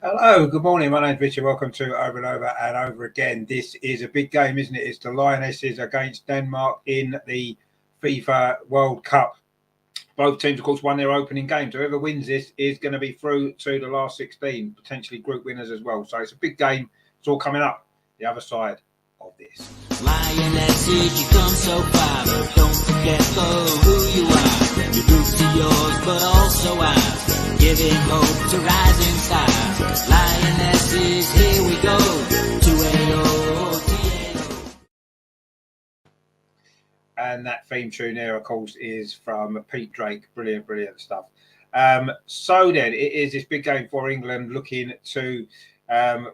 Hello, good morning. My name's Richard. Welcome to Over and Over and Over Again. This is a big game, isn't it? It's the Lionesses against Denmark in the FIFA World Cup. Both teams, of course, won their opening games. Whoever wins this is going to be through to the last 16, potentially group winners as well. So it's a big game. It's all coming up the other side of this. Lionesses, you come so far, but don't forget who you are. Your roots are yours, but also ours. Giving hope to rising stars. Lionesses, here we go. 2-8-0, T-A-O. And that theme tune there, of course, is from Pete Drake. Brilliant, brilliant stuff. So then, it is this big game for England looking to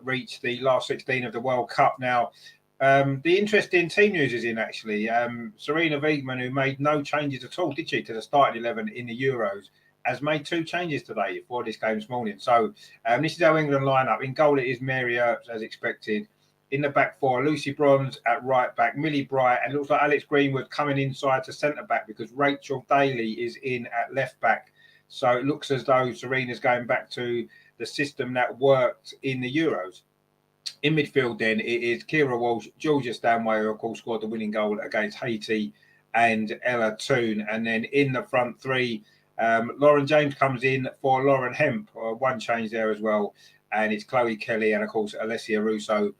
reach the last 16 of the World Cup. Now, the interesting team news is in actually. Sarina Wiegman, who made no changes at all, did she, to the starting 11 in the Euros, has made two changes today for this game this morning. So this is our England lineup. In goal, it is Mary Earps, as expected. In the back four, Lucy Bronze at right back, Millie Bright, and it looks like Alex Greenwood coming inside to centre back because Rachel Daly is in at left back. So it looks as though Serena's going back to the system that worked in the Euros. In midfield, then, it is Kira Walsh, Georgia Stanway, who, of course, scored the winning goal against Haiti, and Ella Toone. And then in the front three, Lauren James comes in for Lauren Hemp, one change there as well. And it's Chloe Kelly and, of course, Alessia Russo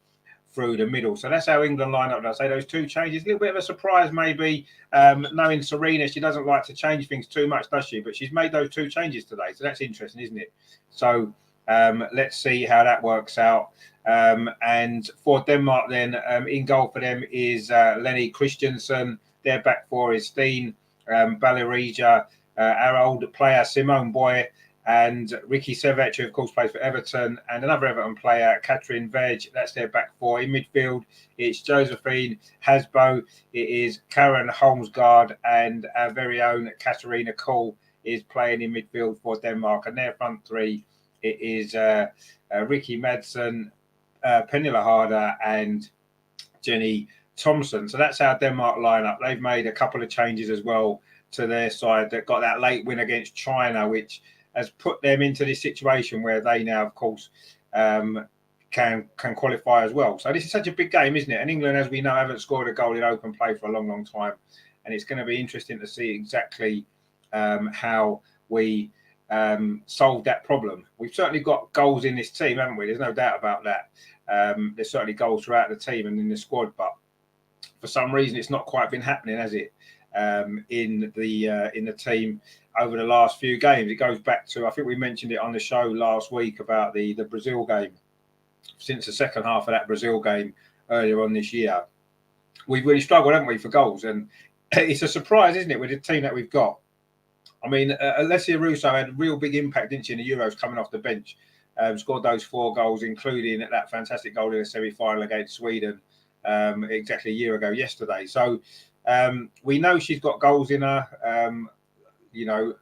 through the middle. So that's how England line up. I say those two changes. A little bit of a surprise, maybe, knowing Serena, she doesn't like to change things too much, does she? But she's made those two changes today. So that's interesting, isn't it? So let's see how that works out. And for Denmark, then, in goal for them is Lenny Christensen. Their back four is Steen, Balerija, our old player Simone Boy, and Ricky Sevec, who of course plays for Everton, and another Everton player, Catherine Veg. That's their back four. In midfield, it's Josephine Hasbo, it is Karen Holmsgaard, and our very own Katarina Kohl is playing in midfield for Denmark. And their front three, it is Ricky Madsen, Pernilla Harder, and Jenny Thompson. So that's our Denmark lineup. They've made a couple of changes as well to their side that got that late win against China, which has put them into this situation where they now, of course, can qualify as well. So this is such a big game, isn't it? And England, as we know, haven't scored a goal in open play for a long, long time. And it's going to be interesting to see exactly how we solve that problem. We've certainly got goals in this team, haven't we? There's no doubt about that. There's certainly goals throughout the team and in the squad, but for some reason, it's not quite been happening, has it? In the team over the last few games. It goes back to, I think we mentioned it on the show last week about the Brazil game. Since the second half of that Brazil game earlier on this year, we've really struggled, haven't we, for goals? And it's a surprise, isn't it, with the team that we've got? I mean, Alessia Russo had a real big impact, didn't she, in the Euros coming off the bench. Scored those 4 goals, including that fantastic goal in the semi-final against Sweden exactly a year ago yesterday. So we know she's got goals in her.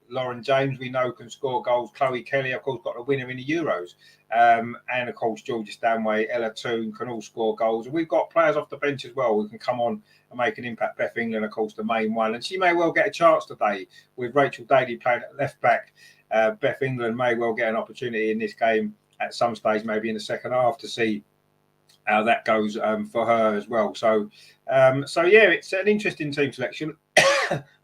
Lauren James, we know, can score goals. Chloe Kelly, of course, got the winner in the Euros. And, of course, Georgia Stanway, Ella Toone can all score goals. And we've got players off the bench as well who can come on and make an impact. Beth England, of course, the main one. And she may well get a chance today with Rachel Daly playing at left back. Beth England may well get an opportunity in this game at some stage, maybe in the second half, to see how that goes for her as well. So yeah, it's an interesting team selection.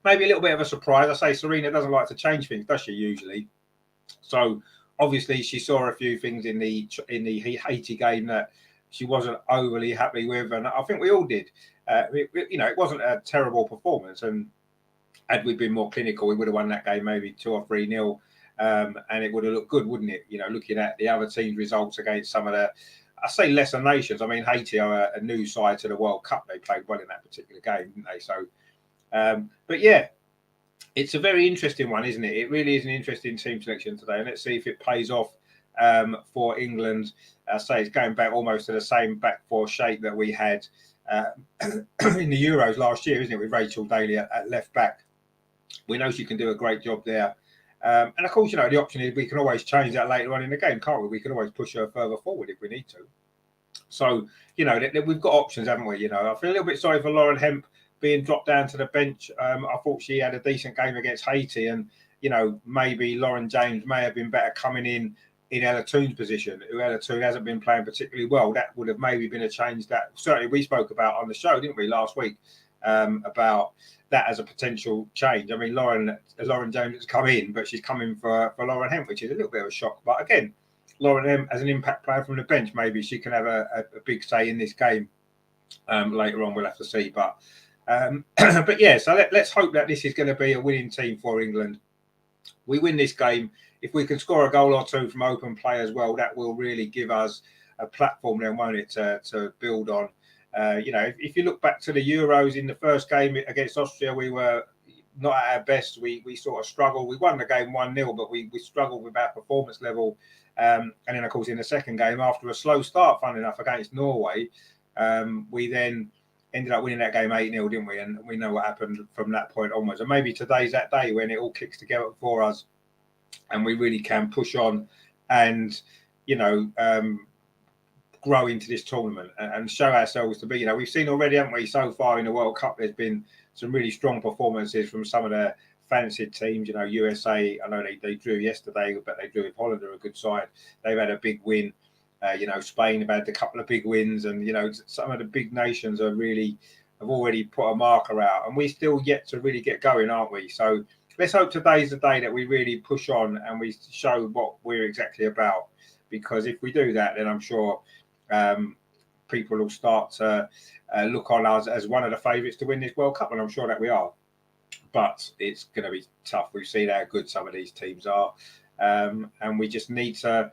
Maybe a little bit of a surprise. I say Serena doesn't like to change things, does she, usually? So obviously she saw a few things in the Haiti game that she wasn't overly happy with, and I think we all did. It wasn't a terrible performance, and had we been more clinical, we would have won that game maybe 2 or 3-0, and it would have looked good, wouldn't it? Looking at the other teams' results against some of the, I say, lesser nations. I mean, Haiti are a new side to the World Cup. They played well in that particular game, didn't they? So, but yeah, it's a very interesting one, isn't it? It really is an interesting team selection today. And let's see if it pays off for England. I say it's going back almost to the same back four shape that we had in the Euros last year, isn't it? With Rachel Daly at left back. We know she can do a great job there. And of course, the option is we can always change that later on in the game, can't we? We can always push her further forward if we need to. So, we've got options, haven't we? I feel a little bit sorry for Lauren Hemp being dropped down to the bench. I thought she had a decent game against Haiti, and maybe Lauren James may have been better coming in in Ella Toon's position, who Ella Toon hasn't been playing particularly well. That would have maybe been a change that certainly we spoke about on the show, didn't we, last week, about that as a potential change. I mean, Lauren James has come in, but she's coming for Lauren Hemp, which is a little bit of a shock. But again, Lauren Hemp as an impact player from the bench, maybe she can have a big say in this game later on. We'll have to see. But but yeah, so let's hope that this is going to be a winning team for England. We win this game. If we can score a goal or two from open play as well, that will really give us a platform then, won't it, to build on. If you look back to the Euros in the first game against Austria, we were not at our best. We sort of struggled. We won the game 1-0, but we struggled with our performance level. And then, of course, in the second game, after a slow start, funnily enough, against Norway, we then ended up winning that game 8-0, didn't we? And we know what happened from that point onwards. And maybe today's that day when it all kicks together for us and we really can push on and, grow into this tournament and show ourselves to be, we've seen already, haven't we, so far in the World Cup, there's been some really strong performances from some of the fancied teams. USA, I know they drew yesterday, but they drew with Holland, they're a good side. They've had a big win. Spain have had a couple of big wins, and some of the big nations have already put a marker out, and we still yet to really get going, aren't we? So let's hope today's the day that we really push on and we show what we're exactly about, because if we do that, then I'm sure people will start to look on us as one of the favourites to win this World Cup, and I'm sure that we are. But it's going to be tough. We've seen how good some of these teams are, and we just need to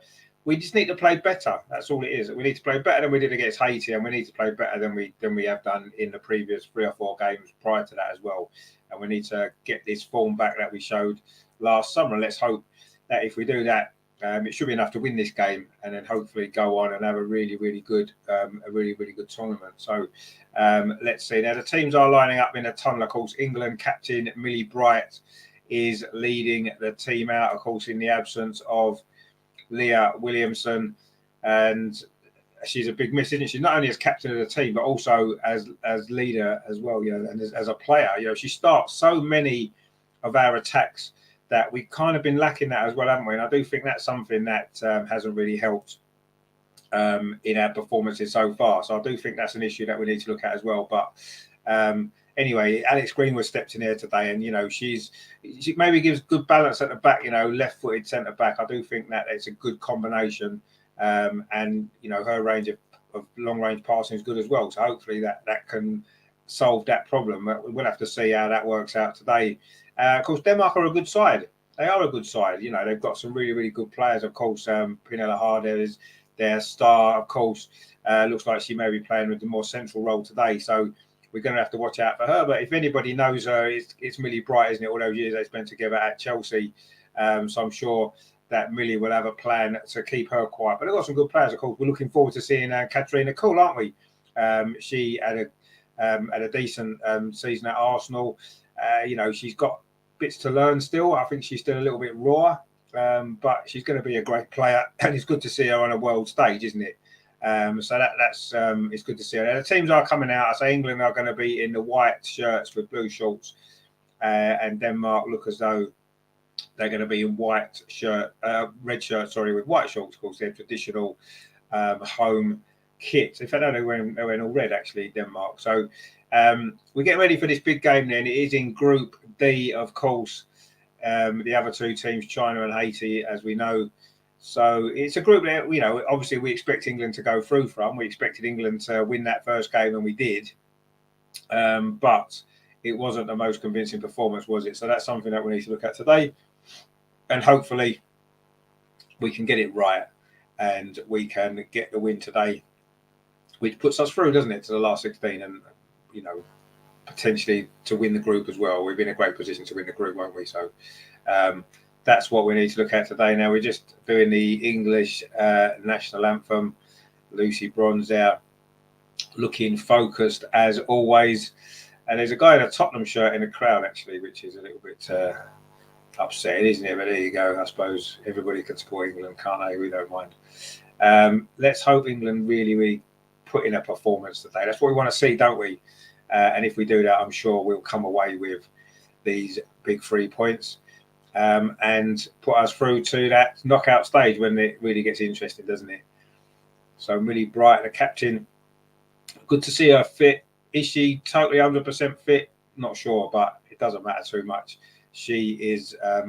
play better. That's all it is. We need to play better than we did against Haiti, and we need to play better than we have done in the previous 3 or 4 games prior to that as well. And we need to get this form back that we showed last summer. And let's hope that if we do that, it should be enough to win this game, and then hopefully go on and have a really, really good tournament. So let's see. Now the teams are lining up in a tunnel. Of course, England captain Millie Bright is leading the team out, of course, in the absence of Leah Williamson, and she's a big miss, isn't she? Not only as captain of the team, but also as leader as well. And as a player, she starts so many of our attacks that we've kind of been lacking that as well, haven't we? And I do think that's something that hasn't really helped in our performances so far. So I do think that's an issue that we need to look at as well. But anyway, Alex Greenwood stepped in here today, and she maybe gives good balance at the back. Left-footed centre back. I do think that it's a good combination, and her range of long-range passing is good as well. So hopefully that can solve that problem. We'll have to see how that works out today. Of course, Denmark are a good side. They are a good side. They've got some really, really good players. Of course, Pernille Harder is their star. Of course, looks like she may be playing with the more central role today. So we're going to have to watch out for her. But if anybody knows her, it's Millie Bright, isn't it? All those years they spent together at Chelsea. So I'm sure that Millie will have a plan to keep her quiet. But they've got some good players, of course. We're looking forward to seeing Katrina Kuhl, aren't we? She had a decent season at Arsenal. She's got bits to learn still. I think she's still a little bit raw, but she's going to be a great player, and it's good to see her on a world stage, isn't it? So that's it's good to see her. Now, the teams are coming out. I say England are going to be in the white shirts with blue shorts, and Denmark look as though they're going to be in red shirts, with white shorts. Of course, their traditional home kit. In fact, I know they went all red actually, Denmark. So we're getting ready for this big game. Then it is in Group D, of course. The other 2 teams, China and Haiti, as we know. So it's a group that obviously we expect England to go through from. We expected England to win that first game, and we did. But it wasn't the most convincing performance, was it? So that's something that we need to look at today, and hopefully we can get it right and we can get the win today, which puts us through, doesn't it, to the last 16, and potentially to win the group as well. We'll be in a great position to win the group, won't we? So that's what we need to look at today. Now we're just doing the English national anthem. Lucy Bronze there, looking focused as always. And there's a guy in a Tottenham shirt in the crowd actually, which is a little bit upsetting, isn't it? But there you go. I suppose everybody can support England, can't they? We don't mind. Let's hope England really, really put in a performance today. That's what we want to see, don't we? And if we do that, I'm sure we'll come away with these big 3 points. and put us through to that knockout stage when it really gets interesting, doesn't it? So Millie Bright, the captain, good to see her fit. Is she totally 100% fit? Not sure, but it doesn't matter too much. She is, a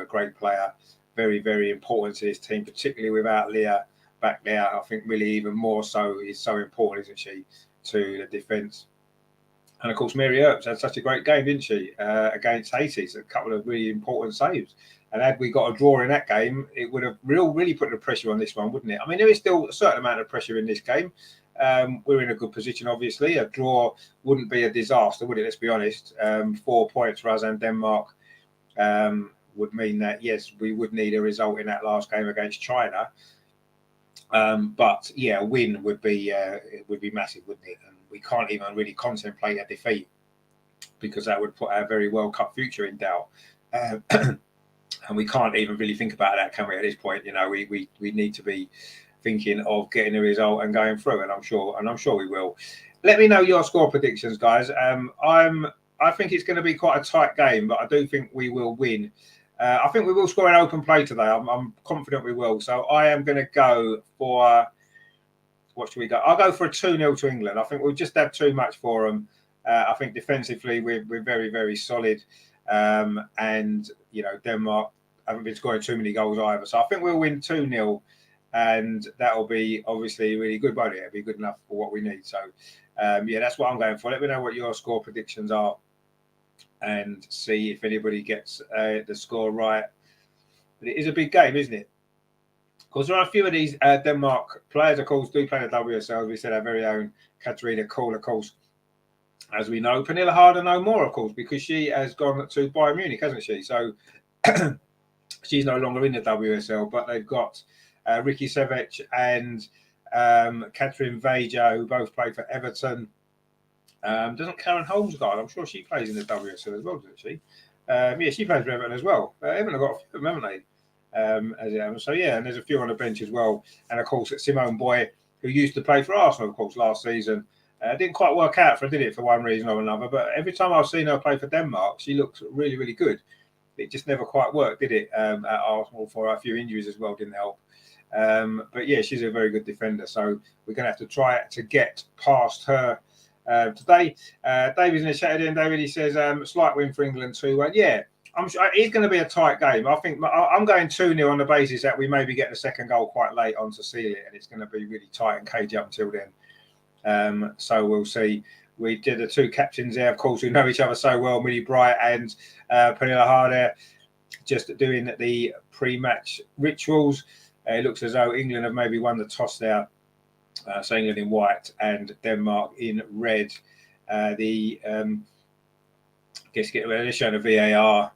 great player, very, very important to this team, particularly without Leah back there. I think Millie even more so is so important, isn't she, to the defence. And of course, Mary Earps had such a great game, didn't she, against Haiti? So a couple of really important saves. And had we got a draw in that game, it would have really put the pressure on this one, wouldn't it? I mean, there is still a certain amount of pressure in this game. We're in a good position, obviously. A draw wouldn't be a disaster, would it? Let's be honest. 4 points for us and Denmark would mean that, yes, we would need a result in that last game against China. But yeah, a win would be massive, wouldn't it? And we can't even really contemplate a defeat because that would put our very World Cup future in doubt. And we can't even really think about that, can we? At this point, we need to be thinking of getting a result and going through. And I'm sure we will. Let me know your score predictions, guys. I think it's going to be quite a tight game, but I do think we will win. I think we will score an open play today. I'm confident we will. So I am going to go for, what should we go? I'll go for a 2-0 to England. I think we'll just have too much for them. I think defensively we're very, very solid. And, Denmark haven't been scoring too many goals either. So I think we'll win 2-0. And that will be obviously really good, won't it? It'll be good enough for what we need. So, that's what I'm going for. Let me know what your score predictions are and see if anybody gets the score right. But it is a big game, isn't it? Of course, there are a few of these Denmark players, of course, do play the WSL. We said our very own Katarina Kohl, of course, as we know. Pernilla Harder no more, of course, because she has gone to Bayern Munich, hasn't she? So she's no longer in the WSL, but they've got Ricky Sevec and Catherine Veja, who both play for Everton. Doesn't Karen Holmesgard? I'm sure she plays in the WSL as well, doesn't she? She plays for Everton as well. Everton have got a few of them, haven't they? And there's a few on the bench as well. And of course, Simone Boy, who used to play for Arsenal, of course, last season. Didn't quite work out did it, for one reason or another. But every time I've seen her play for Denmark, she looks really, really good. It just never quite worked, did it? At Arsenal, for a few injuries as well, didn't help. But yeah, she's a very good defender. So we're going to have to try to get past her today. David's in the chat again. David, he says, slight win for England 2-1. Yeah, I'm sure it's going to be a tight game. I think I'm going 2-0 on the basis that we maybe get the second goal quite late on to seal it, and it's going to be really tight and cagey up until then. So we'll see. We did the two captains there, of course, who know each other so well, Millie Bright and Pernilla Harder, just doing the pre-match rituals. It looks as though England have maybe won the toss there. So England in white and Denmark in red. They're showing a VAR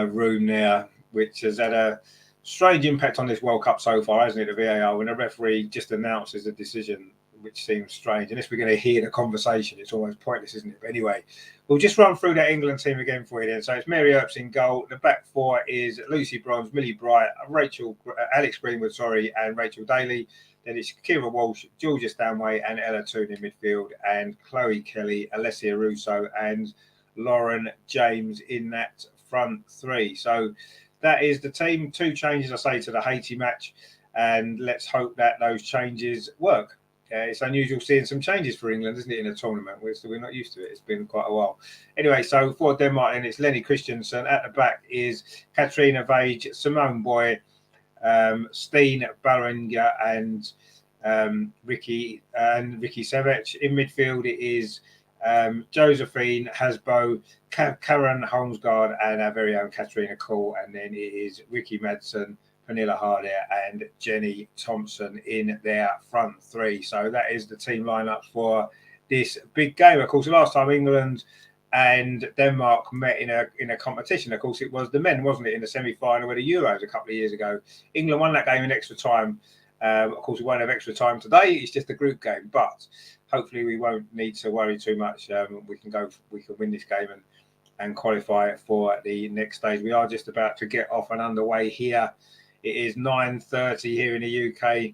room there, which has had a strange impact on this World Cup so far, hasn't it? The VAR, when a referee just announces a decision, which seems strange. Unless we're going to hear the conversation, it's almost pointless, isn't it? But anyway, we'll just run through that England team again for you then. So it's Mary Earps in goal. The back four is Lucy Bronze, Millie Bright, Alex Greenwood, and Rachel Daly. Then it's Kira Walsh, Georgia Stanway, and Ella Toone in midfield, and Chloe Kelly, Alessia Russo, and Lauren James in that front three. So that is the team. 2 changes, I say, to the Haiti match, and let's hope that those changes work. It's unusual seeing some changes for England, isn't it, in a tournament? We're not used to it. It's been quite a while. Anyway, so for Denmark, and it's Lenny Christensen. At the back is Katrina Vage, Simone Boy, Steen Ballinger, and Ricky Sevec. In midfield, it is Josephine Hasbo, Karen Holmesgard, and our very own Katarina Kohl. And then it is Ricky Madsen, Pernilla Harder, and Jenny Thompson in their front three. So that is the team lineup for this big game. Of course, the last time England and Denmark met in a competition, of course, it was the men, wasn't it, in the semi-final with the Euros a couple of years ago. England won that game in extra time. Of course, we won't have extra time today. It's just a group game, but hopefully we won't need to worry too much. We can win this game and qualify for the next stage. We are just about to get off and underway here. It is 9:30 here in the UK,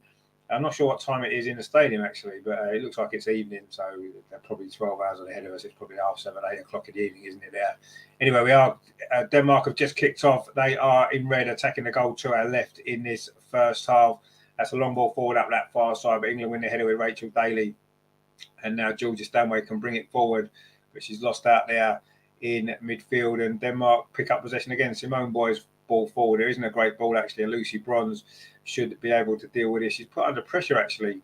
I'm not sure what time it is in the stadium actually, but it looks like it's evening, so they're probably 12 hours ahead of us. It's probably 7:30, 8 o'clock in the evening, isn't it? There. Anyway, we are. Denmark have just kicked off. They are in red, attacking the goal to our left in this first half. That's a long ball forward up that far side, but England win the header with Rachel Daly, and now Georgia Stanway can bring it forward, but she's lost out there in midfield, and Denmark pick up possession again. Simone Boy's ball forward. There isn't a great ball actually, and Lucy Bronze should be able to deal with it. She's put under pressure actually,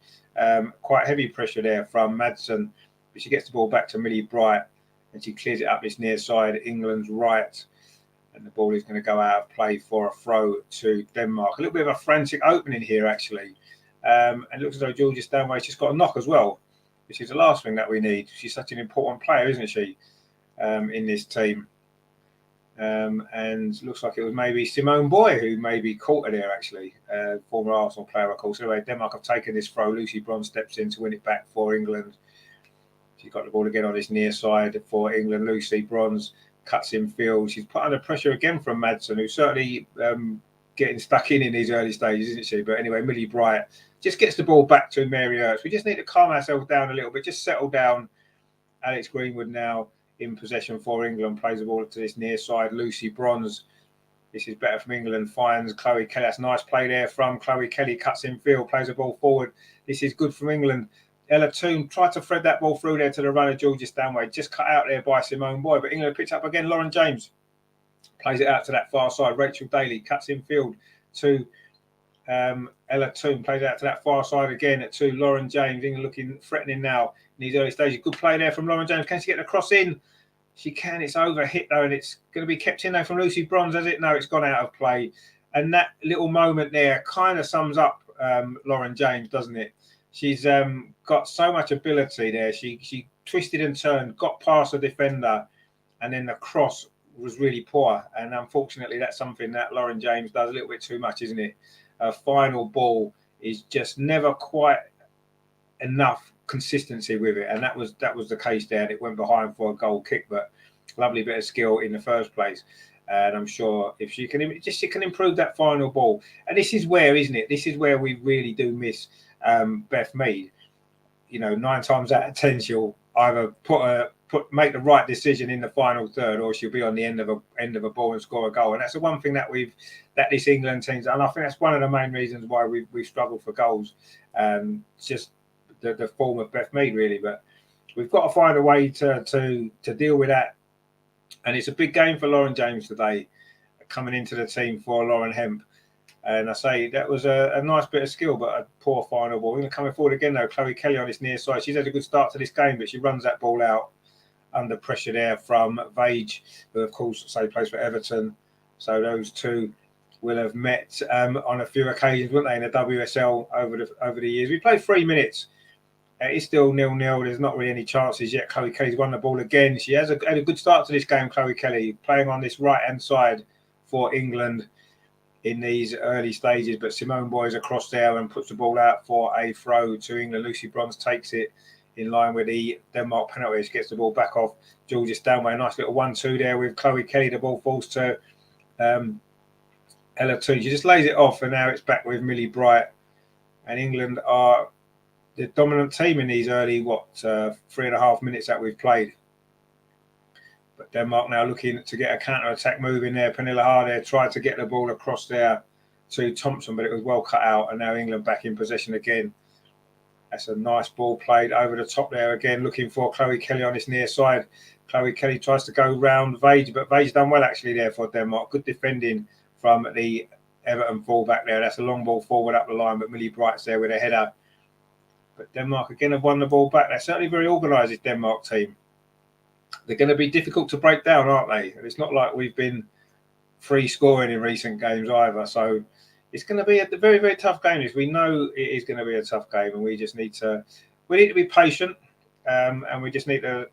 quite heavy pressure there from Madsen, but she gets the ball back to Millie Bright, and she clears it up this near side, England's right, and the ball is going to go out of play for a throw to Denmark. A little bit of a frantic opening here actually, and it looks as though Georgia Stanway's just got a knock as well, which is the last thing that we need. She's such an important player, isn't she, in this team? And looks like it was maybe Simone Boy who maybe caught her there actually, former Arsenal player of course. Anyway, Denmark have taken this throw. Lucy Bronze steps in to win it back for England. She's got the ball again on this near side for England. Lucy Bronze cuts in field. She's put under pressure again from Madsen, who's certainly getting stuck in these early stages, isn't she? But anyway, Millie Bright just gets the ball back to Mary Ertz. We just need to calm ourselves down a little bit, just settle down. Alex Greenwood now in possession for England, plays the ball to this near side. Lucy Bronze, this is better from England, finds Chloe Kelly. That's a nice play there from Chloe Kelly, cuts in field, plays the ball forward. This is good from England. Ella Toone tried to thread that ball through there to the runner, Georgia Stanway, just cut out there by Simone Boy, but England picks up again. Lauren James plays it out to that far side. Rachel Daly cuts in field to Ella Toone, plays it out to that far side again to Lauren James. England looking threatening now in these early stages. Good play there from Lauren James. Can she get the cross in? She can. It's over hit though, and it's going to be kept in there from Lucy Bronze, has it? No, it's gone out of play. And that little moment there kind of sums up Lauren James, doesn't it? She's got so much ability there. She twisted and turned, got past the defender, and then the cross was really poor. And unfortunately, that's something that Lauren James does a little bit too much, isn't it? Her final ball is just never quite enough consistency with it, and that was the case there. It went behind for a goal kick, but lovely bit of skill in the first place. And I'm sure if she can improve that final ball. And this is where, isn't it? This is where we really do miss Beth Mead. You know, 9 times out of 10, she'll either make the right decision in the final third, or she'll be on the end of a ball and score a goal. And that's the one thing that this England team's, and I think that's one of the main reasons why we've struggled for goals. Just the form of Beth Mead, really. But we've got to find a way to deal with that. And it's a big game for Lauren James today, coming into the team for Lauren Hemp. And I say that was a nice bit of skill, but a poor final ball. We're going to come forward again, though. Chloe Kelly on this near side. She's had a good start to this game, but she runs that ball out under pressure there from Vage, who, of course, plays for Everton. So those two will have met on a few occasions, won't they, in the WSL over the years. We played 3 minutes. It's still 0-0. There's not really any chances yet. Chloe Kelly's won the ball again. She has had a good start to this game, Chloe Kelly, playing on this right-hand side for England in these early stages. But Simone Boy's across there and puts the ball out for a throw to England. Lucy Bronze takes it in line with the Denmark penalty. She gets the ball back off Georgia Stanway. Nice little 1-2 there with Chloe Kelly. The ball falls to Ella Toone. She just lays it off, and now it's back with Millie Bright. And England are the dominant team in these early 3.5 minutes that we've played. But Denmark now looking to get a counter-attack move in there. Pernilla Harder tried to get the ball across there to Thompson, but it was well cut out, and now England back in possession again. That's a nice ball played over the top there again, looking for Chloe Kelly on this near side. Chloe Kelly tries to go round Vage, but Vage done well actually there for Denmark. Good defending from the Everton fullback there. That's a long ball forward up the line, but Millie Bright's there with a header. But Denmark again have won the ball back. They're certainly very organised, this Denmark team. They're going to be difficult to break down, aren't they? And it's not like we've been free scoring in recent games either. So it's going to be a very, very tough game. We know it is going to be a tough game, and we just need to be patient, and we just need to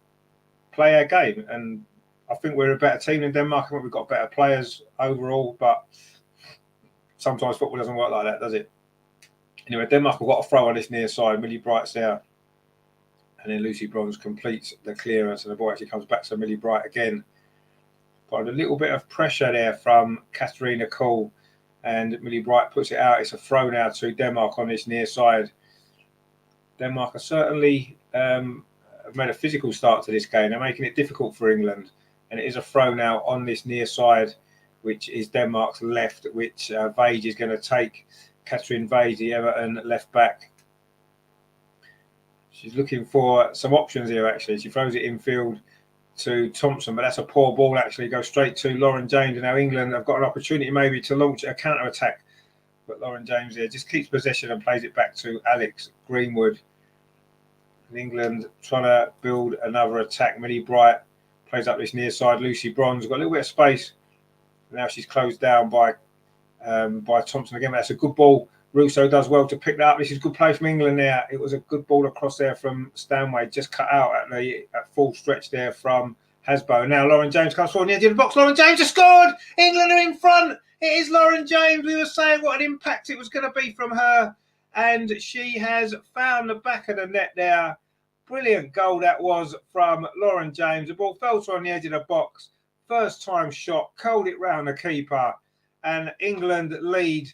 play our game. And I think we're a better team than Denmark. I think we've got better players overall, but sometimes football doesn't work like that, does it? Anyway, Denmark have got a throw on this near side. Millie Bright's there. And then Lucy Bronze completes the clearance, and the ball actually comes back to Millie Bright again. But a little bit of pressure there from Katharina Kuhl and Millie Bright puts it out. It's a throw now to Denmark on this near side. Denmark are certainly made a physical start to this game. They're making it difficult for England, and it is a throw now on this near side, which is Denmark's left, which Vage is going to take. Catherine Vage, the Everton left back. She's looking for some options here, actually. She throws it infield to Thompson, but that's a poor ball, actually. Goes straight to Lauren James, and now England have got an opportunity maybe to launch a counter-attack. But Lauren James here just keeps possession and plays it back to Alex Greenwood. And England trying to build another attack. Millie Bright plays up this near side. Lucy Bronze got a little bit of space. Now she's closed down by Thompson again. That's a good ball. Russo does well to pick that up. This is good play from England there. It was a good ball across there from Stanway, just cut out at full stretch there from Hasbo. Now Lauren James comes forward near the box. Lauren James has scored. England are in front. It is Lauren James. We were saying what an impact it was going to be from her, and she has found the back of the net there. Brilliant goal that was from Lauren James. The ball fell to on the edge of the box. First time shot, curled it round the keeper, and England lead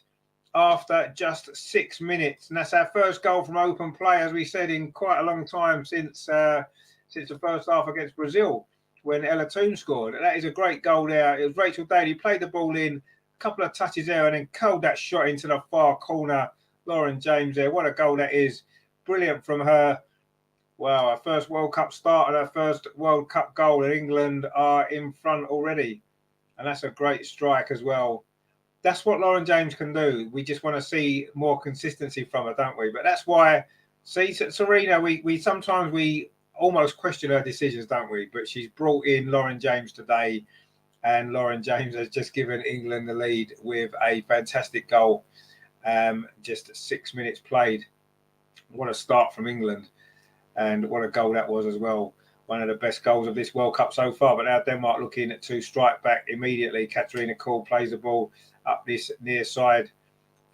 after just 6 minutes. And that's our first goal from open play, as we said, in quite a long time since the first half against Brazil when Ella Toon scored. And that is a great goal there. It was Rachel Daly played the ball in, a couple of touches there, and then curled that shot into the far corner. Lauren James there. What a goal that is. Brilliant from her. Wow, our first World Cup start and our first World Cup goal, and England are in front already. And that's a great strike as well. That's what Lauren James can do. We just want to see more consistency from her, don't we? But that's why, see, Serena, we sometimes almost question her decisions, don't we? But she's brought in Lauren James today, and Lauren James has just given England the lead with a fantastic goal. Just 6 minutes played. What a start from England. And what a goal that was as well. One of the best goals of this World Cup so far. But now Denmark looking to strike back immediately. Katarina Kohl plays the ball up this near side.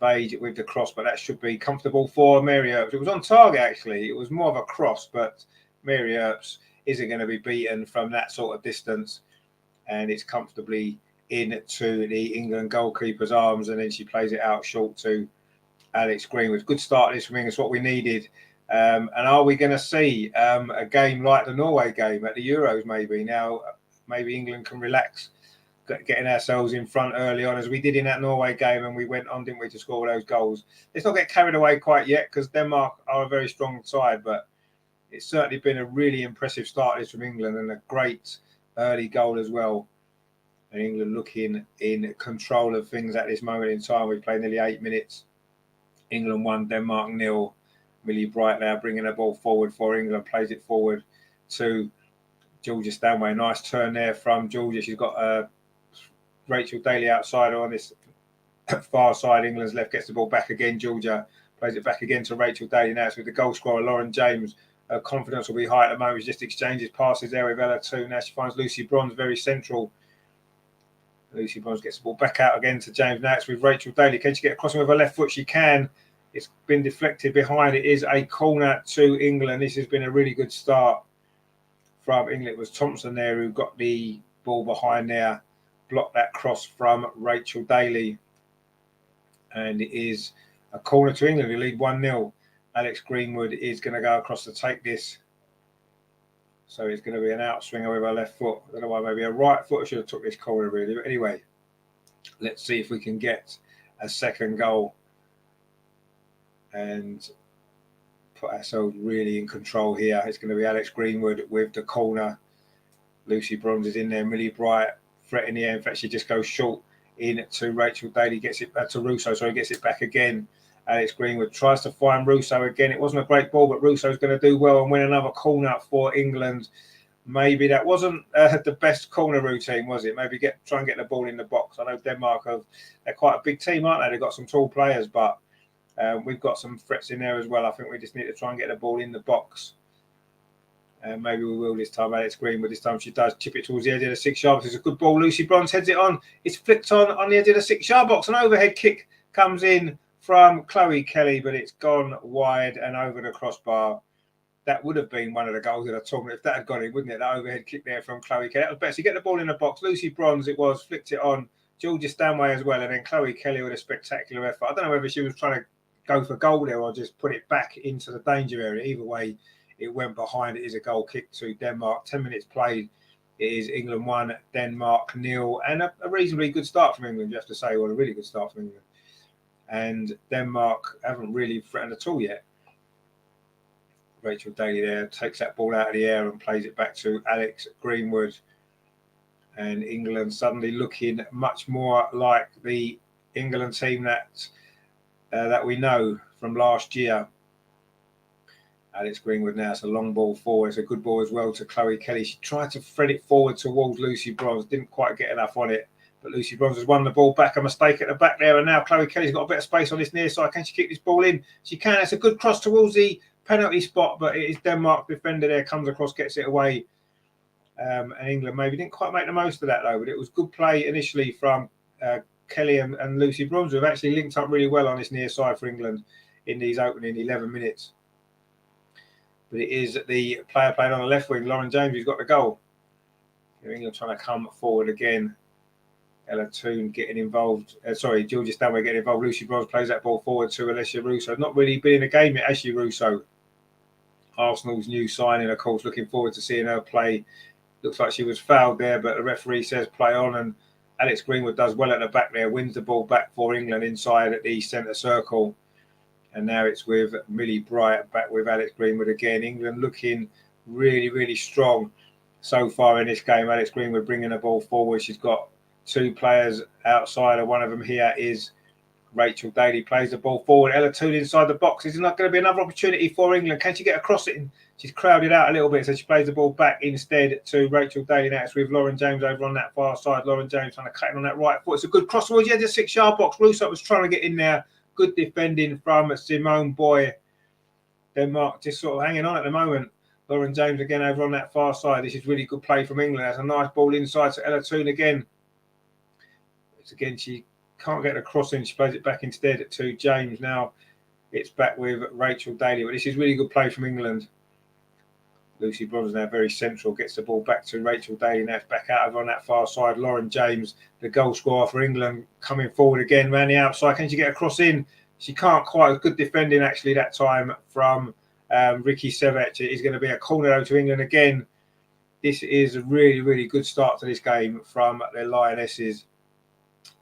Vage with the cross, but that should be comfortable for Mary Earps. It was on target, actually. It was more of a cross, but Mary Earps isn't going to be beaten from that sort of distance. And it's comfortably into the England goalkeeper's arms. And then she plays it out short to Alex Greenwood. Good start this from England. It's what we needed. And are we going to see a game like the Norway game at the Euros maybe? Now, maybe England can relax, getting ourselves in front early on as we did in that Norway game, and we went on, didn't we, to score those goals. Let's not get carried away quite yet because Denmark are a very strong side, but it's certainly been a really impressive start this from England and a great early goal as well. And England looking in control of things at this moment in time. We've played nearly 8 minutes. England 1, Denmark 0. Millie Bright now bringing the ball forward for England, plays it forward to Georgia Stanway. Nice turn there from Georgia. She's got Rachel Daly outside on this far side. England's left, gets the ball back again. Georgia plays it back again to Rachel Daly. Now it's with the goal scorer, Lauren James. Her confidence will be high at the moment. She just exchanges passes there with Ella Toon. Now she finds Lucy Bronze very central. Lucy Bronze gets the ball back out again to James. Now it's with Rachel Daly. Can she get across with her left foot? She can. It's been deflected behind. It is a corner to England. This has been a really good start from England. It was Thompson there who got the ball behind there, blocked that cross from Rachel Daly. And it is a corner to England. We lead 1-0. Alex Greenwood is going to go across to take this. So it's going to be an outswinger with her left foot. I don't know why, maybe a right foot. I should have took this corner really. But anyway, let's see if we can get a second goal and put ourselves really in control here. It's going to be Alex Greenwood with the corner. Lucy Bronze is in there. Millie Bright threatening the air. In fact, she just goes short in to Rachel Daly. Gets it to Russo. So he gets it back again. Alex Greenwood tries to find Russo again. It wasn't a great ball, but Russo's going to do well and win another corner for England. Maybe that wasn't the best corner routine, was it? Maybe try and get the ball in the box. I know Denmark they're quite a big team, aren't they? They've got some tall players, but we've got some threats in there as well. I think we just need to try and get the ball in the box. Maybe we will this time. Alex Greenwood, this time she does chip it towards the edge of the 6-yard box. It's a good ball. Lucy Bronze heads it on. It's flicked on the edge of the 6-yard box. An overhead kick comes in from Chloe Kelly, but it's gone wide and over the crossbar. That would have been one of the goals of the tournament if that had gone in, wouldn't it? That overhead kick there from Chloe Kelly. That was better. So you get the ball in the box. Lucy Bronze, it was, flicked it on Georgia Stanway as well, and then Chloe Kelly with a spectacular effort. I don't know whether she was trying to go for goal there or just put it back into the danger area. Either way, it went behind. It is a goal kick to Denmark. 10 minutes played. It is England 1, Denmark 0, and a reasonably good start from England, you have to say, or a really good start from England. And Denmark haven't really threatened at all yet. Rachel Daly there takes that ball out of the air and plays it back to Alex Greenwood. And England suddenly looking much more like the England team that we know from last year. Alex Greenwood now, it's a long ball forward. It's a good ball as well to Chloe Kelly. She tried to thread it forward towards Lucy Bronze. Didn't quite get enough on it. But Lucy Bronze has won the ball back. A mistake at the back there. And now Chloe Kelly's got a bit of space on this near side. Can she kick this ball in? She can. It's a good cross towards the penalty spot. But it is Denmark defender there. Comes across, gets it away. And England maybe didn't quite make the most of that, though. But it was good play initially from Kelly and Lucy Bronze, who have actually linked up really well on this near side for England in these opening 11 minutes. But it is the player playing on the left wing, Lauren James, who's got the goal. England trying to come forward again. Ella Toone getting involved. Georgia Stanway getting involved. Lucy Bronze plays that ball forward to Alessia Russo. Not really been in the game yet, Ashley Russo. Arsenal's new signing, of course, looking forward to seeing her play. Looks like she was fouled there, but the referee says play on. And Alex Greenwood does well at the back there, wins the ball back for England inside at the centre circle. And now it's with Millie Bright back with Alex Greenwood again. England looking really, really strong so far in this game. Alex Greenwood bringing the ball forward. She's got two players outside. One of them here is Rachel Daly. Plays the ball forward. Ella Toone inside the box. Is not going to be another opportunity for England. Can she get across it? She's crowded out a little bit, so she plays the ball back instead to Rachel Daly. Now it's with Lauren James over on that far side. Lauren James trying to cut in on that right foot. It's a good cross towards the edge of the 6-yard box. Russo was trying to get in there. Good defending from Simone Boy. Denmark just sort of hanging on at the moment. Lauren James again over on that far side. This is really good play from England. That's a nice ball inside to Ella Toone again. Again, she can't get a cross in. She plays it back instead to James. Now it's back with Rachel Daly. But this is really good play from England. Lucy Bronze now very central. Gets the ball back to Rachel Daly. Now it's back out over on that far side. Lauren James, the goal scorer for England, coming forward again around the outside. Can she get a cross in? She can't quite. Good defending actually that time from Ricky Sevec. It is going to be a corner though to England again. This is a really, really good start to this game from the Lionesses.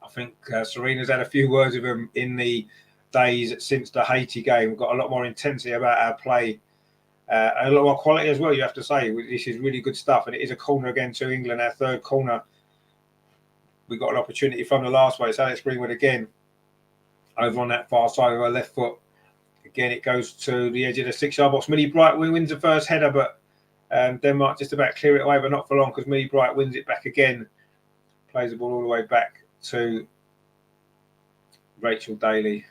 I think Serena's had a few words with them in the days since the Haiti game. We've got a lot more intensity about our play. And a lot more quality as well, you have to say. This is really good stuff. And it is a corner again to England, our third corner. We got an opportunity from the last one. It's Alex Greenwood again. Over on that far side of her left foot. Again, it goes to the edge of the 6-yard box. Millie Bright wins the first header, but Denmark just about clear it away, but not for long because Millie Bright wins it back again. Plays the ball all the way back to Rachel Daly.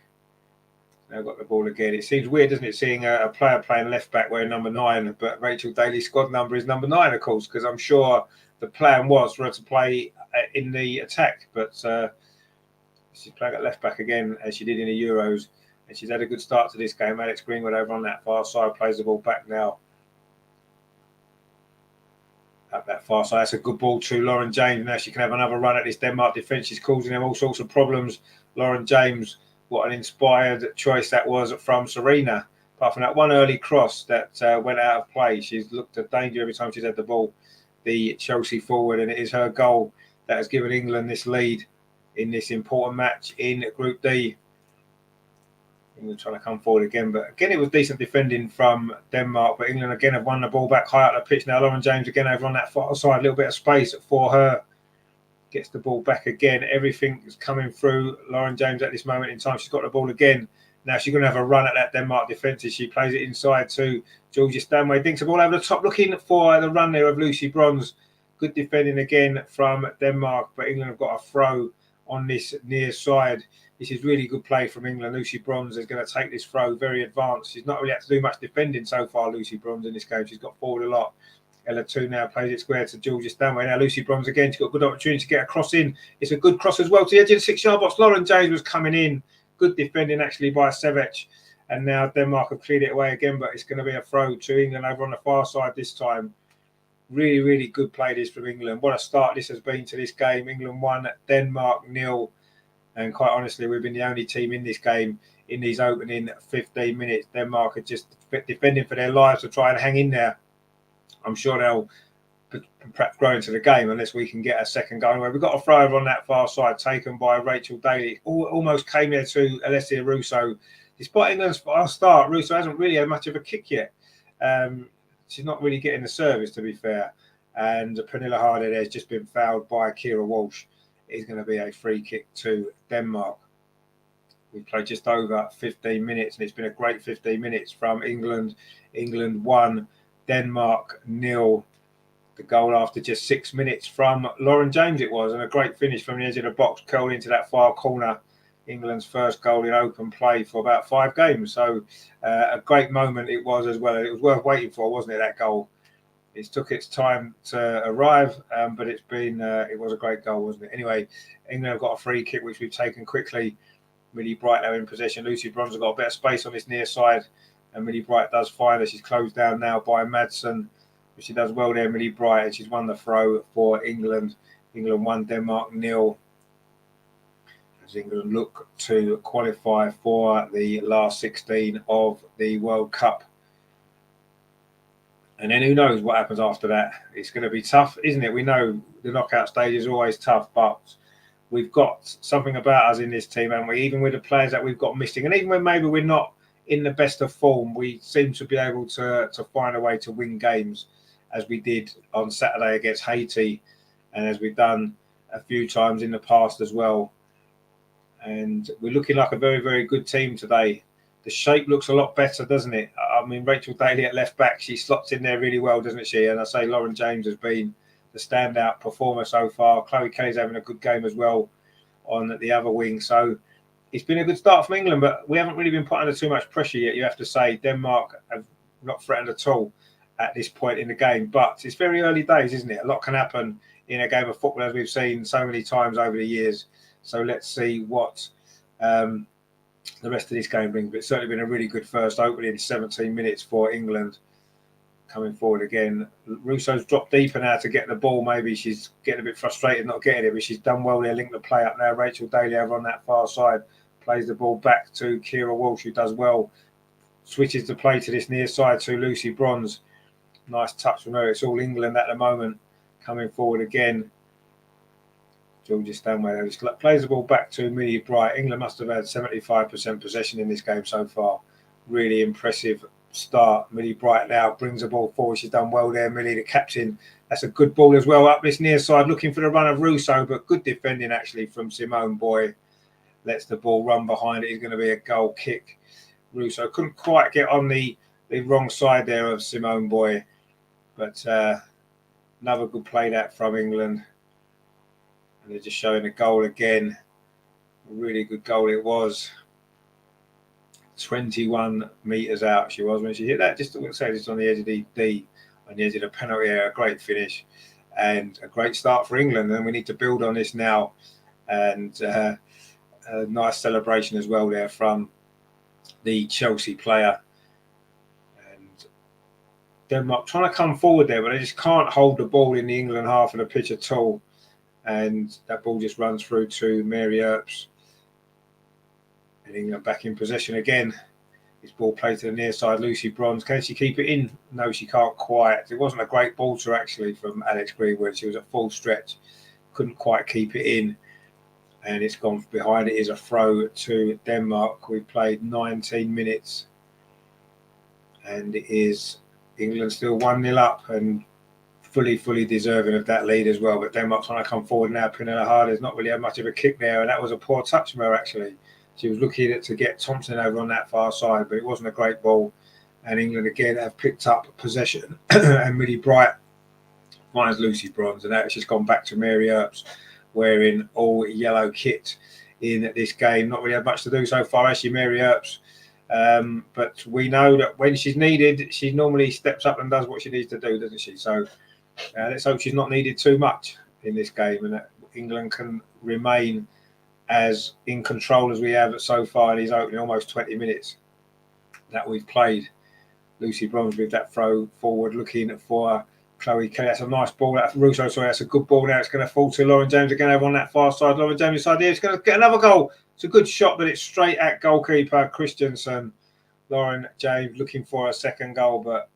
Now got the ball again. It seems weird, doesn't it, seeing a player playing left back wearing number 9, but Rachel Daly's squad number is number 9, of course, because I'm sure the plan was for her to play in the attack, but she's playing at left back again as she did in the Euros, and she's had a good start to this game. Alex Greenwood over on that far side plays the ball back now. At that far side, that's a good ball to Lauren James. Now she can have another run at this Denmark defence. She's causing them all sorts of problems. Lauren James, what an inspired choice that was from Serena. Apart from that one early cross that went out of play, she's looked at danger every time she's had the ball. The Chelsea forward, and it is her goal that has given England this lead in this important match in Group D. England trying to come forward again, but again it was decent defending from Denmark, but England again have won the ball back high up the pitch. Now Lauren James again over on that far side, a little bit of space for her. Gets the ball back again. Everything is coming through Lauren James at this moment in time. She's got the ball again. Now she's going to have a run at that Denmark defence as she plays it inside to Georgia Stanway. Dinks the ball over the top, looking for the run there of Lucy Bronze. Good defending again from Denmark, but England have got a throw on this near side. This is really good play from England. Lucy Bronze is going to take this throw very advanced. She's not really had to do much defending so far, Lucy Bronze, in this game. She's got forward a lot. Ella Toone now plays it square to Georgia Stanway. Now Lucy Bronze again. She's got a good opportunity to get a cross in. It's a good cross as well to the edge of the 6-yard box. Lauren James was coming in. Good defending actually by Sevec. And now Denmark have cleared it away again, but it's going to be a throw to England over on the far side this time. Really, really good play this from England. What a start this has been to this game. England 1, Denmark 0. And quite honestly, we've been the only team in this game in these opening 15 minutes. Denmark are just defending for their lives to try and hang in there. I'm sure they'll perhaps grow into the game unless we can get a second goal. Anyway, we've got a throw over on that far side taken by Rachel Daly. Almost came there to Alessia Russo. Despite England's fast start, Russo hasn't really had much of a kick yet. She's not really getting the service, to be fair. And Pernilla Harder has just been fouled by Kira Walsh. It's going to be a free kick to Denmark. We've played just over 15 minutes, and it's been a great 15 minutes from England. England 1, Denmark 0. The goal after just 6 minutes from Lauren James it was, and a great finish from the edge of the box, curled into that far corner. England's first goal in open play for about 5 games. So a great moment it was as well. It was worth waiting for, wasn't it, that goal? It took its time to arrive, but it was a great goal, wasn't it? Anyway, England have got a free kick, which we've taken quickly. Millie Bright now in possession. Lucy Bronze has got a bit of space on this near side, and Millie Bright does find her. She's closed down now by Madsen. But she does well there, Millie Bright, and she's won the throw for England. England 1, Denmark 0. As England look to qualify for the last 16 of the World Cup. And then who knows what happens after that? It's going to be tough, isn't it? We know the knockout stage is always tough, but we've got something about us in this team, haven't we? Even with the players that we've got missing, and even when maybe we're not in the best of form, we seem to be able to find a way to win games, as we did on Saturday against Haiti, and as we've done a few times in the past as well. And we're looking like a very, very good team today. The shape looks a lot better, doesn't it? I mean, Rachel Daly at left back, she slots in there really well, doesn't she? And I say Lauren James has been the standout performer so far. Chloe Kelly's having a good game as well on the other wing. So it's been a good start from England, but we haven't really been put under too much pressure yet, you have to say. Denmark have not threatened at all at this point in the game. But it's very early days, isn't it? A lot can happen in a game of football, as we've seen so many times over the years. So let's see what the rest of this game brings. But it's certainly been a really good first opening 17 minutes for England. Coming forward again. Russo's dropped deeper now to get the ball. Maybe she's getting a bit frustrated not getting it, but she's done well there. Link the play up now. Rachel Daly over on that far side. Plays the ball back to Kira Walsh, who does well. Switches the play to this near side to Lucy Bronze. Nice touch from her. It's all England at the moment. Coming forward again. Georgia Stanway there. Just plays the ball back to Millie Bright. England must have had 75% possession in this game so far. Really impressive start. Millie Bright now brings the ball forward. She's done well there, Millie, the captain. That's a good ball as well up this near side, looking for the run of Russo, but good defending actually from Simone Boy. Lets the ball run behind it. It's going to be a goal kick. Russo couldn't quite get on the wrong side there of Simone Boy, but another good play that from England. And they're just showing the goal again. A really good goal it was. 21 metres out she was when she hit that. Just to say, just on the edge of the edge of the penalty area. A great finish and a great start for England. And we need to build on this now. And a nice celebration as well there from the Chelsea player. And Denmark trying to come forward there, but they just can't hold the ball in the England half of the pitch at all. And that ball just runs through to Mary Earps. And England back in possession again. This ball played to the near side, Lucy Bronze. Can she keep it in? No, she can't quite. It wasn't a great ball to actually from Alex Greenwood. She was at full stretch. Couldn't quite keep it in. And it's gone behind. It is a throw to Denmark. We've played 19 minutes. And it is England still 1-0 up and fully deserving of that lead as well. But Denmark trying to come forward now. Pernilla Harder's not really had much of a kick there. And that was a poor touch from her actually. She was looking to get Thompson over on that far side, but it wasn't a great ball. And England again have picked up possession. And Millie Bright finds Lucy Bronze. And that's just gone back to Mary Earps, wearing all yellow kit in this game. Not really had much to do so far, actually, Mary Earps. But we know that when she's needed, she normally steps up and does what she needs to do, doesn't she? So let's hope she's not needed too much in this game and that England can remain as in control as we have so far in these opening almost 20 minutes that we've played. Lucy Bronze with that throw forward, looking for Chloe Kelly. That's a nice ball. That's Russo. Sorry, that's a good ball. Now it's going to fall to Lauren James again over on that far side. Lauren James' side here. It's going to get another goal. It's a good shot, but it's straight at goalkeeper Christensen. Lauren James looking for a second goal, but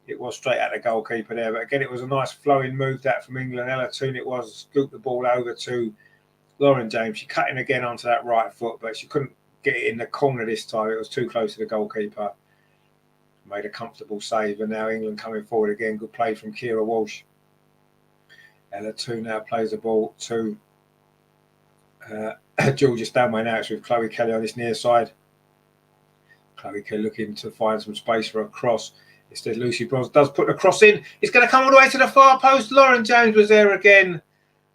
it was straight at the goalkeeper there. But again, it was a nice flowing move that from England. Ella Toon it was, scooped the ball over to Lauren James. She cut in again onto that right foot, but she couldn't get it in the corner this time. It was too close to the goalkeeper. Made a comfortable save, and now England coming forward again. Good play from Kira Walsh. Ella Toon now plays the ball to Georgia Stanway. Now it's with Chloe Kelly on this near side. Chloe Kelly looking to find some space for a cross. Instead, Lucy Bronze does put the cross in. It's going to come all the way to the far post. Lauren James was there again.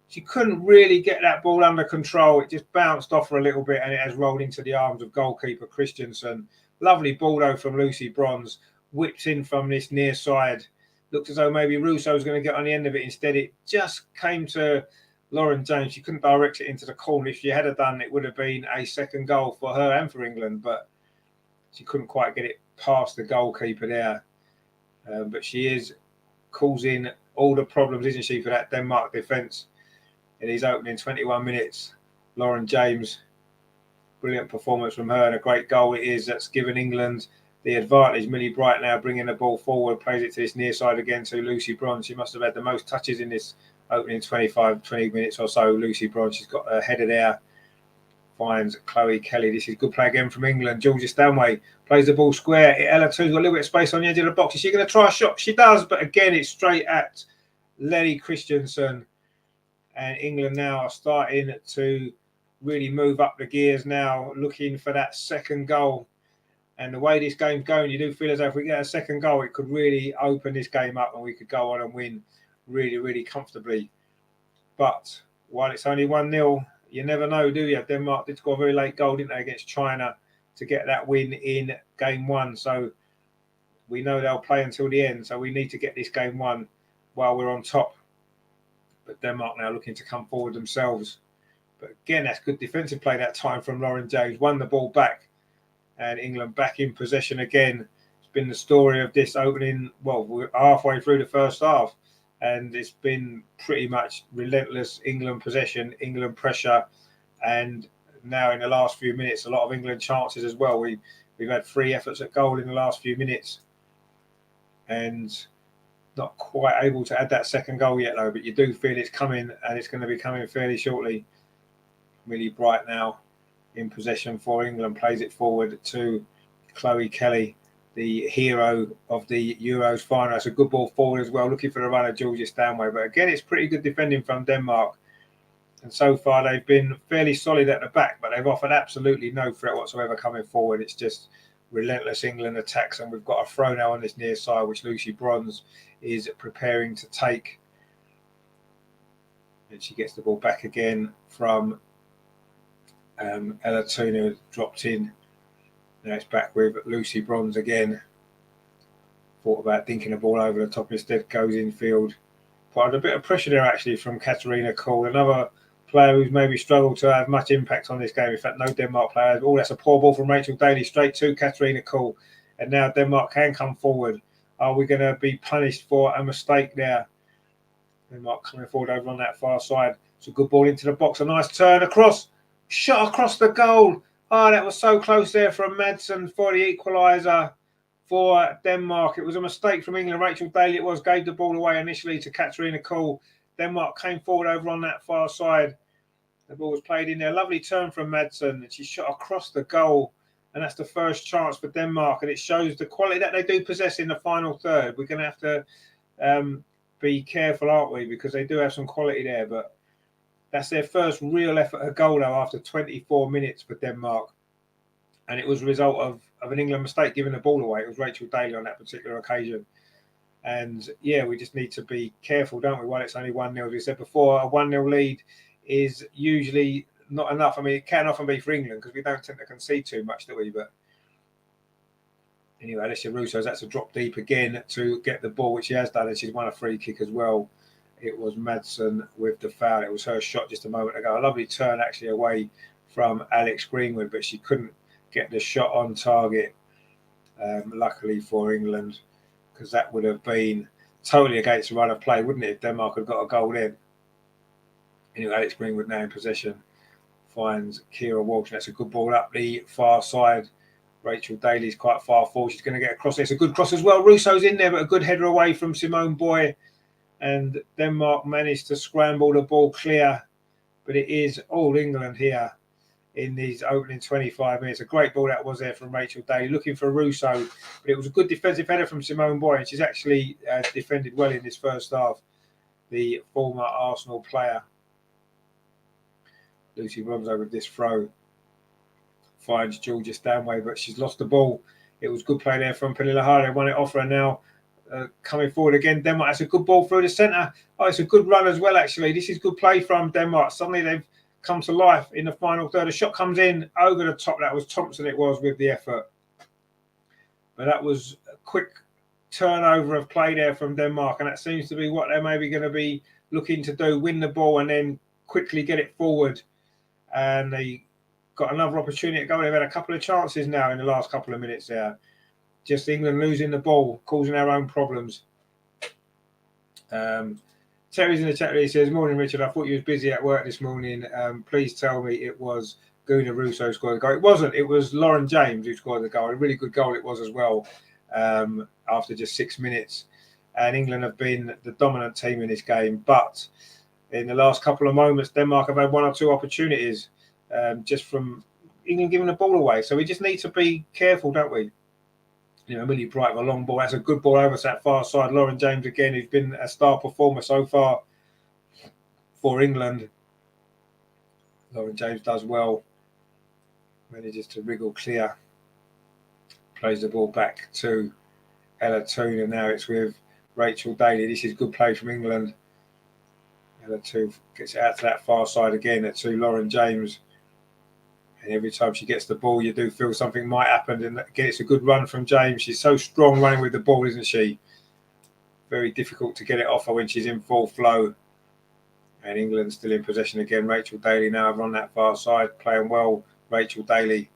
She couldn't really get that ball under control. It just bounced off her a little bit, and it has rolled into the arms of goalkeeper Christensen. Lovely ball though from Lucy Bronze. Whips in from this near side. Looked as though maybe Russo was going to get on the end of it. Instead, it just came to Lauren James. She couldn't direct it into the corner. If she had done, it would have been a second goal for her and for England, but she couldn't quite get it past the goalkeeper there. But she is causing all the problems, isn't she, for that Denmark defence in these opening 21 minutes. Lauren James, brilliant performance from her and a great goal it is. That's given England the advantage. Millie Bright now bringing the ball forward, plays it to this near side again to Lucy Bronze. She must have had the most touches in this opening 20 minutes or so. Lucy Bronze, she's got her header there. Finds Chloe Kelly. This is good play again from England. Georgia Stanway plays the ball square. Ella Toon's got a little bit of space on the edge of the box. Is she going to try a shot? She does, but again, it's straight at Lenny Christensen. And England now are starting to really move up the gears now, looking for that second goal. And the way this game's going, you do feel as though if we get a second goal, it could really open this game up and we could go on and win really, really comfortably. But while it's only 1-0, you never know, do you? Denmark did score a very late goal, didn't they, against China to get that win in game one. So we know they'll play until the end. So we need to get this game won while we're on top. But Denmark now looking to come forward themselves. But again, that's good defensive play that time from Lauren James. Won the ball back. And England back in possession again. It's been the story of this opening. Well, we're halfway through the first half. And it's been pretty much relentless England possession, England pressure. And now in the last few minutes, a lot of England chances as well. We've had 3 efforts at goal in the last few minutes. And not quite able to add that second goal yet, though. But you do feel it's coming, and it's going to be coming fairly shortly. Millie Bright now in possession for England, plays it forward to Chloe Kelly, the hero of the Euros final. It's a good ball forward as well, looking for the run of Georgia Stanway. But again, it's pretty good defending from Denmark. And so far, they've been fairly solid at the back, but they've offered absolutely no threat whatsoever coming forward. It's just relentless England attacks. And we've got a throw now on this near side, which Lucy Bronze is preparing to take. And she gets the ball back again from Ella Toon, who dropped in. Now it's back with Lucy Bronze again. Thought about dinking the ball over the top, instead goes infield. Put a bit of pressure there actually from Katarina Kohl, another player who's maybe struggled to have much impact on this game. In fact, no Denmark players. Oh, that's a poor ball from Rachel Daly straight to Katarina Kohl. And now Denmark can come forward. Are we going to be punished for a mistake there? Denmark coming forward over on that far side. It's a good ball into the box. A nice turn across. Shot across the goal. Oh, that was so close there from Madsen for the equaliser for Denmark. It was a mistake from England. Rachel Daly it was, gave the ball away initially to Katarina Kohl. Denmark came forward over on that far side. The ball was played in there. Lovely turn from Madsen, and she shot across the goal. And that's the first chance for Denmark. And it shows the quality that they do possess in the final third. We're going to have to be careful, aren't we? Because they do have some quality there. But that's their first real effort at goal, though, after 24 minutes for Denmark. And it was a result of an England mistake giving the ball away. It was Rachel Daly on that particular occasion. And, yeah, we just need to be careful, don't we, while it's only 1-0. As we said before, a 1-0 lead is usually not enough. I mean, it can often be for England because we don't tend to concede too much, do we? But anyway, Alicia Russo's, that's a drop deep again to get the ball, which she has done, and she's won a free kick as well. It was Madsen with the foul. It was her shot just a moment ago. A lovely turn actually away from Alex Greenwood, but she couldn't get the shot on target, luckily for England, because that would have been totally against the run of play, wouldn't it, if Denmark had got a goal in? Anyway, Alex Greenwood now in possession. Finds Kira Walsh. That's a good ball up the far side. Rachel Daly's quite far forward. She's going to get across. It's a good cross as well. Russo's in there, but a good header away from Simone Boy. And Denmark managed to scramble the ball clear. But it is all England here in these opening 25 minutes. A great ball that was there from Rachel Daly, looking for Russo. But it was a good defensive header from Simone Boy. And she's actually defended well in this first half, the former Arsenal player. Lucy Bronzo with this throw finds Georgia Stanway, but she's lost the ball. It was good play there from Pernilla Harder. Won it off her now. Coming forward again, Denmark. That's a good ball through the centre. Oh, it's a good run as well, actually. This is good play from Denmark. Suddenly they've come to life in the final third. A shot comes in over the top. That was Thompson, it was, with the effort. But that was a quick turnover of play there from Denmark, and that seems to be what they're maybe going to be looking to do, win the ball and then quickly get it forward. And they got another opportunity to go. They've had a couple of chances now in the last couple of minutes there. Just England losing the ball, causing our own problems. Terry's in the chat. He says, "Morning, Richard. I thought you was busy at work this morning. Please tell me it was Guna Russo who scored the goal." It wasn't. It was Lauren James who scored the goal. A really good goal it was as well, after just 6 minutes. And England have been the dominant team in this game. But in the last couple of moments, Denmark have had one or two opportunities just from England giving the ball away. So we just need to be careful, don't we? You know, Millie Bright with a long ball. That's a good ball over to that far side. Lauren James again, who's been a star performer so far for England. Lauren James does well. Manages to wriggle clear. Plays the ball back to Ella Toone, and now it's with Rachel Daly. This is good play from England. Ella Toone gets it out to that far side again to Lauren James. And every time she gets the ball, you do feel something might happen. And again, it's a good run from James. She's so strong running with the ball, isn't she? Very difficult to get it off her when she's in full flow. And England still in possession again. Rachel Daly now over on that far side, playing well. Rachel Daly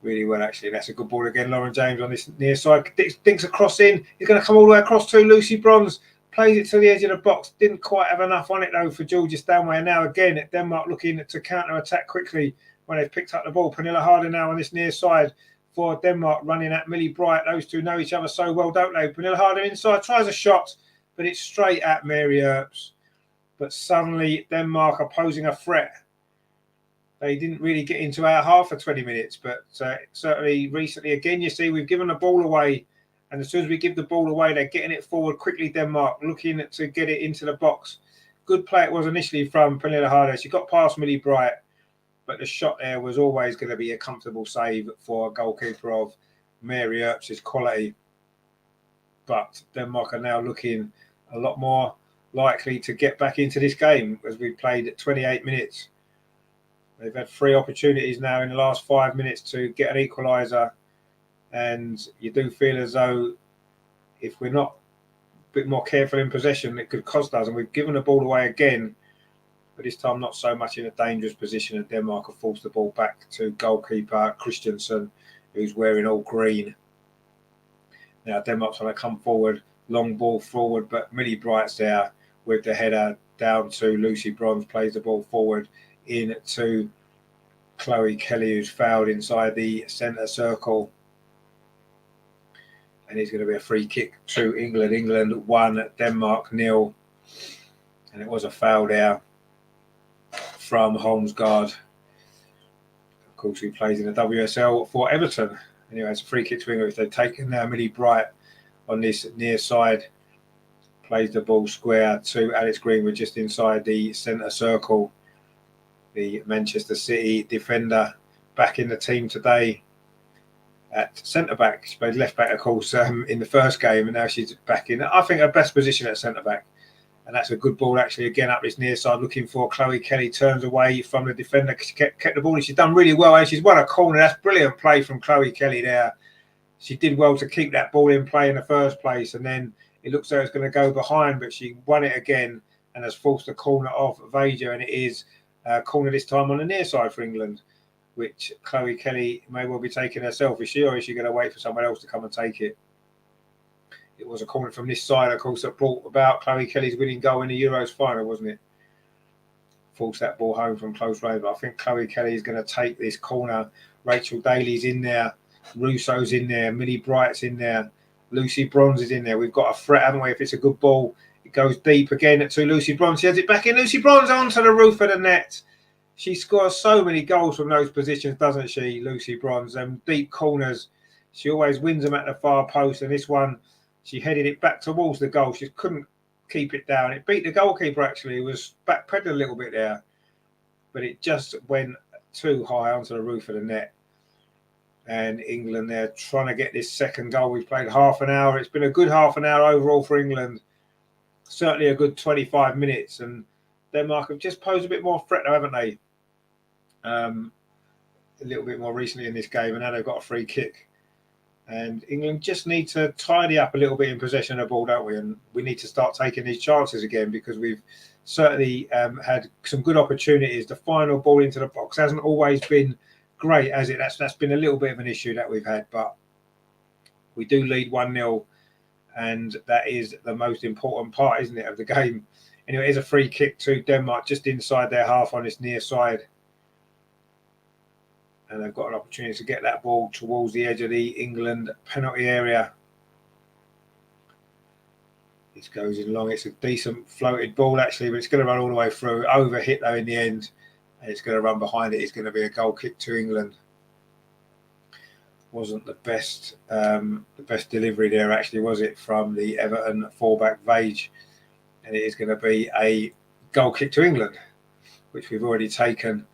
really well, actually. That's a good ball again. Lauren James on this near side. Dinks a cross in. He's going to come all the way across to Lucy Bronze. Plays it to the edge of the box. Didn't quite have enough on it, though, for Georgia Stanway. And now again, Denmark looking to counter-attack quickly when they've picked up the ball. Pernilla Harder now on this near side for Denmark, running at Millie Bright. Those two know each other so well, don't they? Pernilla Harder inside, tries a shot, but it's straight at Mary Earps. But suddenly, Denmark are posing a threat. They didn't really get into our half for 20 minutes, but certainly recently, again, you see, we've given the ball away. And as soon as we give the ball away, they're getting it forward quickly, Denmark, looking to get it into the box. Good play it was initially from Pernilla Harder. She got past Millie Bright, but the shot there was always going to be a comfortable save for a goalkeeper of Mary Earps' quality. But Denmark are now looking a lot more likely to get back into this game as we've played 28 minutes. They've had 3 opportunities now in the last 5 minutes to get an equaliser. And you do feel as though if we're not a bit more careful in possession, it could cost us. And we've given the ball away again, but this time not so much in a dangerous position. And Denmark have forced the ball back to goalkeeper Christensen, who's wearing all green. Now Denmark's going to come forward, long ball forward, but Millie Bright's there with the header down to Lucy Bronze, plays the ball forward into Chloe Kelly, who's fouled inside the centre circle. And it's going to be a free kick to England. England 1, Denmark 0. And it was a foul there from Holmsgaard. Of course, he plays in the WSL for Everton. Anyway, it's a free kick to England. If they've taken now Millie Bright on this near side, plays the ball square to Alex Greenwood just inside the centre circle. The Manchester City defender back in the team today at centre-back. She played left-back, of course, in the first game, and now she's back in, I think, her best position at centre-back. And that's a good ball, actually, again, up this near side, looking for Chloe Kelly, turns away from the defender. She kept the ball, and she's done really well, and she's won a corner. That's brilliant play from Chloe Kelly there. She did well to keep that ball in play in the first place, and then it looks like it's going to go behind, but she won it again and has forced a corner off Vaja, and it is a corner this time on the near side for England, which Chloe Kelly may well be taking herself. Is she, or is she going to wait for someone else to come and take it? It was a corner from this side, of course, that brought about Chloe Kelly's winning goal in the Euros final, wasn't it? Forced that ball home from close range. But I think Chloe Kelly is going to take this corner. Rachel Daly's in there. Russo's in there. Millie Bright's in there. Lucy Bronze is in there. We've got a threat, haven't we? If it's a good ball, it goes deep again to Lucy Bronze. She has it back in. Lucy Bronze onto the roof of the net. She scores so many goals from those positions, doesn't she, Lucy Bronze? Deep corners. She always wins them at the far post. And this one, she headed it back towards the goal. She couldn't keep it down. It beat the goalkeeper, actually. It was backpedaling a little bit there. But it just went too high onto the roof of the net. And England, they're trying to get this second goal. We've played half an hour. It's been a good half an hour overall for England. Certainly a good 25 minutes. And Denmark have just posed a bit more threat, haven't they? A little bit more recently in this game. And now they've got a free kick. And England just need to tidy up a little bit in possession of the ball, don't we? And we need to start taking these chances again, because we've certainly had some good opportunities. The final ball into the box hasn't always been great, has it? That's been a little bit of an issue that we've had, but we do lead 1-0, and that is the most important part, isn't it, of the game? Anyway, it is a free kick to Denmark just inside their half on this near side. And they've got an opportunity to get that ball towards the edge of the England penalty area. This goes in long. It's a decent floated ball, actually, but it's going to run all the way through. Over hit, though, in the end. And it's going to run behind it. It's going to be a goal kick to England. Wasn't the best delivery there, actually, was it, from the Everton fullback Vage? And it is going to be a goal kick to England, which we've already taken.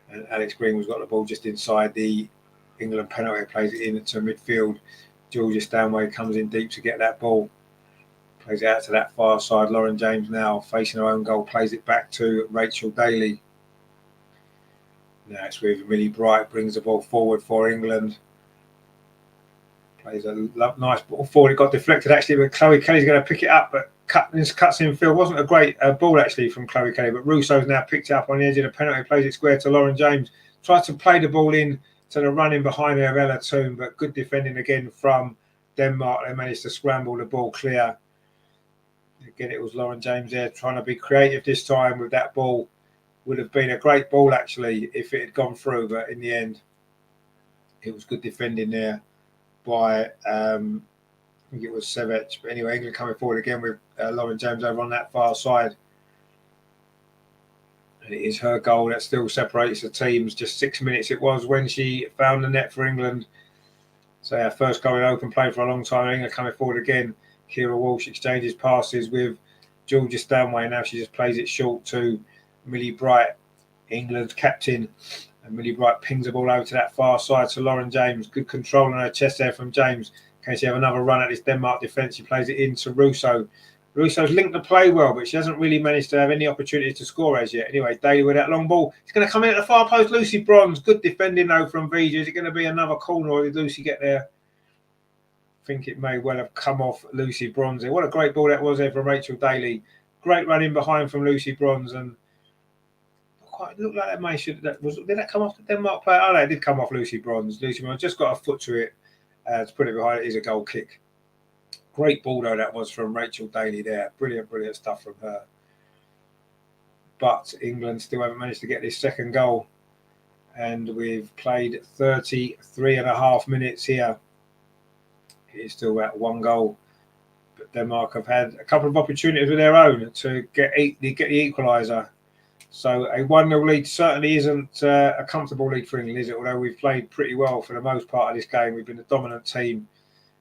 And Alex Greenwood's got the ball just inside the England penalty, plays it into midfield. Georgia Stanway comes in deep to get that ball. Plays it out to that far side. Lauren James now facing her own goal, plays it back to Rachel Daly. Now it's with Millie Bright, brings the ball forward for England. Plays a nice ball forward. It got deflected, actually, but Chloe Kelly's going to pick it up, but cuts in field. Wasn't a great ball, actually, from Chloe Kelly, but Russo's now picked it up on the edge of the penalty, plays it square to Lauren James. Tries to play the ball in to the running behind her of Ella Toon, but good defending again from Denmark. They managed to scramble the ball clear. Again, it was Lauren James there trying to be creative this time with that ball. Would have been a great ball, actually, if it had gone through, but in the end, it was good defending there by, I think it was Sevec. But anyway, England coming forward again with Lauren James over on that far side. And it is her goal that still separates the teams. Just 6 minutes it was when she found the net for England. So our first goal in open play for a long time. England coming forward again. Kira Walsh exchanges passes with Georgia Stanway. Now she just plays it short to Millie Bright, England's captain. And Millie Bright pings the ball over to that far side to Lauren James. Good control on her chest there from James. Can she have another run at this Denmark defence? She plays it into Russo. Russo's linked the play well, but she hasn't really managed to have any opportunity to score as yet. Anyway, Daly with that long ball. It's going to come in at the far post. Lucy Bronze. Good defending, though, from Vija. Is it going to be another corner, or did Lucy get there? I think it may well have come off Lucy Bronze. What a great ball that was there from Rachel Daly. Great run in behind from Lucy Bronze, and quite looked like that may should. Did that come off the Denmark player? Oh no, it did come off Lucy Bronze. Lucy Bronze just got a foot to it to put it behind. It is a goal kick. Great ball though that was from Rachel Daly there. Brilliant stuff from her. But England still haven't managed to get this second goal, and we've played 33.5 minutes here. It is still at one goal, but Denmark have had a couple of opportunities of their own to get the equaliser. So a 1-0 lead certainly isn't a comfortable lead for England, is it? Although we've played pretty well for the most part of this game. We've been the dominant team,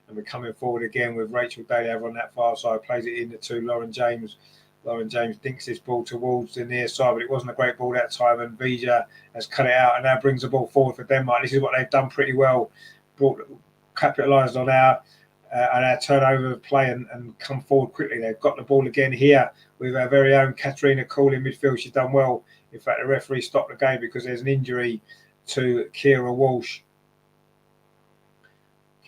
and we're coming forward again with Rachel Daly over on that far side. Plays it into Lauren James. Lauren James dinks this ball towards the near side, but it wasn't a great ball that time, and Vija has cut it out and now brings the ball forward for Denmark. This is what they've done pretty well. Capitalised on our turnover of play and come forward quickly. They've got the ball again here with our very own Katarina Call in midfield. She's done well. In fact, the referee stopped the game because there's an injury to Kira Walsh.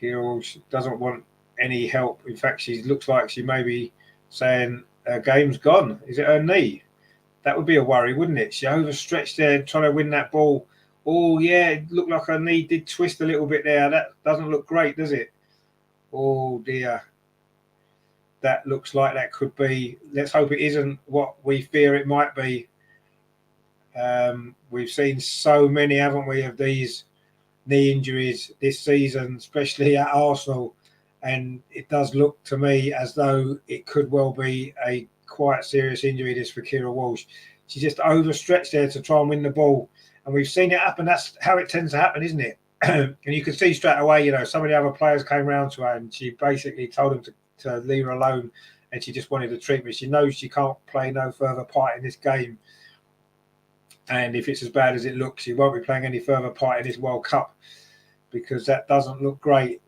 Kira Walsh doesn't want any help. In fact, she looks like she may be saying her game's gone. Is it her knee? That would be a worry, wouldn't it? She overstretched there trying to win that ball. Oh, yeah, it looked like her knee did twist a little bit there. That doesn't look great, does it? Oh, dear. that looks like that could be. Let's hope it isn't what we fear it might be. We've seen so many, haven't we, of these knee injuries this season, especially at Arsenal, and it does look to me as though it could well be a quite serious injury this for Kira Walsh. She just overstretched there to try and win the ball, and we've seen it happen. That's how it tends to happen, isn't it? And you can see straight away, you know, some of the other players came round to her and she basically told them to leave her alone, and she just wanted the treatment. She knows she can't play no further part in this game, and if it's as bad as it looks, she won't be playing any further part in this World Cup, because that doesn't look great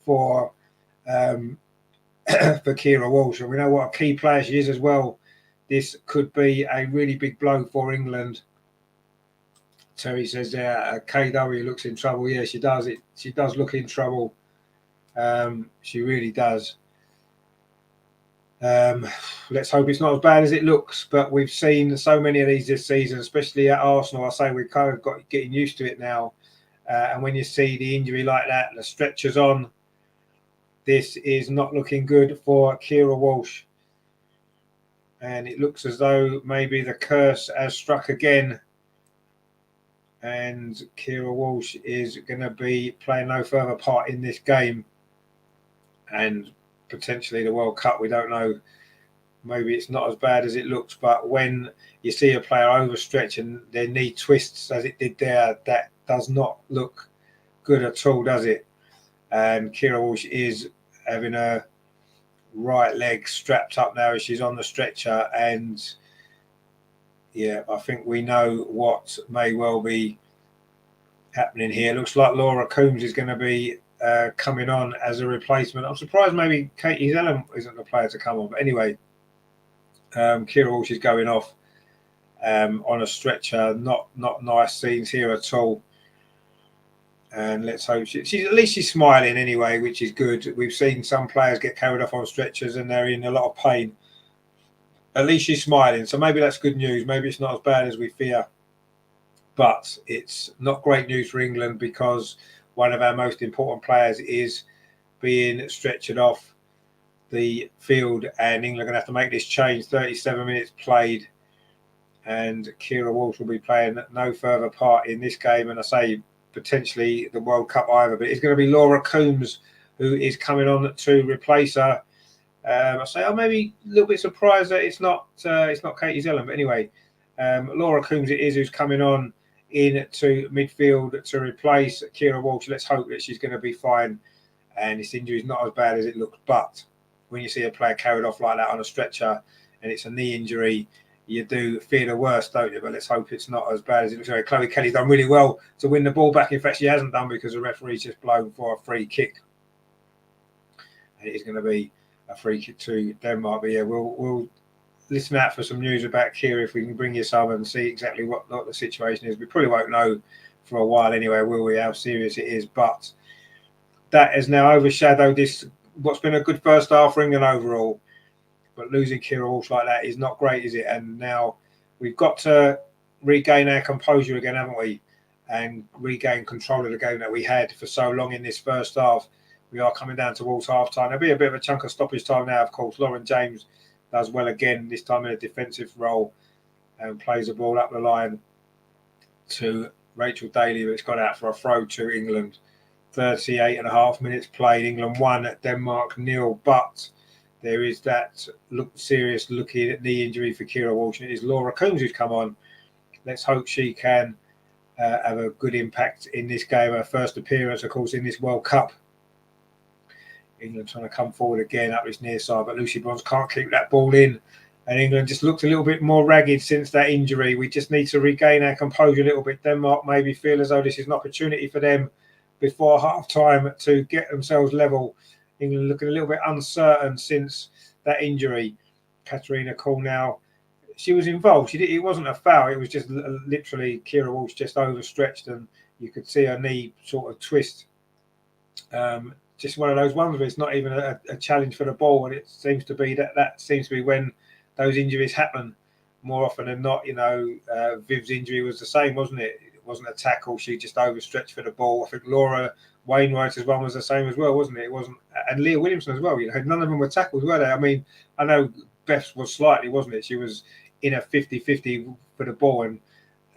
for for Kira Walsh. And we know what a key player she is as well. This could be a really big blow for England. Terry says there, KW looks in trouble. Yeah, she does. She does look in trouble. She really does. Let's hope it's not as bad as it looks. But we've seen so many of these this season, especially at Arsenal. I say we've kind of got getting used to it now. And when you see the injury like that, the stretchers on, this is not looking good for Kira Walsh. And it looks as though maybe the curse has struck again. And Kira Walsh is going to be playing no further part in this game. And potentially the World Cup, we don't know. Maybe it's not as bad as it looks. But when you see a player overstretch and their knee twists as it did there, that does not look good at all, does it? And Kira Walsh is having her right leg strapped up now as she's on the stretcher. And yeah, I think we know what may well be happening here. Looks like Laura Coombs is going to be coming on as a replacement. I'm surprised maybe Katie Zellum isn't the player to come on. But anyway, Kira Walsh is going off on a stretcher. Not nice scenes here at all. And let's hope she's at least she's smiling anyway, which is good. We've seen some players get carried off on stretchers and they're in a lot of pain. At least she's smiling, so maybe that's good news. Maybe it's not as bad as we fear, but it's not great news for England, because one of our most important players is being stretchered off the field, and England are going to have to make this change. 37 minutes played, and Kira Walsh will be playing no further part in this game, and I say potentially the World Cup either, but it's going to be Laura Coombs who is coming on to replace her. I say I'm maybe a little bit surprised that it's not Katie Zellum, but anyway, Laura Coombs it is who's coming on into midfield to replace Kira Walsh. Let's hope that she's going to be fine and this injury is not as bad as it looks. But when you see a player carried off like that on a stretcher and it's a knee injury, you do fear the worst, don't you? But let's hope it's not as bad as it looks. Like Chloe Kelly's done really well to win the ball back. In fact, she hasn't done, because the referee's just blown for a free kick. And it is going to be a free kick to Denmark. But yeah, we'll listen out for some news about Kira if we can bring you some and see exactly what the situation is. We probably won't know for a while anyway, will we, how serious it is. But that has now overshadowed this, what's been a good first half for England overall. But losing Kira Walsh like that is not great, is it? And now we've got to regain our composure again, haven't we? And regain control of the game that we had for so long in this first half. We are coming down towards half-time. There'll be a bit of a chunk of stoppage time now, of course. Lauren James does well again, this time in a defensive role, and plays the ball up the line to Rachel Daly, but it's gone out for a throw to England. 38.5 minutes played. England 1, Denmark 0. But there is that serious looking at knee injury for Kira Walsh. It is Laura Coombs who's come on. Let's hope she can have a good impact in this game. Her first appearance, of course, in this World Cup. England trying to come forward again up this near side, but Lucy Bronze can't keep that ball in. And England just looked a little bit more ragged since that injury. We just need to regain our composure a little bit. Denmark maybe feel as though this is an opportunity for them before half-time to get themselves level. England looking a little bit uncertain since that injury. Katarina Cornell, she was involved. It wasn't a foul. It was just literally Kira Walsh just overstretched and you could see her knee sort of twist. Just one of those ones where it's not even a challenge for the ball, and it seems to be that seems to be when those injuries happen more often than not. You know, Viv's injury was the same, wasn't it? It wasn't a tackle. She just overstretched for the ball. I think Laura Wainwright's one was the same as well, wasn't it? It wasn't and Leah Williamson as well. None of them were tackles, were they? I mean, I know Beth's was slightly, wasn't it? She was in a 50-50 for the ball, and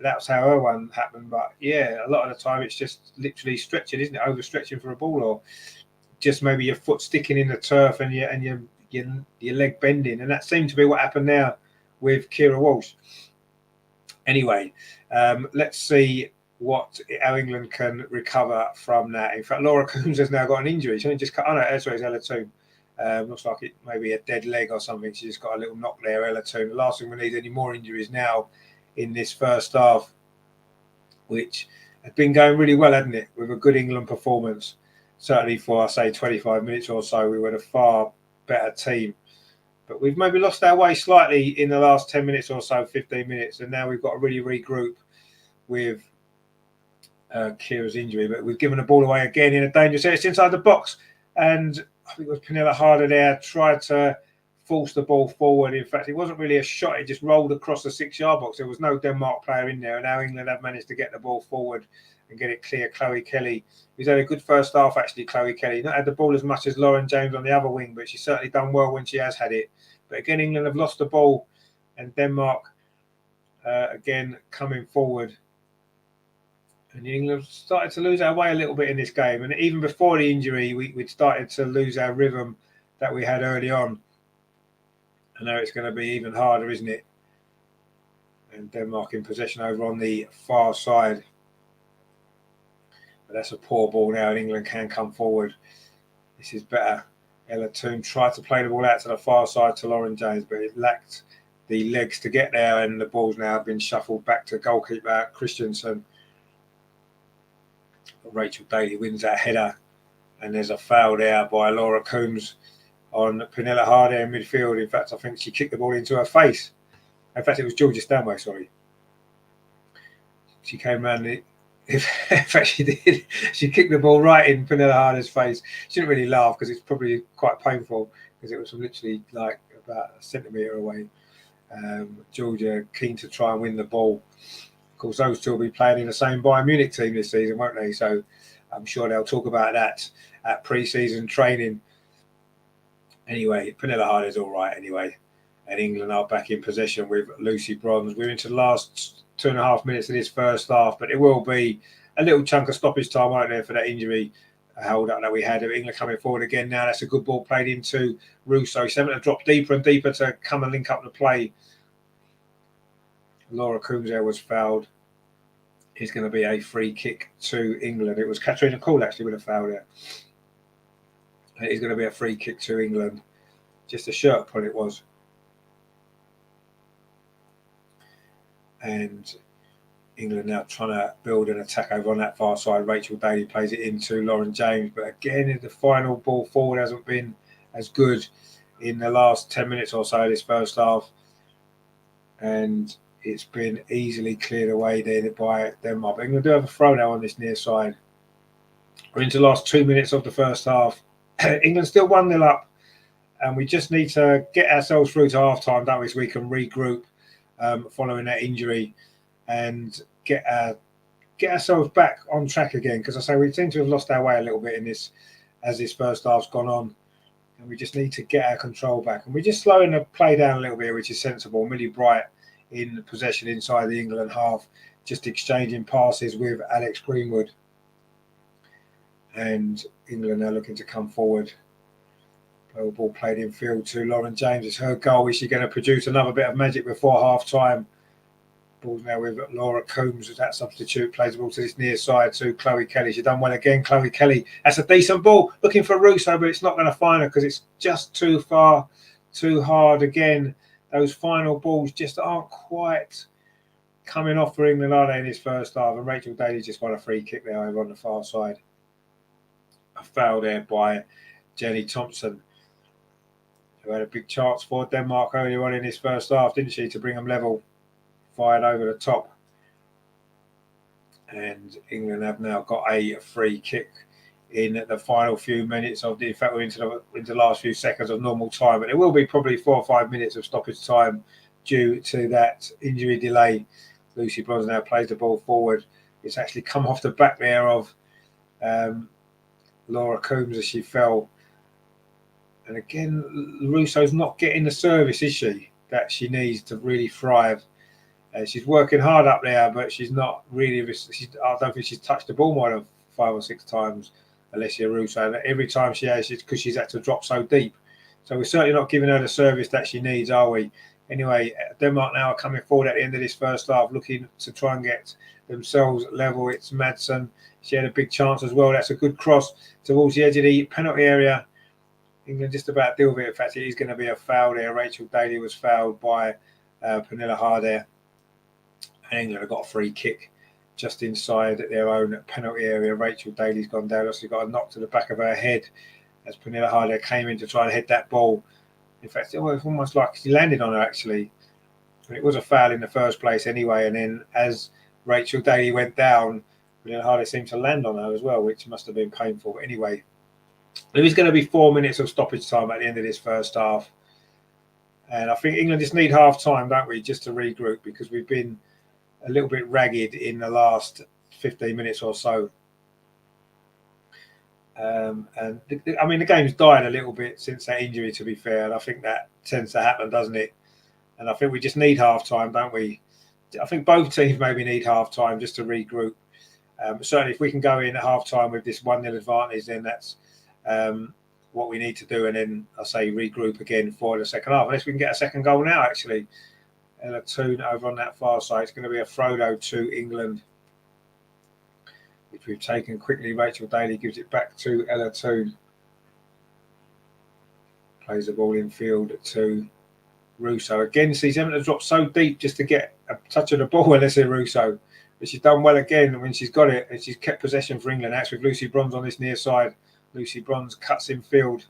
that's how her one happened. But yeah, a lot of the time it's just literally stretching, isn't it? Overstretching for a ball, or just maybe your foot sticking in the turf and your leg bending, and that seemed to be what happened now with Kira Walsh. Anyway, let's see how England can recover from that. In fact, Laura Coombs has now got an injury. She only just cut. Oh no, that's Ella Toon. Looks like it may be a dead leg or something. She just got a little knock there, Ella Toon. The last thing we need any more injuries now in this first half, which had been going really well, hadn't it? With a good England performance. Certainly for, I say, 25 minutes or so, we were a far better team. But we've maybe lost our way slightly in the last 10 minutes or so, 15 minutes. And now we've got to really regroup with Kira's injury. But we've given the ball away again in a dangerous area. It's inside the box. And I think it was Pernilla Harder there, tried to force the ball forward. In fact, it wasn't really a shot. It just rolled across the 6-yard box. There was no Denmark player in there. And now England have managed to get the ball forward and get it clear. Chloe Kelly, who's had a good first half, actually, Chloe Kelly. Not had the ball as much as Lauren James on the other wing, but she's certainly done well when she has had it. But again, England have lost the ball, and Denmark, again, coming forward. And England started to lose our way a little bit in this game. And even before the injury, we'd started to lose our rhythm that we had early on. I know it's going to be even harder, isn't it? And Denmark in possession over on the far side. But that's a poor ball now, and England can come forward. This is better. Ella Toon tried to play the ball out to the far side to Lauren James, but it lacked the legs to get there, and the ball's now been shuffled back to goalkeeper Christensen. Rachel Daly wins that header, and there's a foul there by Laura Coombs on Pernilla Harder in midfield. In fact, I think she kicked the ball into her face. In fact, it was Georgia Stanway, sorry. She came round the... In fact, she did. She kicked the ball right in Pernilla Harder's face. She didn't really laugh because it's probably quite painful because it was from literally like about a centimetre away. Georgia keen to try and win the ball. Of course, those two will be playing in the same Bayern Munich team this season, won't they? So I'm sure they'll talk about that at pre-season training. Anyway, Pernilla Harder's all right anyway. And England are back in possession with Lucy Bronze. We're into the last 2.5 minutes of this first half, but it will be a little chunk of stoppage time, won't there, for that injury hold up that we had. England coming forward again now. That's a good ball played into Russo. He's having to drop deeper and deeper to come and link up the play. Laura Coombs there was fouled. It's going to be a free kick to England. It was Katrina Cole actually with a foul there. It is going to be a free kick to England. Just a shirt pull it was. And England now trying to build an attack over on that far side. Rachel Daly plays it into Lauren James. But again, the final ball forward hasn't been as good in the last 10 minutes or so of this first half. And it's been easily cleared away there by Denmark. But England do have a throw now on this near side. We're into the last 2 minutes of the first half. England still 1-0 up. And we just need to get ourselves through to half-time, don't we, so we can regroup following that injury and get ourselves back on track again. Because I say we seem to have lost our way a little bit in this as this first half's gone on. And we just need to get our control back. And we're just slowing the play down a little bit, which is sensible. Millie Bright in possession inside the England half, just exchanging passes with Alex Greenwood. And England are looking to come forward. Ball played in field to Lauren James. It's her goal. Is she going to produce another bit of magic before half-time? Ball's now with Laura Coombs as that substitute. Plays the ball to this near side to Chloe Kelly. She's done well again. Chloe Kelly. That's a decent ball. Looking for Russo, but it's not going to find her because it's just too far, too hard again. Those final balls just aren't quite coming off for England, are they, in this first half? And Rachel Daly just won a free kick there over on the far side. A foul there by Jenny Thompson, who had a big chance for Denmark earlier on in this first half, didn't she, to bring them level. Fired over the top. And England have now got a free kick in the final few minutes of the... In fact, we're into the last few seconds of normal time. But it will be probably 4 or 5 minutes of stoppage time due to that injury delay. Lucy Bronze now plays the ball forward. It's actually come off the back there of Laura Coombs as she fell. And again, Russo's not getting the service, is she? That she needs to really thrive. She's working hard up there, but she's not really. I don't think she's touched the ball more than 5 or 6 times, Alessia Russo. And every time she has, it's because she's had to drop so deep. So we're certainly not giving her the service that she needs, are we? Anyway, Denmark now are coming forward at the end of this first half, looking to try and get themselves level. It's Madsen. She had a big chance as well. That's a good cross towards the edge of the penalty area. England just about deal with it. In fact, it is going to be a foul there. Rachel Daly was fouled by Pernilla Harder. And England have got a free kick just inside their own penalty area. Rachel Daly's gone down. She got a knock to the back of her head as Pernilla Harder came in to try and head that ball. In fact, it was almost like she landed on her, actually. And it was a foul in the first place anyway. And then as Rachel Daly went down, Pernilla Harder seemed to land on her as well, which must have been painful. But anyway, there is going to be 4 minutes of stoppage time at the end of this first half. And I think England just need half time, don't we, just to regroup, because we've been a little bit ragged in the last 15 minutes or so. The game's died a little bit since that injury, to be fair, and I think that tends to happen, doesn't it? And I think we just need half time, don't we? I think both teams maybe need half time just to regroup. Certainly, if we can go in at half time with this 1-0 advantage, then that's what we need to do. And then I say regroup again for the second half, unless we can get a second goal now, actually. Ella Toon over on that far side. It's going to be a Frodo to England, which we've taken quickly. Rachel Daly gives it back to Ella Toon. Plays the ball in field to Russo. Again, she's having to drop so deep just to get a touch of the ball, Alessia Russo. But she's done well again when she's got it, and she's kept possession for England. That's with Lucy Bronze on this near side. Lucy Bronze cuts in field.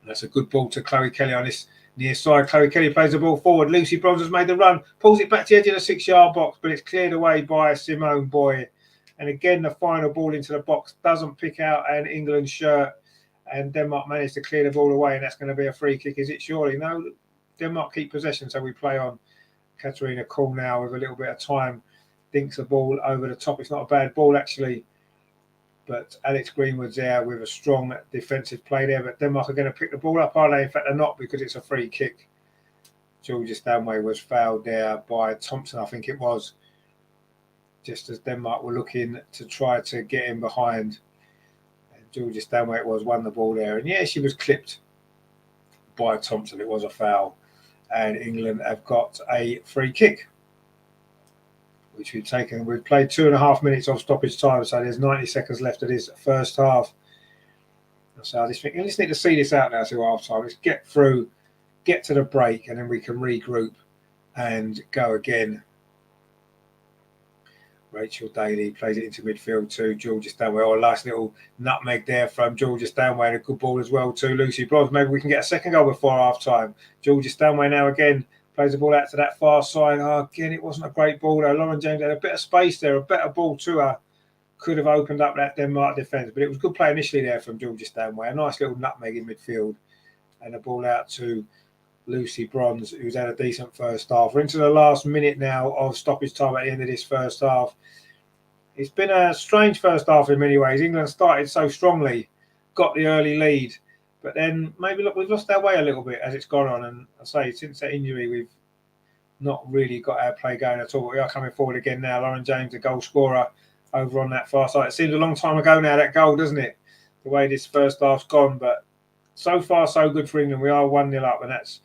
That's a good ball to Chloe Kelly on this near side. Chloe Kelly plays the ball forward. Lucy Bronze has made the run, pulls it back to the edge of the 6-yard box, but it's cleared away by Simone Boy. And again, the final ball into the box doesn't pick out an England shirt, and Denmark managed to clear the ball away, and that's going to be a free kick, is it? Surely no. Denmark keep possession, so we play on. Katarina Kuhl now with a little bit of time dinks the ball over the top. It's not a bad ball, actually. But Alex Greenwood's there with a strong defensive play there. But Denmark are going to pick the ball up, are they? In fact, they're not, because it's a free kick. Georgia Stanway was fouled there by Thompson, I think it was. Just as Denmark were looking to try to get in behind. And Georgia Stanway won the ball there. And yeah, she was clipped by Thompson. It was a foul. And England have got a free kick, which we've taken. We've played 2.5 minutes of stoppage time, so there's 90 seconds left of this first half. So I just think, let's need to see this out now to half time. Let's get through, get to the break, and then we can regroup and go again. Rachel Daly plays it into midfield to Georgia Stanway. Oh, a nice little nutmeg there from Georgia Stanway, and a good ball as well to Lucy Bronze. Maybe we can get a second goal before half time. Georgia Stanway now again plays the ball out to that far side. Oh, again, it wasn't a great ball though. Lauren James had a bit of space there, a better ball to her. Could have opened up that Denmark defence, but it was good play initially there from Georgia Stanway. A nice little nutmeg in midfield, and a ball out to Lucy Bronze, who's had a decent first half. We're into the last minute now of stoppage time at the end of this first half. It's been a strange first half in many ways. England started so strongly, got the early lead, but then maybe look, we've lost our way a little bit as it's gone on. And I say, since that injury, we've not really got our play going at all. But we are coming forward again now. Lauren James, the goal scorer, over on that far side. It seems a long time ago now, that goal, doesn't it? The way this first half's gone. But so far, so good for England. We are 1-0 up, and that's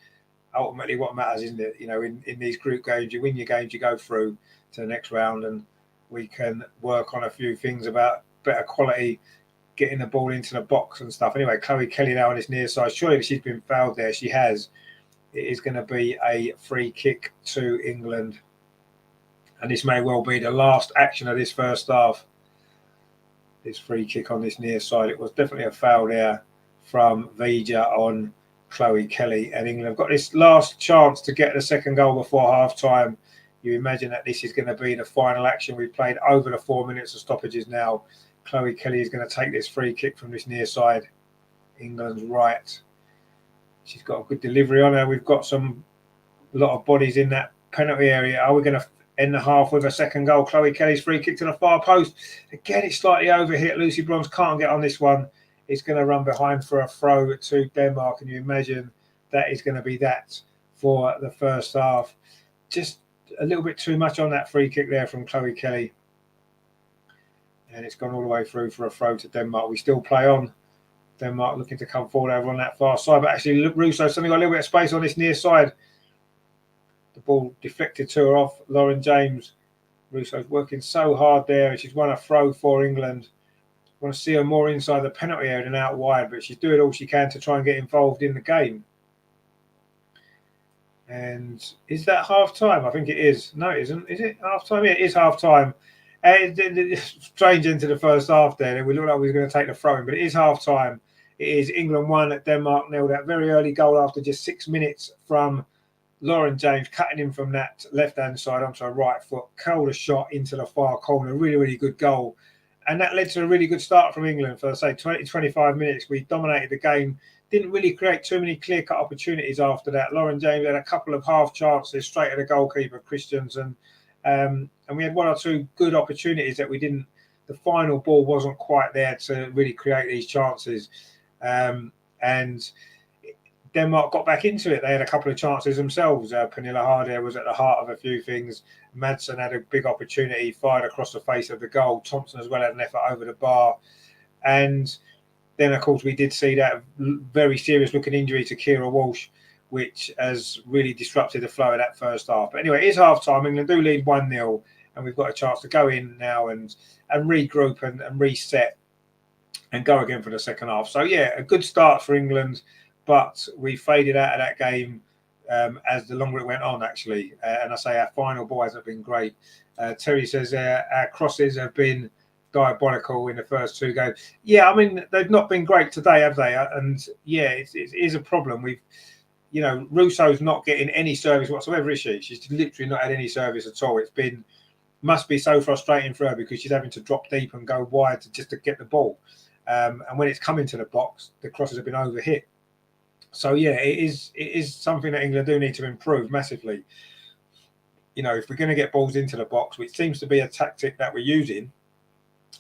ultimately what matters, isn't it? You know, in these group games, you win your games, you go through to the next round, and we can work on a few things about better quality, getting the ball into the box and stuff. Anyway, Chloe Kelly now on this near side. Surely she's been fouled there. She has. It is going to be a free kick to England. And this may well be the last action of this first half. This free kick on this near side. It was definitely a foul there from Vija on Chloe Kelly. And England have got this last chance to get the second goal before half-time. You imagine that this is going to be the final action. We've played over the 4 minutes of stoppages now. Chloe Kelly is going to take this free kick from this near side. England's right. She's got a good delivery on her. We've got a lot of bodies in that penalty area. Are we going to end the half with a second goal? Chloe Kelly's free kick to the far post. Again, it's slightly overhit. Lucy Bronze can't get on this one. is going to run behind for a throw to Denmark, and you imagine that is going to be that for the first half. Just a little bit too much on that free kick there from Chloe Kelly, and it's gone all the way through for a throw to Denmark. We still play on. Denmark looking to come forward over on that far side, but actually Russo suddenly got a little bit of space on this near side. The ball deflected to her off Lauren James. Russo's working so hard there, and she's won a throw for England. I want to see her more inside the penalty area than out wide, but she's doing all she can to try and get involved in the game. And is that half time? I think it is. No, it isn't. Is it half time? Yeah, it is half time. Strange into the first half there. We looked like we were going to take the throw in, but it is half time. It is England 1, Denmark 0. That very early goal after just 6 minutes from Lauren James, cutting in from that left-hand side onto her right foot. Curled a shot into the far corner. Really, really good goal. And that led to a really good start from England for, say, 20-25 minutes. We dominated the game. Didn't really create too many clear-cut opportunities after that. Lauren James had a couple of half chances straight at the goalkeeper, Christensen. And we had 1 or 2 good opportunities that we didn't. The final ball wasn't quite there to really create these chances. And Denmark got back into it. They had a couple of chances themselves. Pernilla Harder was at the heart of a few things. Madsen had a big opportunity, fired across the face of the goal. Thompson as well had an effort over the bar. And then, of course, we did see that very serious-looking injury to Kira Walsh, which has really disrupted the flow of that first half. But anyway, it is half-time. England do lead 1-0, and we've got a chance to go in now and regroup and reset and go again for the second half. So, yeah, a good start for England, but we faded out of that game as the longer it went on, actually. And I say our final ball hasn't been great. Terry says our crosses have been diabolical in the first 2 games. Yeah, I mean, they've not been great today, have they? And, yeah, it is a problem. Russo's not getting any service whatsoever, is she? She's literally not had any service at all. Must be so frustrating for her because she's having to drop deep and go wide just to get the ball. And when it's coming to the box, the crosses have been overhit. So, yeah, it is something that England do need to improve massively. If we're going to get balls into the box, which seems to be a tactic that we're using,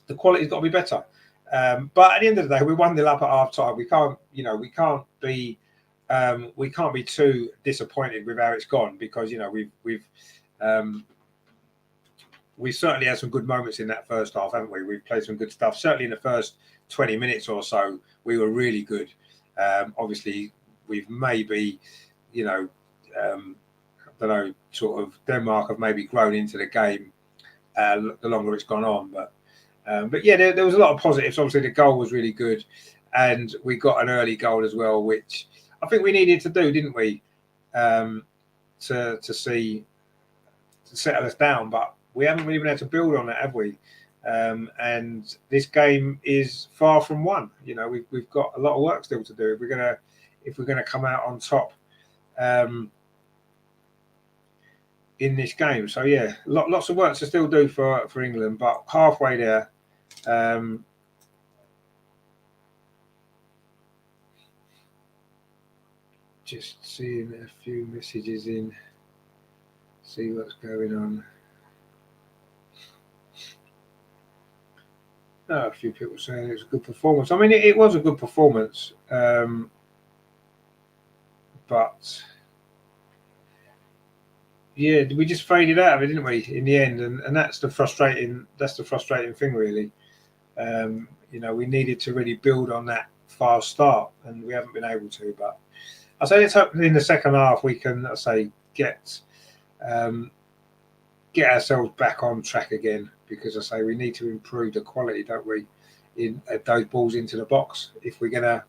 the quality's got to be better. But at the end of the day, we're 1-0 up at half time. We can't be too disappointed with how it's gone because we've certainly had some good moments in that first half, haven't we? We've played some good stuff. Certainly in the first 20 minutes or so, we were really good. Obviously, we've maybe, I don't know, sort of Denmark have maybe grown into the game the longer it's gone on. But yeah, there was a lot of positives. Obviously, the goal was really good, and we got an early goal as well, which I think we needed to do, didn't we? To settle us down, but we haven't really been able to build on that, have we? And this game is far from won. We've got a lot of work still to do if we're gonna come out on top in this game. So yeah, lots of work to still do for England, but halfway there. Just seeing a few messages in, see what's going on. A few people saying it was a good performance. I mean, it was a good performance, but yeah, we just faded out of it, didn't we? In the end, and that's the frustrating thing, really. We needed to really build on that fast start, and we haven't been able to. But I say let's hope in the second half we can, get ourselves back on track again. Because I say we need to improve the quality, don't we, in those balls into the box if we're going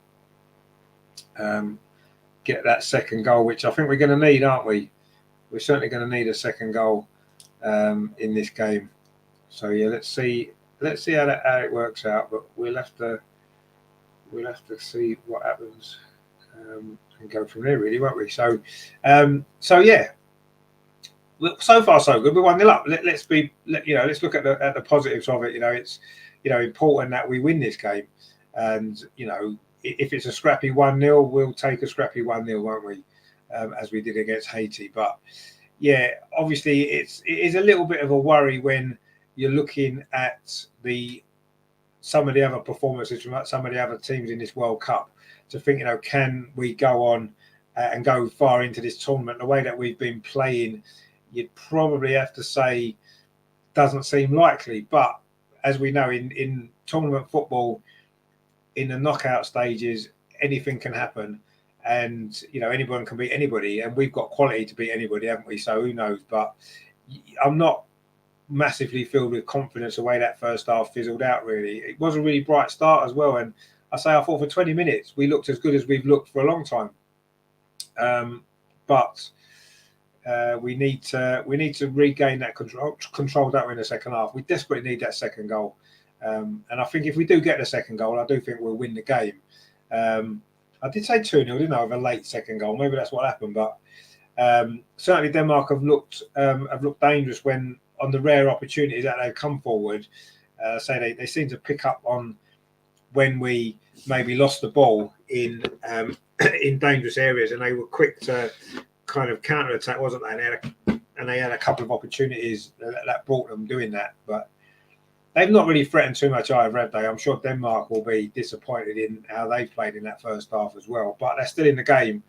to get that second goal, which I think we're going to need, aren't we? We're certainly going to need a second goal in this game. So yeah, let's see how it works out. But we'll have to see what happens and go from there, really, won't we? So yeah. So far, so good. We're 1-0 up. Let's look at the positives of it. It's important that we win this game, and if it's a scrappy 1-0, we'll take a scrappy 1-0, won't we? As we did against Haiti. But yeah, obviously it is a little bit of a worry when you're looking at the some of the other performances from some of the other teams in this World Cup, to think, can we go on and go far into this tournament? The way that we've been playing, you'd probably have to say doesn't seem likely. But as we know, in tournament football, in the knockout stages, anything can happen. And, anyone can beat anybody. And we've got quality to beat anybody, haven't we? So who knows? But I'm not massively filled with confidence the way that first half fizzled out, really. It was a really bright start as well. And I thought for 20 minutes, we looked as good as we've looked for a long time. But we need to regain that control that in the second half. We desperately need that second goal. And I think if we do get the second goal, I do think we'll win the game. I did say 2-0, didn't I, with a late second goal. Maybe that's what happened. But certainly Denmark have looked dangerous when, on the rare opportunities that they've come forward. They seem to pick up on when we maybe lost the ball in dangerous areas, and they were quick to kind of counter attack, wasn't they? And they had a couple of opportunities that brought them doing that, but they've not really threatened too much either, have they? I'm sure Denmark will be disappointed in how they played in that first half as well, but they're still in the game.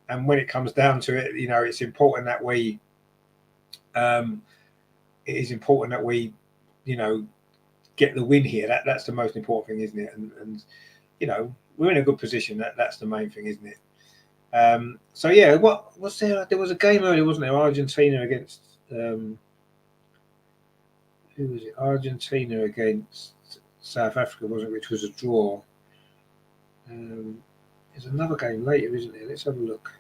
And when it comes down to it, it's important that we get the win here. That's the most important thing, isn't it? And we're in a good position. That's the main thing, isn't it? So yeah, what was there? There was a game earlier, wasn't there? Argentina against who was it? Argentina against South Africa, wasn't it? Which was a draw. There's another game later, isn't there? Let's have a look.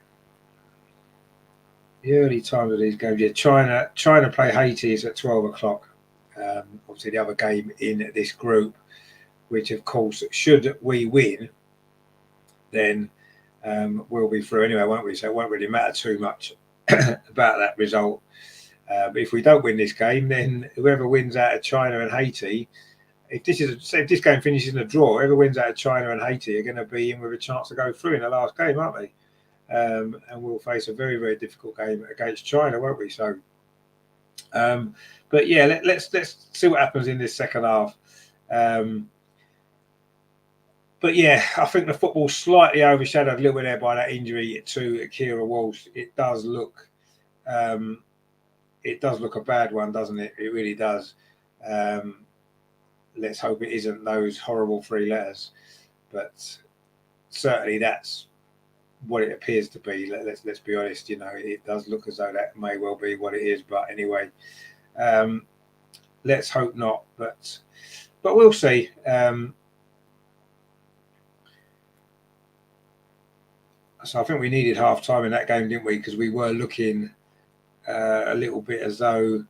The early times of these games, yeah. China play Haiti is at 12 o'clock. Obviously, the other game in this group, which of course, should we win, then we'll be through anyway, won't we? So it won't really matter too much about that result. But if we don't win this game, then whoever wins out of China and Haiti, if this game finishes in a draw, whoever wins out of China and Haiti are going to be in with a chance to go through in the last game, aren't they? And we'll face a very, very difficult game against China, won't we? So, but yeah, let's see what happens in this second half. But yeah, I think the football's slightly overshadowed a little bit there by that injury to Kira Walsh. It does look a bad one, doesn't it? It really does. Let's hope it isn't those horrible 3 letters, but certainly that's what it appears to be. Let's be honest. It does look as though that may well be what it is. But anyway, let's hope not. But we'll see. So I think we needed half time in that game, didn't we? Because we were looking a little bit as though,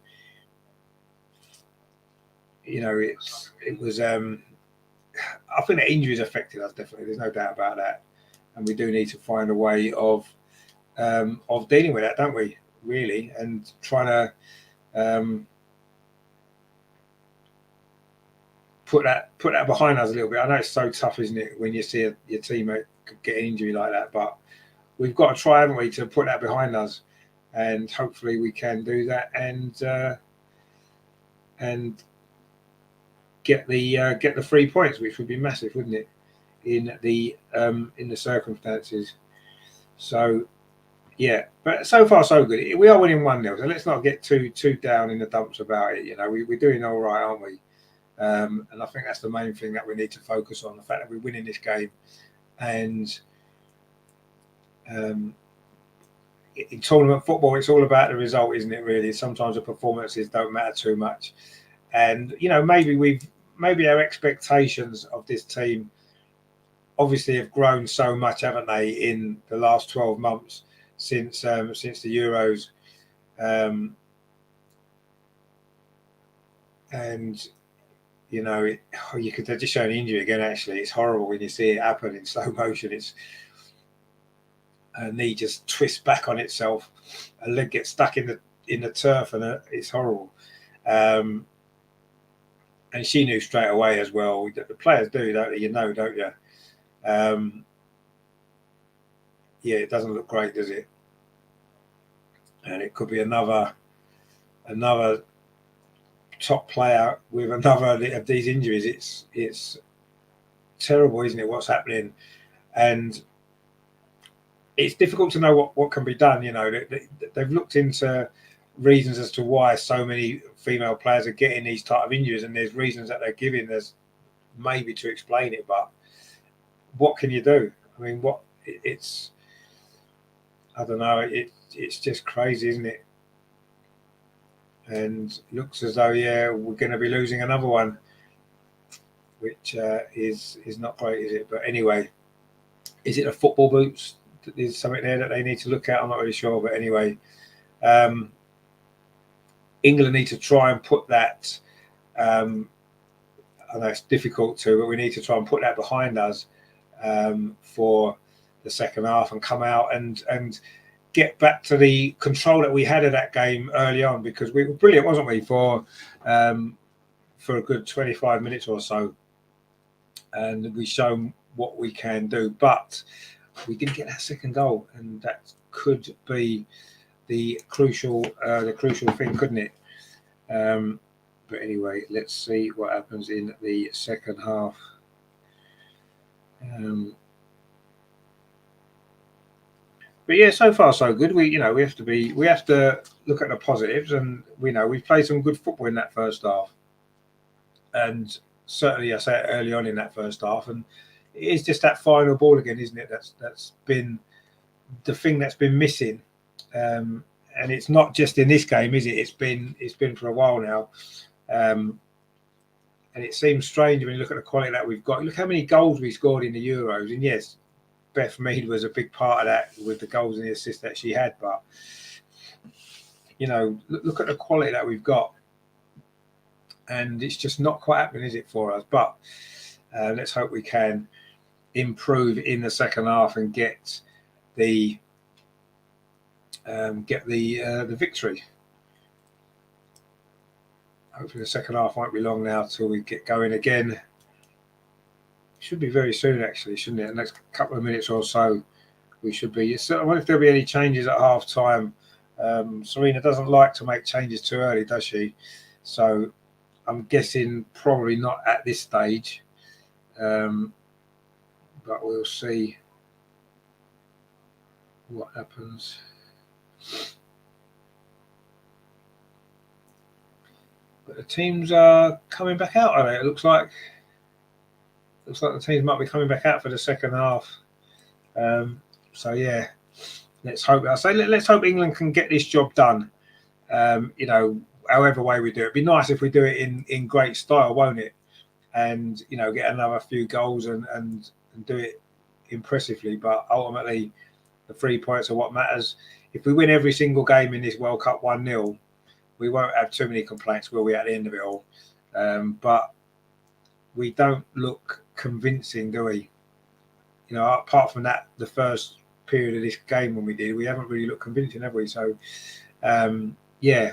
it was. I think the injuries affected us definitely. There's no doubt about that, and we do need to find a way of dealing with that, don't we? Really, and trying to put that behind us a little bit. I know it's so tough, isn't it, when you see your teammate get an injury like that, but we've got to try, haven't we, to put that behind us, and hopefully we can do that and get the 3 points, which would be massive, wouldn't it, in the circumstances. So yeah, but so far so good. We are winning 1-0, so let's not get too down in the dumps about it. We're doing all right, aren't we? And I think that's the main thing that we need to focus on, the fact that we're winning this game. And in tournament football, it's all about the result, isn't it, really? Sometimes the performances don't matter too much. And, maybe our expectations of this team obviously have grown so much, haven't they, in the last 12 months since the Euros. And you could just show an injury again. Actually, it's horrible when you see it happen in slow motion. It's a knee just twists back on itself, a leg gets stuck in the turf, and it's horrible. And she knew straight away as well. The players do, don't they? Don't you? Yeah, it doesn't look great, does it? And it could be another top player with another of these injuries. It's terrible, isn't it, what's happening? And it's difficult to know what can be done. You know, they've looked into reasons as to why so many female players are getting these type of injuries, and there's reasons that they're giving. There's maybe to explain it, but what can you do? I mean, it's I don't know. It's just crazy, isn't it? And looks as though we're going to be losing another one, which is not great, is it? But anyway, is it the football boots? There's something there that they need to look at. I'm not really sure, but anyway, England need to try and put that. I know it's difficult to, but we need to try and put that behind us for the second half and come out and get back to the control that we had of that game early on, because we were brilliant, wasn't we, for a good 25 minutes or so, and we shown what we can do, but we didn't get that second goal, and that could be the crucial thing, couldn't it? But anyway, let's see what happens in the second half. But yeah, so far so good. We have to look at the positives, and we've played some good football in that first half, and certainly I say it early on in that first half, and it is just that final ball again, isn't it? That's been the thing that's been missing, and it's not just in this game, is it? It's been for a while now, and it seems strange when you look at the quality that we've got. Look how many goals we scored in the Euros, and yes, Beth Mead was a big part of that with the goals and the assists that she had. But look at the quality that we've got, and it's just not quite happening, is it, for us? But let's hope we can improve in the second half and get the victory. Hopefully, the second half won't be long now till we get going again. Should be very soon, actually, shouldn't it? The next couple of minutes or so, we should be. I wonder if there'll be any changes at half time. Serena doesn't like to make changes too early, does she? So I'm guessing probably not at this stage. But we'll see what happens. But the teams are coming back out, are they? It looks like the teams might be coming back out for the second half. So yeah, let's hope. Let's hope England can get this job done. However way we do it. It'd be nice if we do it in great style, won't it? And get another few goals and do it impressively. But ultimately, the 3 points are what matters. If we win every single game in this World Cup 1-0, we won't have too many complaints, will we, at the end of it all? But we don't look convincing, do we? Apart from that, the first period of this game when we haven't really looked convincing, have we? So, yeah.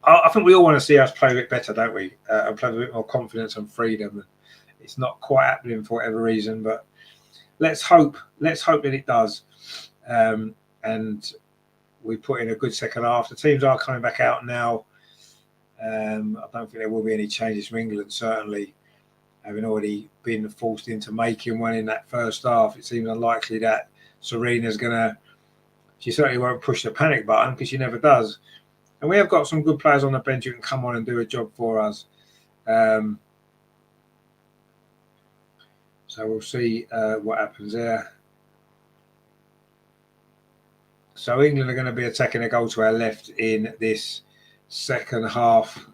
I think we all want to see us play a bit better, don't we? And play with a bit more confidence and freedom. It's not quite happening for whatever reason, but let's hope that it does. And we put in a good second half. The teams are coming back out now. I don't think there will be any changes from England, certainly. Having already been forced into making one in that first half, it seems unlikely that Serena's she certainly won't push the panic button, because she never does. And we have got some good players on the bench who can come on and do a job for us. So we'll see what happens there. So England are going to be attacking a goal to our left in this second half.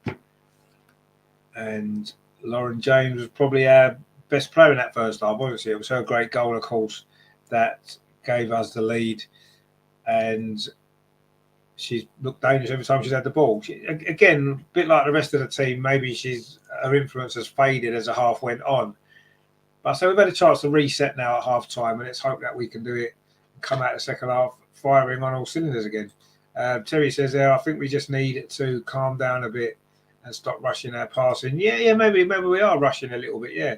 And Lauren James was probably our best player in that first half, wasn't she? It was her great goal, of course, that gave us the lead. And she's looked dangerous every time she's had the ball. Again, a bit like the rest of the team, maybe her influence has faded as the half went on. But so we've had a chance to reset now at half time, and let's hope that we can do it and come out the second half firing on all cylinders again. Terry says there, I think we just need to calm down a bit and stop rushing our passing. Yeah, maybe we are rushing a little bit, yeah.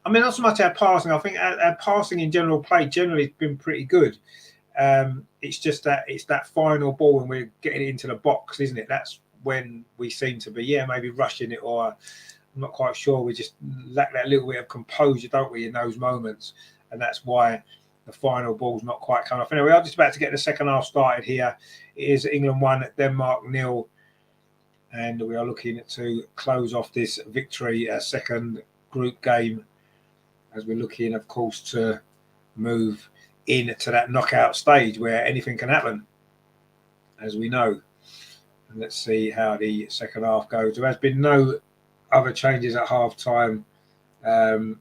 I mean, not so much our passing. I think our passing in general play generally has been pretty good. It's just that it's that final ball when we're getting it into the box, isn't it? That's when we seem to be, maybe rushing it, or I'm not quite sure. We just lack that little bit of composure, don't we, in those moments? And that's why the final ball's not quite coming off. Anyway, we are just about to get the second half started here. It is England 1, Denmark 0. And we are looking to close off this victory, second group game, as we're looking, of course, to move into that knockout stage where anything can happen, as we know. And let's see how the second half goes. There has been no other changes at half time. And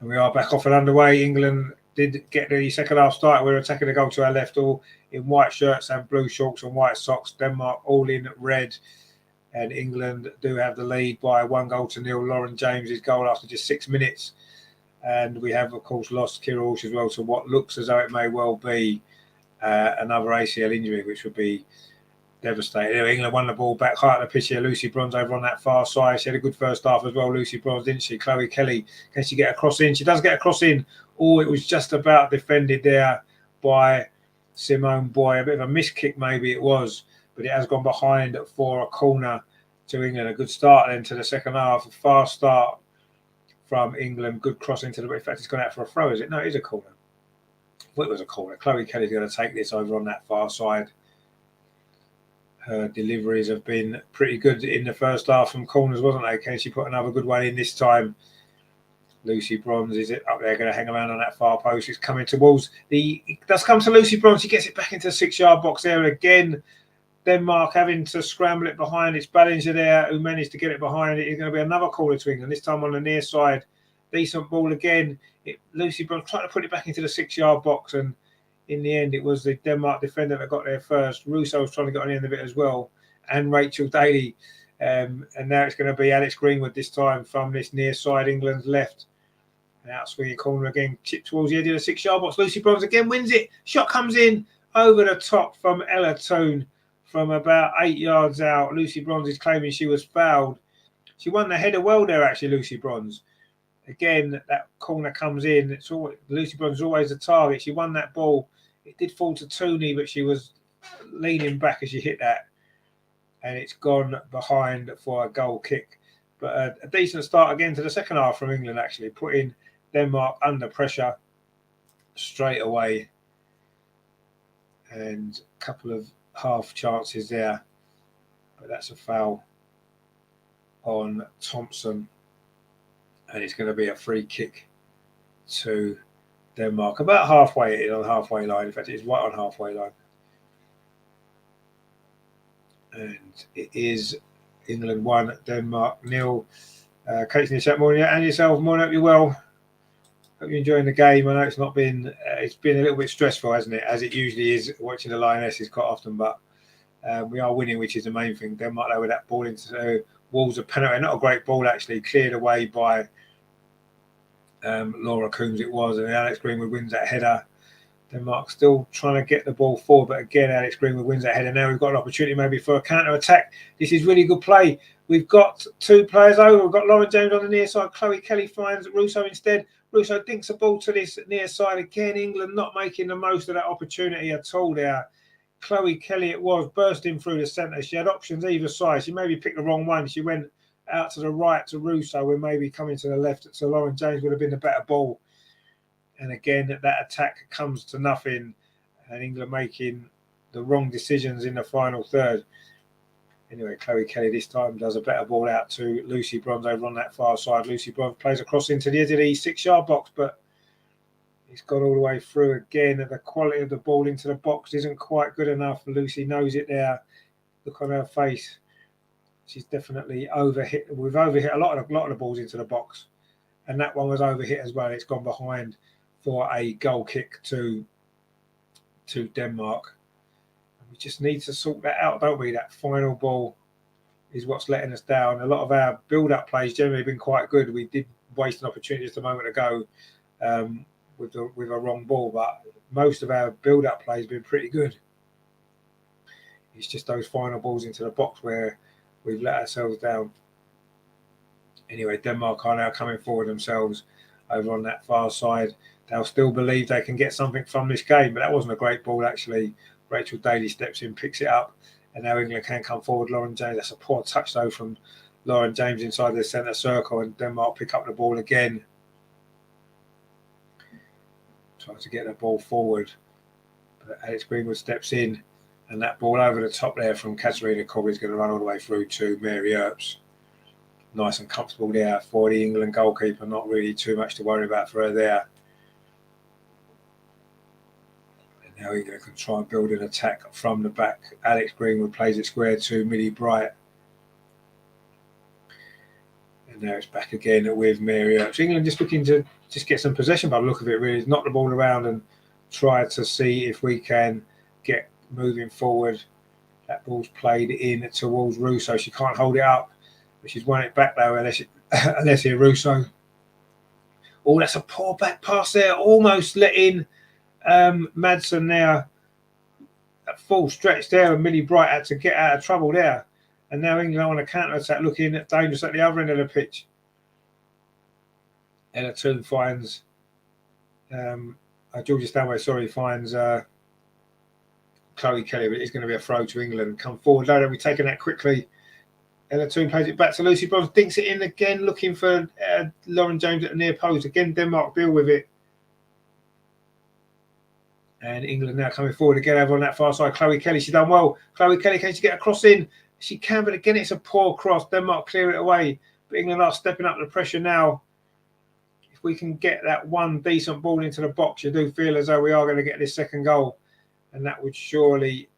we are back off and underway. England did get the second half start. We're attacking the goal to our left, all in white shirts and blue shorts and white socks. Denmark all in red. And England do have the lead by 1-0. Lauren James's goal after just 6 minutes. And we have, of course, lost Kira Walsh as well to what looks as though it may well be another ACL injury, which would be devastating. Anyway, England won the ball back high at the pitch here. Lucy Bronze over on that far side. She had a good first half as well, Lucy Bronze, didn't she? Chloe Kelly, can she get a cross in? She does get a cross in. Oh, it was just about defended there by Simone Boy. A bit of a miss kick maybe it was, but it has gone behind for a corner to England. A good start then to the second half. A fast start from England. Good cross into the... In fact, it's gone out for a throw, is it? No, it is a corner. Well, it was a corner. Chloe Kelly's going to take this over on that far side. Her deliveries have been pretty good in the first half from corners, wasn't they? Can she put another good one in this time? Lucy Bronze is it up there, going to hang around on that far post. It's coming towards the... It does come to Lucy Bronze. She gets it back into the 6-yard box there again. Denmark having to scramble it behind. It's Ballinger there who managed to get it behind. It is going to be another corner to England, this time on the near side. Decent ball again. Lucy Bronze trying to put it back into the 6-yard box, and in the end it was the Denmark defender that got there first. Russo was trying to get on the end of it as well, and Rachel Daly. And now it's going to be Alex Greenwood this time from this near side, England's left. An out swinging corner again, chip towards the edge of the 6-yard box. Lucy Bronze again wins it. Shot comes in over the top from Ella Toone. From about 8 yards out. Lucy Bronze is claiming she was fouled. She won the header well there, actually, Lucy Bronze. Again, that corner comes in. It's always, Lucy Bronze is always the target. She won that ball. It did fall to Tooney, but she was leaning back as she hit that. And it's gone behind for a goal kick. But a decent start again to the second half from England, actually, putting Denmark under pressure straight away. And a couple of half chances there, but that's a foul on Thompson, and it's going to be a free kick to Denmark. About halfway on the halfway line. In fact, it's right on halfway line, and it is England 1, Denmark 0. Kate Nishat, morning, and yourself, morning. Hope you're well. Hope you're enjoying the game. I know it's not been, it's been a little bit stressful, hasn't it? As it usually is, watching the Lionesses quite often, but we are winning, which is the main thing. Denmark, though, with that ball into walls of penalty. Not a great ball, actually, cleared away by Laura Coombs it was, and Alex Greenwood wins that header. Denmark still trying to get the ball forward, but again, Alex Greenwood wins that header. Now we've got an opportunity maybe for a counter-attack. This is really good play. We've got two players over. We've got Lauren James on the near side. Chloe Kelly finds Russo instead. Russo dinks a ball to this near side again. England not making the most of that opportunity at all there. Chloe Kelly it was, bursting through the centre. She had options either side. She maybe picked the wrong one. She went out to the right to Russo, and maybe coming to the left. So Lauren James would have been the better ball. And again, that attack comes to nothing, and England making the wrong decisions in the final third. Anyway, Chloe Kelly this time does a better ball out to Lucy Bronze over on that far side. Lucy Bronze plays across into the edge of the 6-yard box, but it's gone all the way through again. And the quality of the ball into the box isn't quite good enough. Lucy knows it there. Look on her face. She's definitely overhit. We've overhit a lot of the balls into the box, and that one was overhit as well. It's gone behind for a goal kick to Denmark. We just need to sort that out, don't we? That final ball is what's letting us down. A lot of our build-up plays generally have been quite good. We did waste an opportunity just a moment ago with a wrong ball, but most of our build-up plays have been pretty good. It's just those final balls into the box where we've let ourselves down. Anyway, Denmark are now coming forward themselves over on that far side. they'll still believe they can get something from this game. But that wasn't a great ball, actually. Rachel Daly steps in, picks it up, and now England can come forward. Lauren James, that's a poor touch, though, from Lauren James inside the centre circle, and Denmark pick up the ball again. Trying to get the ball forward. But Alex Greenwood steps in, and that ball over the top there from Katarina Kohl is going to run all the way through to Mary Earps. Nice and comfortable there for the England goalkeeper. Not really too much to worry about for her there. And now England can try and build an attack from the back. Alex Greenwood plays it square to Millie Bright. And now it's back again with Mary Earps. England just looking to just get some possession by the look of it, really. Knock the ball around and try to see if we can get moving forward. That ball's played in towards Russo. She can't hold it up. She's won it back though, Alessia Russo. Oh, that's a poor back pass there. Almost letting Madsen there at full stretch there, and Millie Bright had to get out of trouble there. And now England on a counter-attack, looking dangerous at the other end of the pitch. Ella Toon finds Georgia Stanway, finds Chloe Kelly, but it's going to be a throw to England. Come forward, though, we're taking that quickly. Ella Toon plays it back to Lucy Bronze, dinks it in again, looking for Lauren James at the near post. Again, Denmark deal with it. And England now coming forward again over on that far side. Chloe Kelly, she's done well. Chloe Kelly, can she get a cross in? She can, but again, it's a poor cross. Denmark clear it away. But England are stepping up the pressure now. If we can get that one decent ball into the box, you do feel as though we are going to get this second goal. And that would surely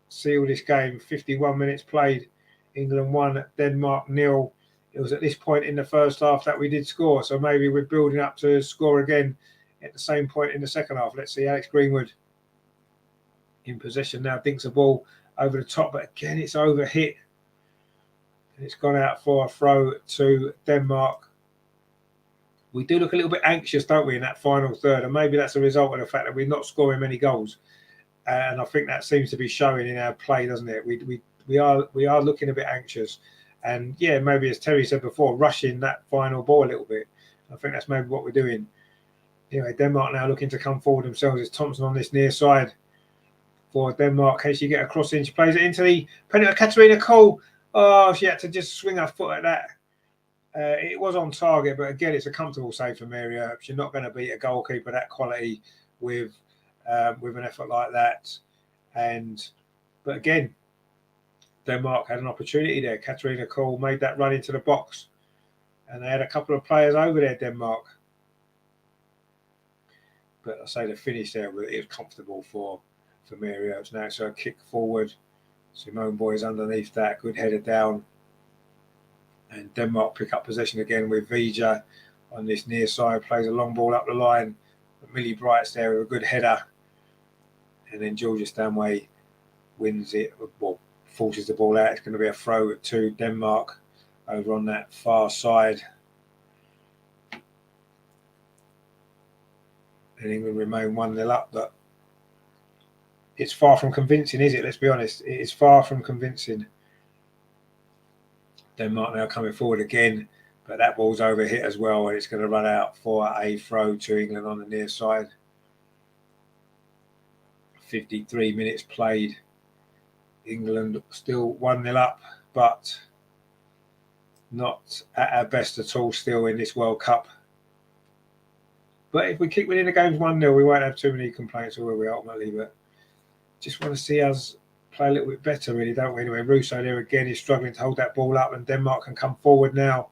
seal this game. 51 minutes played. England 1, Denmark 0. It was at this point in the first half that we did score. So maybe we're building up to score again at the same point in the second half. Let's see, Alex Greenwood in possession now. Dinks the ball over the top, but again, it's over hit. And it's gone out for a throw to Denmark. We do look a little bit anxious, don't we, in that final third? And maybe that's a result of the fact that we're not scoring many goals. And I think that seems to be showing in our play, doesn't it? We are looking a bit anxious, and yeah, maybe as Terry said before, rushing that final ball a little bit. I think that's maybe what we're doing. Anyway, Denmark now looking to come forward themselves. It's Thompson on this near side for Denmark. Can she get a cross in? She plays it into the penalty of Katarina Kohl. Oh, she had to just swing her foot at that. It was on target, but again, it's a comfortable save for Mary Earps. You're not going to beat a goalkeeper that quality with an effort like that. But again, Denmark had an opportunity there. Katarina Kohl made that run into the box, and they had a couple of players over there, Denmark. But I say the finish there, it was comfortable for Mary Earps. Now it's a kick forward. Simone Boy's underneath that, good header down. And Denmark pick up possession again with Vija on this near side, plays a long ball up the line. But Millie Bright's there with a good header. And then Georgia Stanway wins it, well, forces the ball out. It's going to be a throw to Denmark over on that far side. And England remain 1-0 up, but it's far from convincing, is it? Let's be honest. It is far from convincing. Denmark now coming forward again, but that ball's over hit as well, and it's going to run out for a throw to England on the near side. 53 minutes played. England still 1-0 up, but not at our best at all still in this World Cup. But if we keep winning the games 1-0, we won't have too many complaints, or will we ultimately? But just want to see us play a little bit better, really, don't we? Anyway, Russo there again is struggling to hold that ball up, and Denmark can come forward now.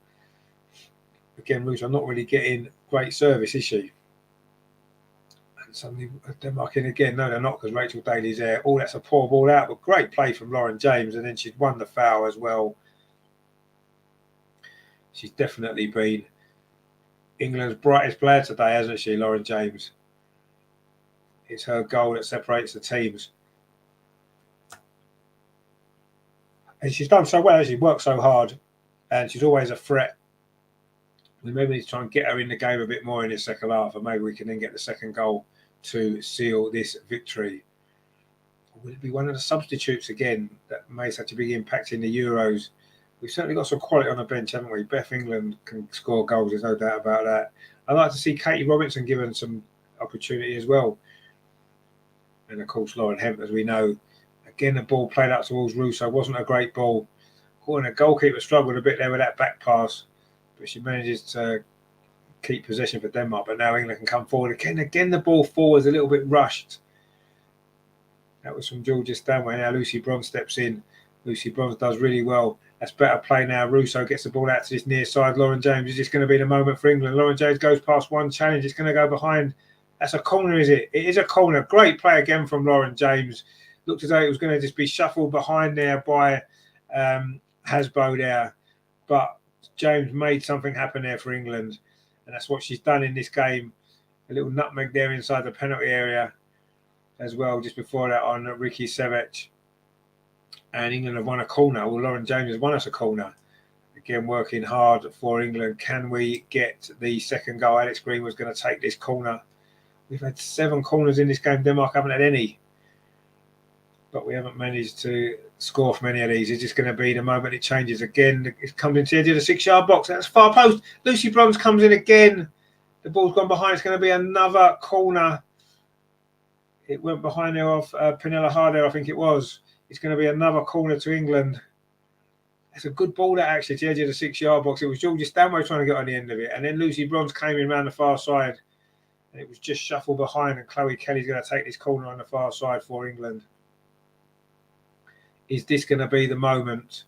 Again, Russo not really getting great service, is she? And suddenly Denmark in again. No, they're not, because Rachel Daly's there. Oh, that's a poor ball out, but great play from Lauren James, and then she's won the foul as well. She's definitely been England's brightest player today, hasn't she, Lauren James? It's her goal that separates the teams. And she's done so well. She worked so hard, and she's always a threat. We maybe need to try and get her in the game a bit more in the second half, and maybe we can then get the second goal to seal this victory. Will it be one of the substitutes again that made such a big impact in the Euros? we've certainly got some quality on the bench, haven't we? Beth England can score goals, there's no doubt about that. I'd like to see Katie Robinson given some opportunity as well. And of course, Lauren Hemp, as we know. Again, the ball played up towards Russo. Wasn't a great ball. The goalkeeper struggled a bit there with that back pass, but she manages to keep possession for Denmark. But now England can come forward again. Again, the ball forwards a little bit rushed. That was from Georgia Stanway. Now Lucy Bronze steps in. Lucy Bronze does really well. That's better play now. Russo gets the ball out to this near side. Lauren James is just going to be the moment for England. Lauren James goes past one challenge. It's going to go behind. That's a corner, is it? It is a corner. Great play again from Lauren James. Looked as though it was going to just be shuffled behind there by Hasbo there. But James made something happen there for England. And that's what she's done in this game. A little nutmeg there inside the penalty area as well, just before that on Ricky Sevech. And England have won a corner. Well, Lauren James has won us a corner. Again, working hard for England. Can we get the second goal? Alex Green was going to take this corner. We've had 7 corners in this game. Denmark haven't had any. But we haven't managed to score from any of these. It's just going to be the moment it changes again. It comes into the edge of the 6-yard box. That's far post. Lucy Bronze comes in again. The ball's gone behind. It's going to be another corner. It went behind there off Pernilla Harder, I think it was. It's going to be another corner to England. It's a good ball that actually to the edge of the 6-yard box. It was Georgia Stanway trying to get on the end of it. And then Lucy Bronze came in around the far side. And it was just shuffled behind. And Chloe Kelly's going to take this corner on the far side for England. Is this going to be the moment?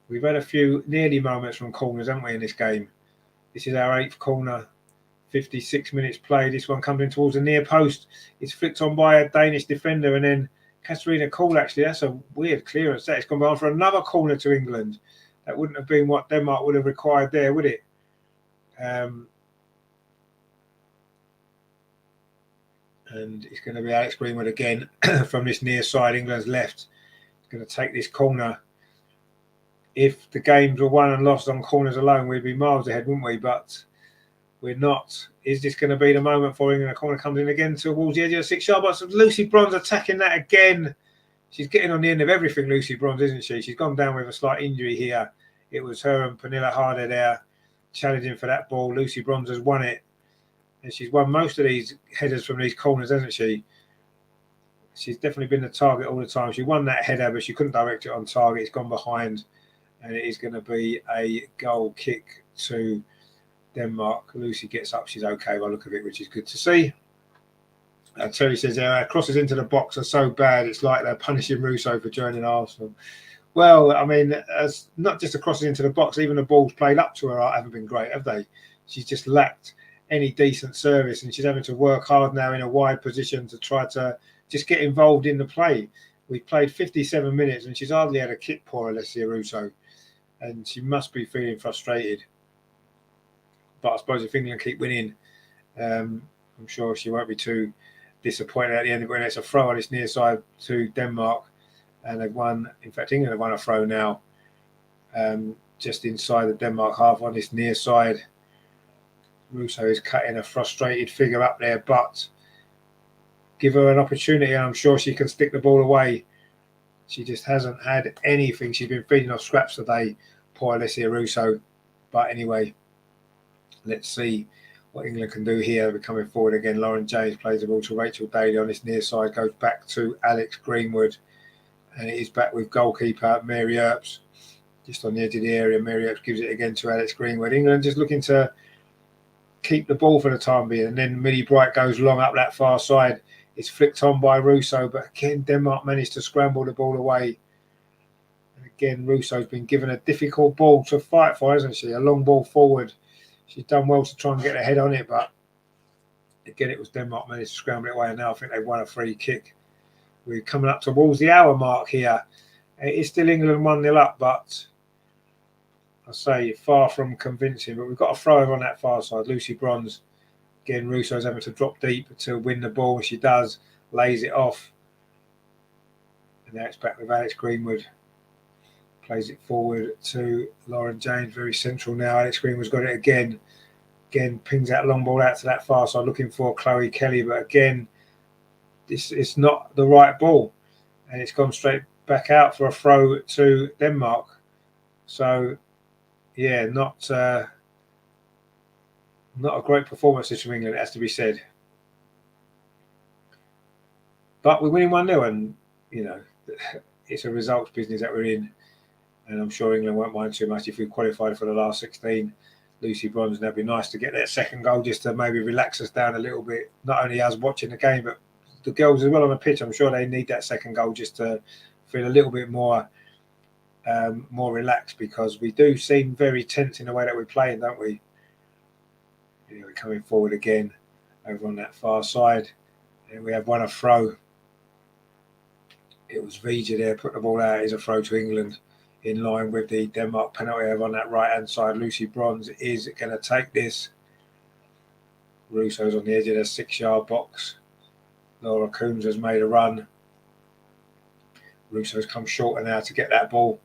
We've had a few nearly moments from corners, haven't we, in this game? This is our 8th corner. 56 minutes played. This one comes in towards the near post. It's flicked on by a Danish defender, and then Katarina Kohl, actually, that's a weird clearance. It's gone on for another corner to England. That wouldn't have been what Denmark would have required there, would it? And it's going to be Alex Greenwood again from this near side. England's left. Going to take this corner. If the games were won and lost on corners alone, we'd be miles ahead, wouldn't we? But we're not. Is this going to be the moment for England? A corner comes in again towards the edge of the 6-yard box. Lucy Bronze attacking that again. She's getting on the end of everything, Lucy Bronze, isn't she? She's gone down with a slight injury here. It was her and Pernilla Harder there challenging for that ball. Lucy Bronze has won it. And she's won most of these headers from these corners, hasn't she? She's definitely been the target all the time. She won that header, but she couldn't direct it on target. It's gone behind. And it is going to be a goal kick to Denmark. Lucy gets up. She's okay by the look of it, which is good to see. Terry says our crosses into the box are so bad. It's like they're punishing Russo for joining Arsenal. Well, I mean, as not just the crosses into the box, even the balls played up to her haven't been great, have they? She's just lacked any decent service, and she's having to work hard now in a wide position to try to just get involved in the play. We played 57 minutes, and she's hardly had a kick, poor Alessia Russo, and she must be feeling frustrated. But I suppose if England keep winning, I'm sure she won't be too disappointed at the end of it. When it's a throw on this near side to Denmark, and they've won. In fact, England have won a throw now, just inside the Denmark half on this near side. Russo is cutting a frustrated figure up there, but give her an opportunity and I'm sure she can stick the ball away. She just hasn't had anything. She's been feeding off scraps today, poor Alessia Russo. But anyway, let's see what England can do here. We're coming forward again. Lauren James plays the ball to Rachel Daly on this near side, goes back to Alex Greenwood, and it is back with goalkeeper Mary Earps just on the edge of the area. Mary Earps gives it again to Alex Greenwood. England just looking to keep the ball for the time being, and then Millie Bright goes long up that far side. It's flicked on by Russo, but again Denmark managed to scramble the ball away. And again, Russo's been given a difficult ball to fight for, hasn't she? A long ball forward. She's done well to try and get her head on it, but again it was Denmark managed to scramble it away, and now I think they've won a free kick. We're coming up towards the hour mark here. It's still England 1-0 up, but I say far from convincing. But we've got a throw on that far side. Lucy Bronze. Again, Russo's having to drop deep to win the ball. She does. Lays it off. And now it's back with Alex Greenwood. Plays it forward to Lauren James. Very central now. Alex Greenwood's got it again. Again, pings that long ball out to that far side, looking for Chloe Kelly. But again, this is not the right ball. And it's gone straight back out for a throw to Denmark. So, yeah, not a great performance from England, it has to be said. But we're winning 1-0, and, you know, it's a results business that we're in. And I'm sure England won't mind too much if we qualified for the last 16. Lucy Bronze, and it'd be nice to get that second goal just to maybe relax us down a little bit. Not only us watching the game, but the girls as well on the pitch. I'm sure they need that second goal just to feel a little bit more relaxed, because we do seem very tense in the way that we're playing, don't we? We're coming forward again over on that far side, and we have won a throw. It was Vija there, put the ball out. Is a throw to England in line with the Denmark penalty over on that right-hand side. Lucy Bronze is going to take this. Russo's on the edge of the 6-yard box. Laura Coombs has made a run. Russo's come shorter now to get that ball.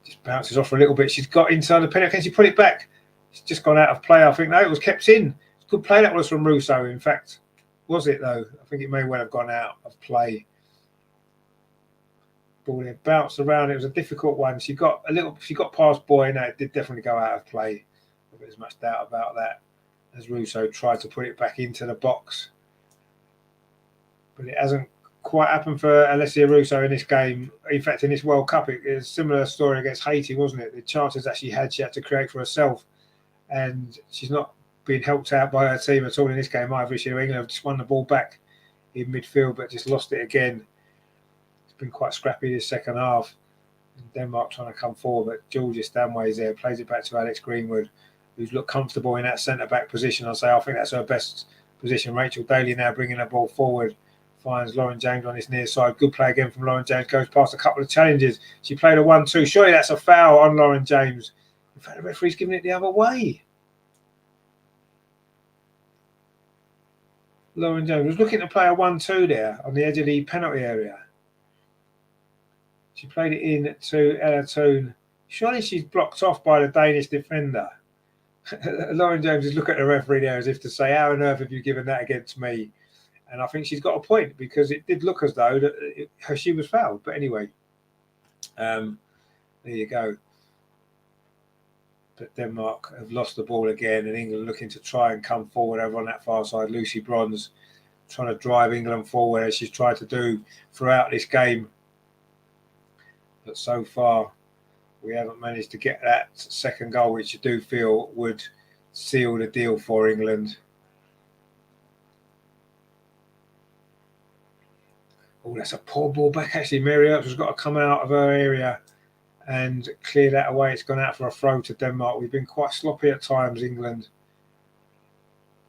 Just bounces off a little bit. She's got inside the penalty. Can she put it back? It's just gone out of play, I think. No, it was kept in. Good play that was from Russo, in fact. Was it, though? I think it may well have gone out of play. Ball there bounced around. It was a difficult one. She got past Boy. Now it did definitely go out of play. There's much doubt about that, as Russo tried to put it back into the box. But it hasn't quite happened for Alessia Russo in this game. In fact, in this World Cup, it was a similar story against Haiti, wasn't it? The chances that she had to create for herself. And she's not been helped out by her team at all in this game either. England have just won the ball back in midfield, but just lost it again. It's been quite scrappy this second half. Denmark trying to come forward, but Georgia Stanway's there, plays it back to Alex Greenwood, who's looked comfortable in that centre-back position. I think that's her best position. Rachel Daly now bringing the ball forward, finds Lauren James on his near side. Good play again from Lauren James, goes past a couple of challenges. She played a 1-2. Surely that's a foul on Lauren James. In fact, the referee's giving it the other way. Lauren James was looking to play a 1-2 there on the edge of the penalty area. She played it in to Ella Toon. Surely she's blocked off by the Danish defender. Lauren James is looking at the referee there as if to say, how on earth have you given that against me? And I think she's got a point, because it did look as though that she was fouled. But anyway, there you go. But Denmark have lost the ball again, and England looking to try and come forward over on that far side. Lucy Bronze trying to drive England forward, as she's tried to do throughout this game. But so far, we haven't managed to get that second goal, which you do feel would seal the deal for England. Oh, that's a poor ball back, actually. Mary Earps has got to come out of her area and clear that away. It's gone out for a throw to Denmark. We've been quite sloppy at times, England.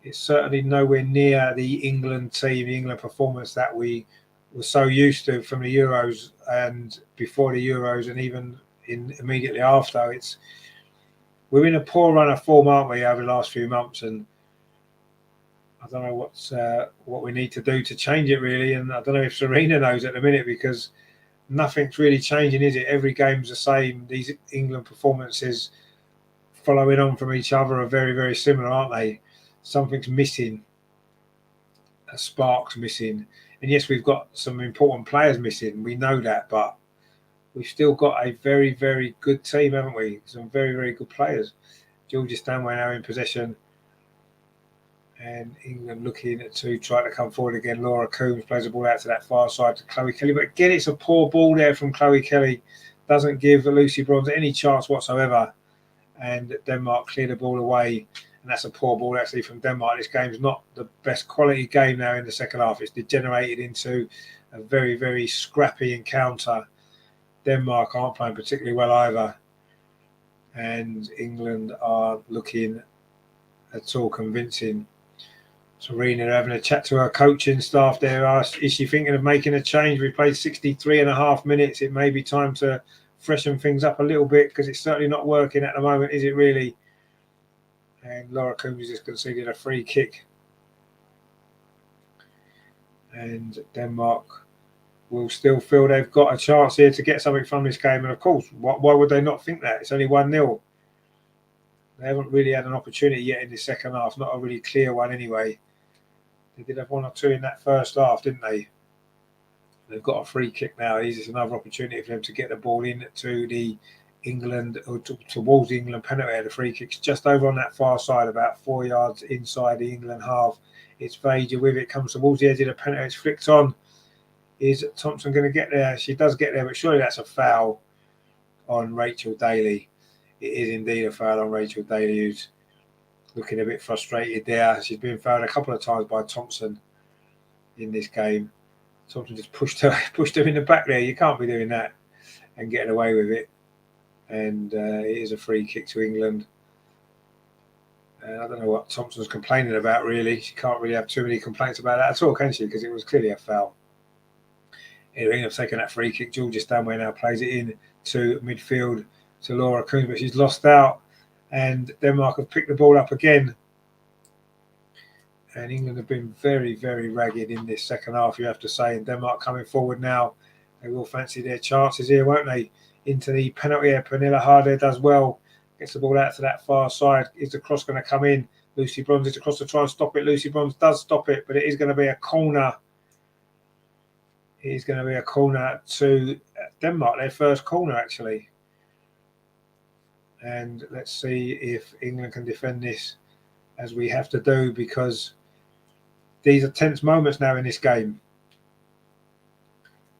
It's certainly nowhere near the England team, the England performance that we were so used to from the Euros and before the Euros, and even immediately after. We're in a poor run of form, aren't we, over the last few months, and I don't know what we need to do to change it, really. And I don't know if Serena knows at the minute, because nothing's really changing, is it? Every game's the same. These England performances following on from each other are very, very similar, aren't they? Something's missing. A spark's missing. And yes, we've got some important players missing. We know that, but we've still got a very, very good team, haven't we? Some very, very good players. Georgia Stanway now in possession. And England looking to try to come forward again. Laura Coombs plays the ball out to that far side to Chloe Kelly. But again, it's a poor ball there from Chloe Kelly. Doesn't give Lucy Bronze any chance whatsoever. And Denmark clear the ball away. And that's a poor ball, actually, from Denmark. This game's not the best quality game now in the second half. It's degenerated into a very, very scrappy encounter. Denmark aren't playing particularly well either. And England are looking at all convincing. Serena having a chat to her coaching staff there. Asked, is she thinking of making a change? We played 63.5 minutes. It may be time to freshen things up a little bit, because it's certainly not working at the moment, is it really? And Laura Coombs just conceded a free kick. And Denmark will still feel they've got a chance here to get something from this game. And of course, why would they not think that? It's only 1-0. They haven't really had an opportunity yet in the second half. Not a really clear one anyway. They did have one or two in that first half, didn't they? They've got a free kick now. This is another opportunity for them to get the ball in to the England, or towards the England penalty. The free kick's just over on that far side, about 4 yards inside the England half. It's Vader with it, comes towards the edge of the penalty. It's flicked on. Is Thompson going to get there? She does get there, but surely that's a foul on Rachel Daly. It is indeed a foul on Rachel Daly, who's looking a bit frustrated there. She's been fouled a couple of times by Thompson in this game. Thompson just pushed her in the back there. You can't be doing that and getting away with it. And it is a free kick to England. I don't know what Thompson's complaining about, really. She can't really have too many complaints about that at all, can she? Because it was clearly a foul. Anyway, England have taken that free kick. Georgia Stanway now plays it in to midfield to Laura Coombs, but she's lost out. And Denmark have picked the ball up again. And England have been very, very ragged in this second half, you have to say. And Denmark coming forward now. They will fancy their chances here, won't they? Into the penalty area. Pernilla Harder does well. Gets the ball out to that far side. Is the cross going to come in? Lucy Bronze is across to try and stop it. Lucy Bronze does stop it, but it is going to be a corner. It is going to be a corner to Denmark, their first corner, actually. And let's see if England can defend this, as we have to do, because these are tense moments now in this game.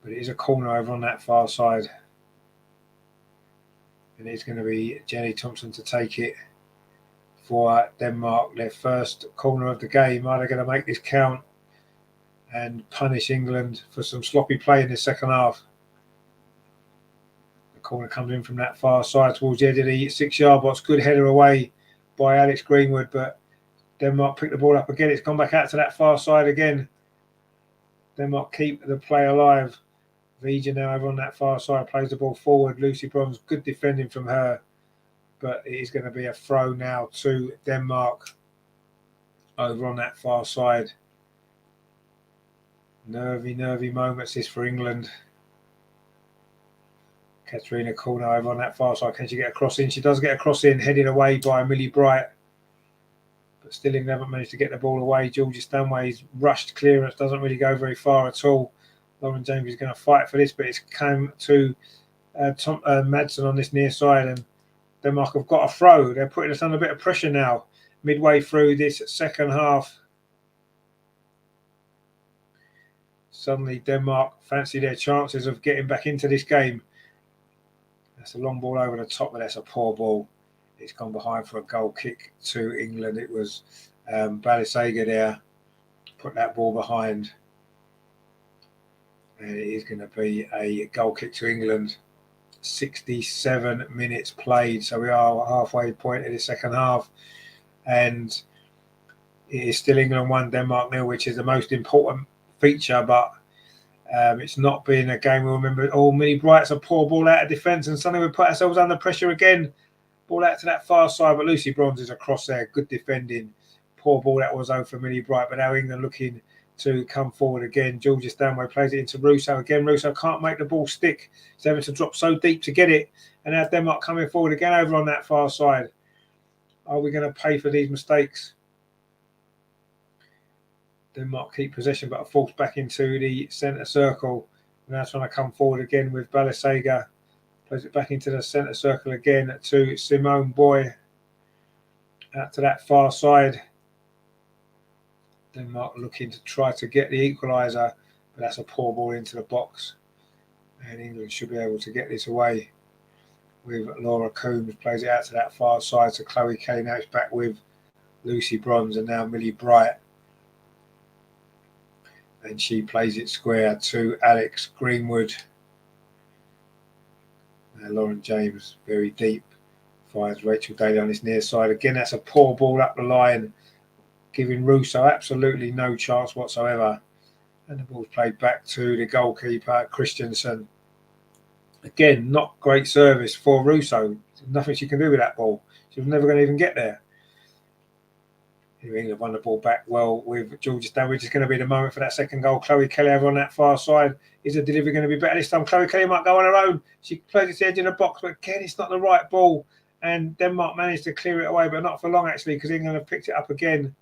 But it is a corner over on that far side. And it's going to be Jenny Thompson to take it for Denmark, their first corner of the game. Are they going to make this count and punish England for some sloppy play in the second half? The corner comes in from that far side towards the edge of the 6-yard box. Good header away by Alex Greenwood, but Denmark picked the ball up again. It's gone back out to that far side again. Denmark keep the play alive. Vija now over on that far side plays the ball forward. Lucy Bronze, good defending from her, but it is going to be a throw now to Denmark over on that far side. Nervy moments this for England. Katrina Corner over on that far side. Can she get a cross in? She does get a cross in, headed away by Millie Bright. But still England haven't managed to get the ball away. Georgia Stanway's rushed clearance doesn't really go very far at all. Lauren James is going to fight for this, but it's come to Madsen on this near side, and Denmark have got a throw. They're putting us under a bit of pressure now, midway through this second half. Suddenly Denmark fancy their chances of getting back into this game. That's a long ball over the top, but that's a poor ball. It's gone behind for a goal kick to England. It was Balenciaga there, put that ball behind. And it is going to be a goal kick to England. 67 minutes played. So we are halfway point of the second half. And it is still England 1, Denmark 0, which is the most important feature. But it's not been a game we'll remember. Oh, Millie Bright's a poor ball out of defence. And suddenly we put ourselves under pressure again. Ball out to that far side. But Lucy Bronze is across there. Good defending. Poor ball that was over for Millie Bright. But now England looking to come forward again. Georgia Stanway plays it into Russo again. Russo can't make the ball stick. He's having to drop so deep to get it. And now Denmark coming forward again over on that far side. Are we going to pay for these mistakes? Denmark keep possession, but are forced back into the centre circle. Now trying to come forward again with Balenciaga. Plays it back into the centre circle again to Simone Boy. Out to that far side. Denmark looking to try to get the equaliser, but that's a poor ball into the box. And England should be able to get this away with Laura Coombs. Plays it out to that far side to Chloe Kelly. Now it's back with Lucy Bronze and now Millie Bright. And she plays it square to Alex Greenwood. Now Lauren James, very deep, finds Rachel Daly on this near side. Again, that's a poor ball up the line, giving Russo absolutely no chance whatsoever. And the ball's played back to the goalkeeper, Christensen. Again, not great service for Russo. There's nothing she can do with that ball. She was never going to even get there. England won the ball back well with Georgia Stanway, which is going to be the moment for that second goal. Chloe Kelly over on that far side. Is the delivery going to be better this time? Chloe Kelly might go on her own. She plays it to the edge of the box, but again, it's not the right ball. And Denmark managed to clear it away, but not for long, actually, because England have picked it up again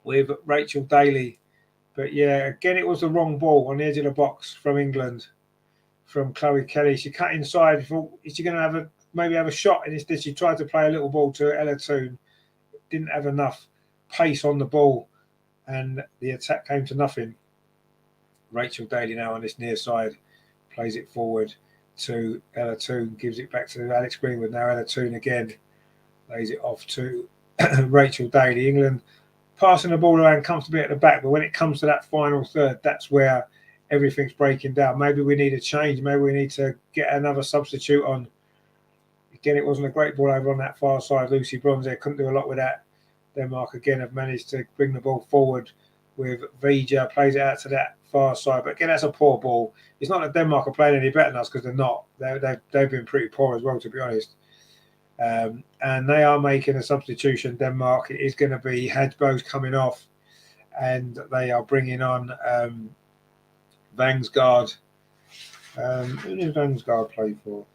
with Rachel Daly But yeah, again, it was the wrong ball on the edge of the box from England, from Chloe Kelly. She cut inside. Thought, is she going to have maybe have a shot? And instead, she tried to play a little ball to Ella Toone. Didn't have enough pace on the ball, and the attack came to nothing. Rachel Daly now on this near side plays it forward to Ella Toone, gives it back to Alex Greenwood. Now Ella Toone again lays it off to Rachel Daly. England passing the ball around comfortably at the back, but when it comes to that final third, that's where everything's breaking down. Maybe we need a change. Maybe we need to get another substitute on. Again, it wasn't a great ball over on that far side. Lucy Bronze there couldn't do a lot with that. Denmark again have managed to bring the ball forward with Vija, plays it out to that far side. But again, that's a poor ball. It's not that Denmark are playing any better than us, because they're not. They've been pretty poor as well, to be honest. And they are making a substitution. Denmark, it is going to be Hadbo's coming off, and they are bringing on Vangsgaard. Who does Vangsgaard play for?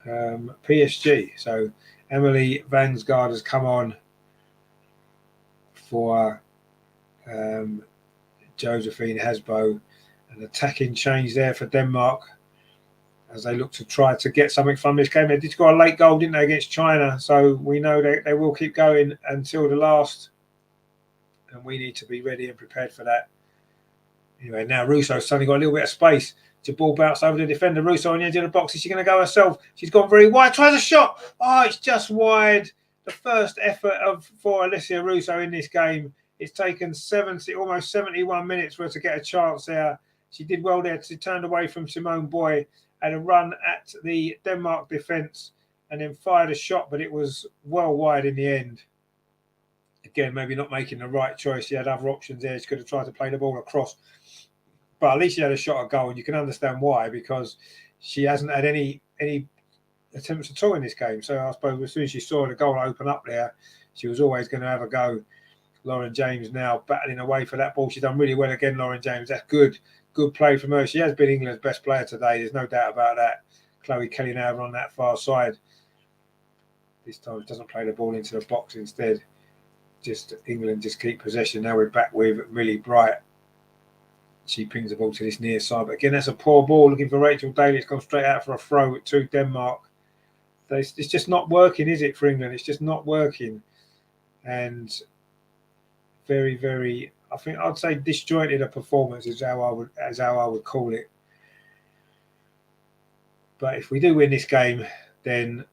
PSG. So Emily Vangsgaard has come on for Josephine Hasbo. An attacking change there for Denmark as they look to try to get something from this game. They did score a late goal, didn't they, against China? So we know they will keep going until the last, and we need to be ready and prepared for that. Anyway, now Russo's suddenly got a little bit of space. The ball bounce over the defender. Russo on the edge of the box. Is she going to go herself? She's gone very wide. Tries a shot. Oh, it's just wide. The first effort for Alicia Russo in this game. It's taken almost 71 minutes for her to get a chance there. She did well there. She turned away from Simone Boy, had a run at the Denmark defence, and then fired a shot, but it was well wide in the end. Again, maybe not making the right choice. She had other options there. She could have tried to play the ball across, but at least she had a shot at goal, and you can understand why, because she hasn't had any attempts at all in this game. So I suppose as soon as she saw the goal open up there, she was always going to have a go. Lauren James now battling away for that ball. She's done really well again, Lauren James. That's good play from her. She has been England's best player today. There's no doubt about that. Chloe Kelly now on that far side. This time she doesn't play the ball into the box instead. Just England just keep possession. Now we're back with Millie Bright. She pings the ball to this near side. But again, that's a poor ball. Looking for Rachel Daly. It's gone straight out for a throw to Denmark. It's just not working, is it, for England? It's just not working. And very, very, I think I'd say disjointed a performance is how I would call it. But if we do win this game, then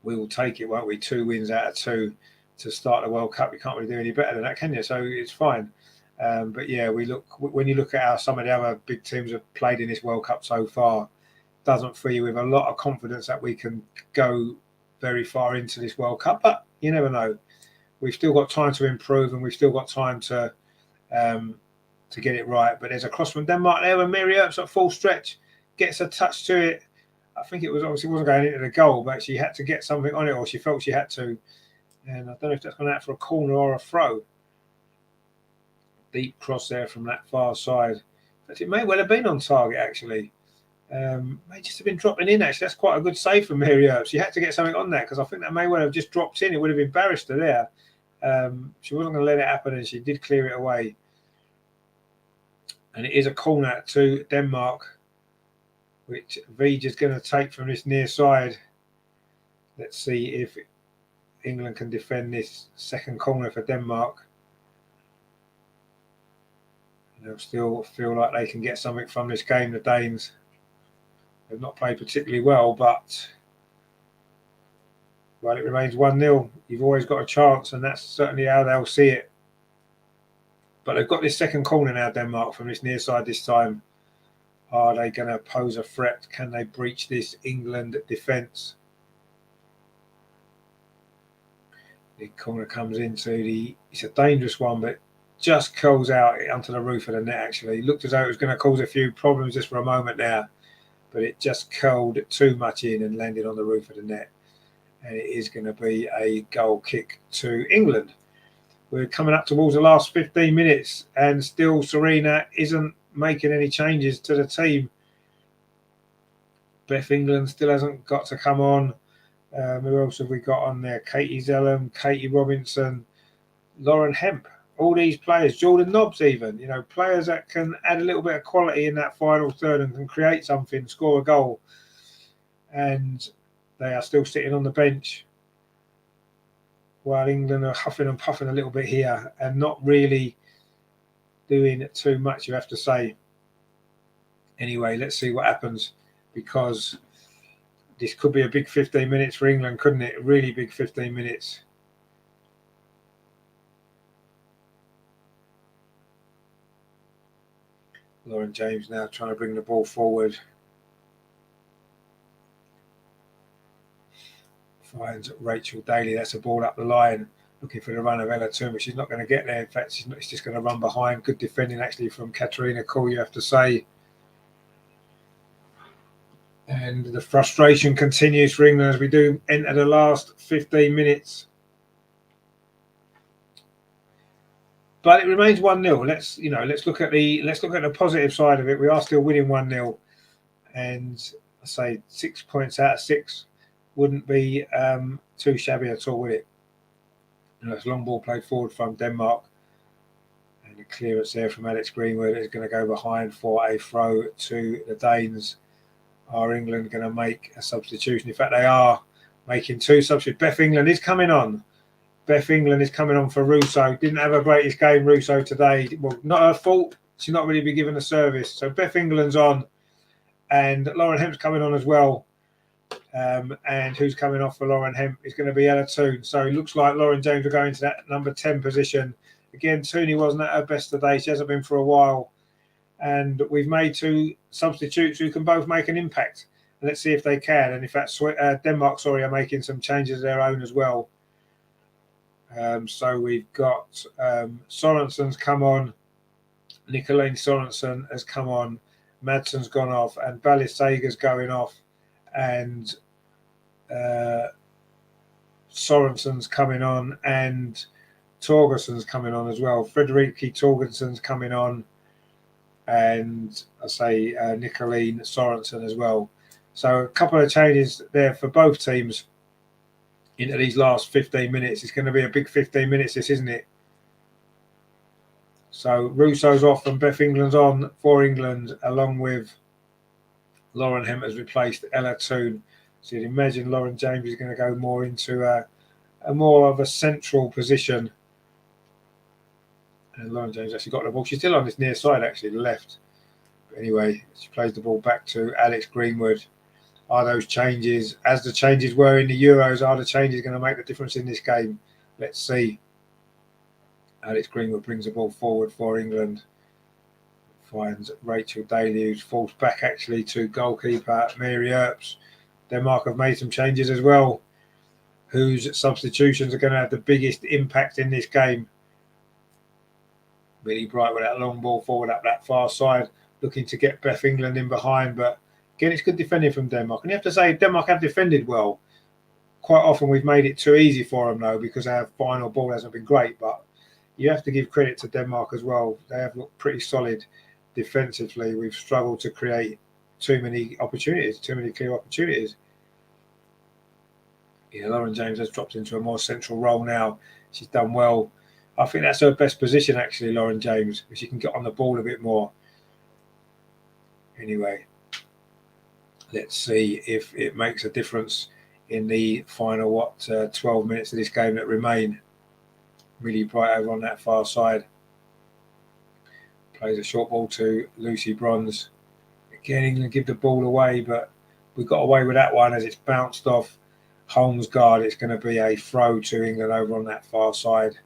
we will take it, won't we? 2 wins out of 2 to start the World Cup. You can't really do any better than that, can you? So it's fine. But yeah, when you look at how some of the other big teams have played in this World Cup so far, it doesn't fill you with a lot of confidence that we can go very far into this World Cup. But you never know. We've still got time to improve, and we've still got time to get it right. But there's a cross from Denmark there, when Mary Earps at full stretch gets a touch to it. I think it was obviously wasn't going into the goal, but she had to get something on it, or she felt she had to. And I don't know if that's gone out for a corner or a throw. Deep cross there from that far side. But it may well have been on target, actually. May just have been dropping in, actually. That's quite a good save from Mary Earps. She had to get something on that, because I think that may well have just dropped in. It would have embarrassed her there. She wasn't going to let it happen, and she did clear it away. And it is a corner to Denmark, which Vija's going to take from this near side. Let's see if England can defend this second corner for Denmark. They'll still feel like they can get something from this game, the Danes. They've not played particularly well, but while it remains 1-0, you've always got a chance, and that's certainly how they'll see it. But they've got this second corner now, Denmark, from this near side this time. Are they going to pose a threat? Can they breach this England defence? The corner comes into it's a dangerous one, but just curls out onto the roof of the net, actually. It looked as though it was going to cause a few problems just for a moment there, but it just curled too much in and landed on the roof of the net. And it is going to be a goal kick to England. We're coming up towards the last 15 minutes, and still Serena isn't making any changes to the team. Beth England still hasn't got to come on. Who else have we got on there? Katie Zellum, Katie Robinson, Lauren Hemp. all these players, Jordan Nobbs even, you know, players that can add a little bit of quality in that final third and can create something, score a goal. And they are still sitting on the bench while England are huffing and puffing a little bit here and not really doing too much, you have to say. Anyway, let's see what happens, because this could be a big 15 minutes for England, couldn't it? A really big 15 minutes. Lauren James now trying to bring the ball forward. Finds Rachel Daly. That's a ball up the line. Looking for the run of Ella Toon, but she's not going to get there. In fact, she's just going to run behind. Good defending, actually, from Katarina Kuhl, you have to say. And the frustration continues for England as we do enter the last 15 minutes. But it remains 1-0. Let's look at the positive side of it. We are still winning 1-0, and I say 6 points out of 6 wouldn't be too shabby at all, would it? And that's long ball played forward from Denmark, and the clearance there from Alex Greenwood is going to go behind for a throw to the Danes. Are England going to make a substitution? In fact, they are making 2 substitutions. Beth England is coming on. Beth England is coming on for Russo. Didn't have her greatest game, Russo, today. Well, not her fault. She's not really been given a service. So Beth England's on, and Lauren Hemp's coming on as well. And who's coming off for Lauren Hemp is going to be Ella Toon. So it looks like Lauren James will go into that number 10 position. Again, Tooney wasn't at her best today. She hasn't been for a while. And we've made 2 substitutes who can both make an impact. And let's see if they can. And in fact, Denmark, are making some changes of their own as well. So we've got Sorensen's come on. Nicolene Sorensen has come on. Madsen's gone off. And Balisager's going off. And Sorensen's coming on. And Torgersen's coming on as well. Frederiki Torgersen's coming on. And I say Nicolene Sorensen as well. So a couple of changes there for both teams into these last 15 minutes. It's going to be a big 15 minutes, this, isn't it? So Russo's off and Beth England's on for England, along with Lauren Hemp has replaced Ella Toon. So you'd imagine Lauren James is going to go more into a more of a central position. And Lauren James actually got the ball. She's still on this near side, actually, the left. But anyway, she plays the ball back to Alex Greenwood. Are those changes, as the changes were in the Euros, are the changes going to make the difference in this game? Let's see. Alex Greenwood brings the ball forward for England. Finds Rachel Daly, who's forced back actually to goalkeeper Mary Earps. Denmark have made some changes as well, whose substitutions are going to have the biggest impact in this game. Really bright with that long ball forward up that far side, looking to get Beth England in behind. But again, it's good defending from Denmark. And you have to say, Denmark have defended well. Quite often we've made it too easy for them, though, because our final ball hasn't been great. But you have to give credit to Denmark as well. They have looked pretty solid defensively. We've struggled to create too many opportunities, too many clear opportunities. Yeah, Lauren James has dropped into a more central role now. She's done well. I think that's her best position, actually, Lauren James, because she can get on the ball a bit more. Anyway, let's see if it makes a difference in the final, 12 minutes of this game that remain. Really bright over on that far side. Plays a short ball to Lucy Bronze. Again, England give the ball away, but we got away with that one as it's bounced off Holmes' guard. It's going to be a throw to England over on that far side.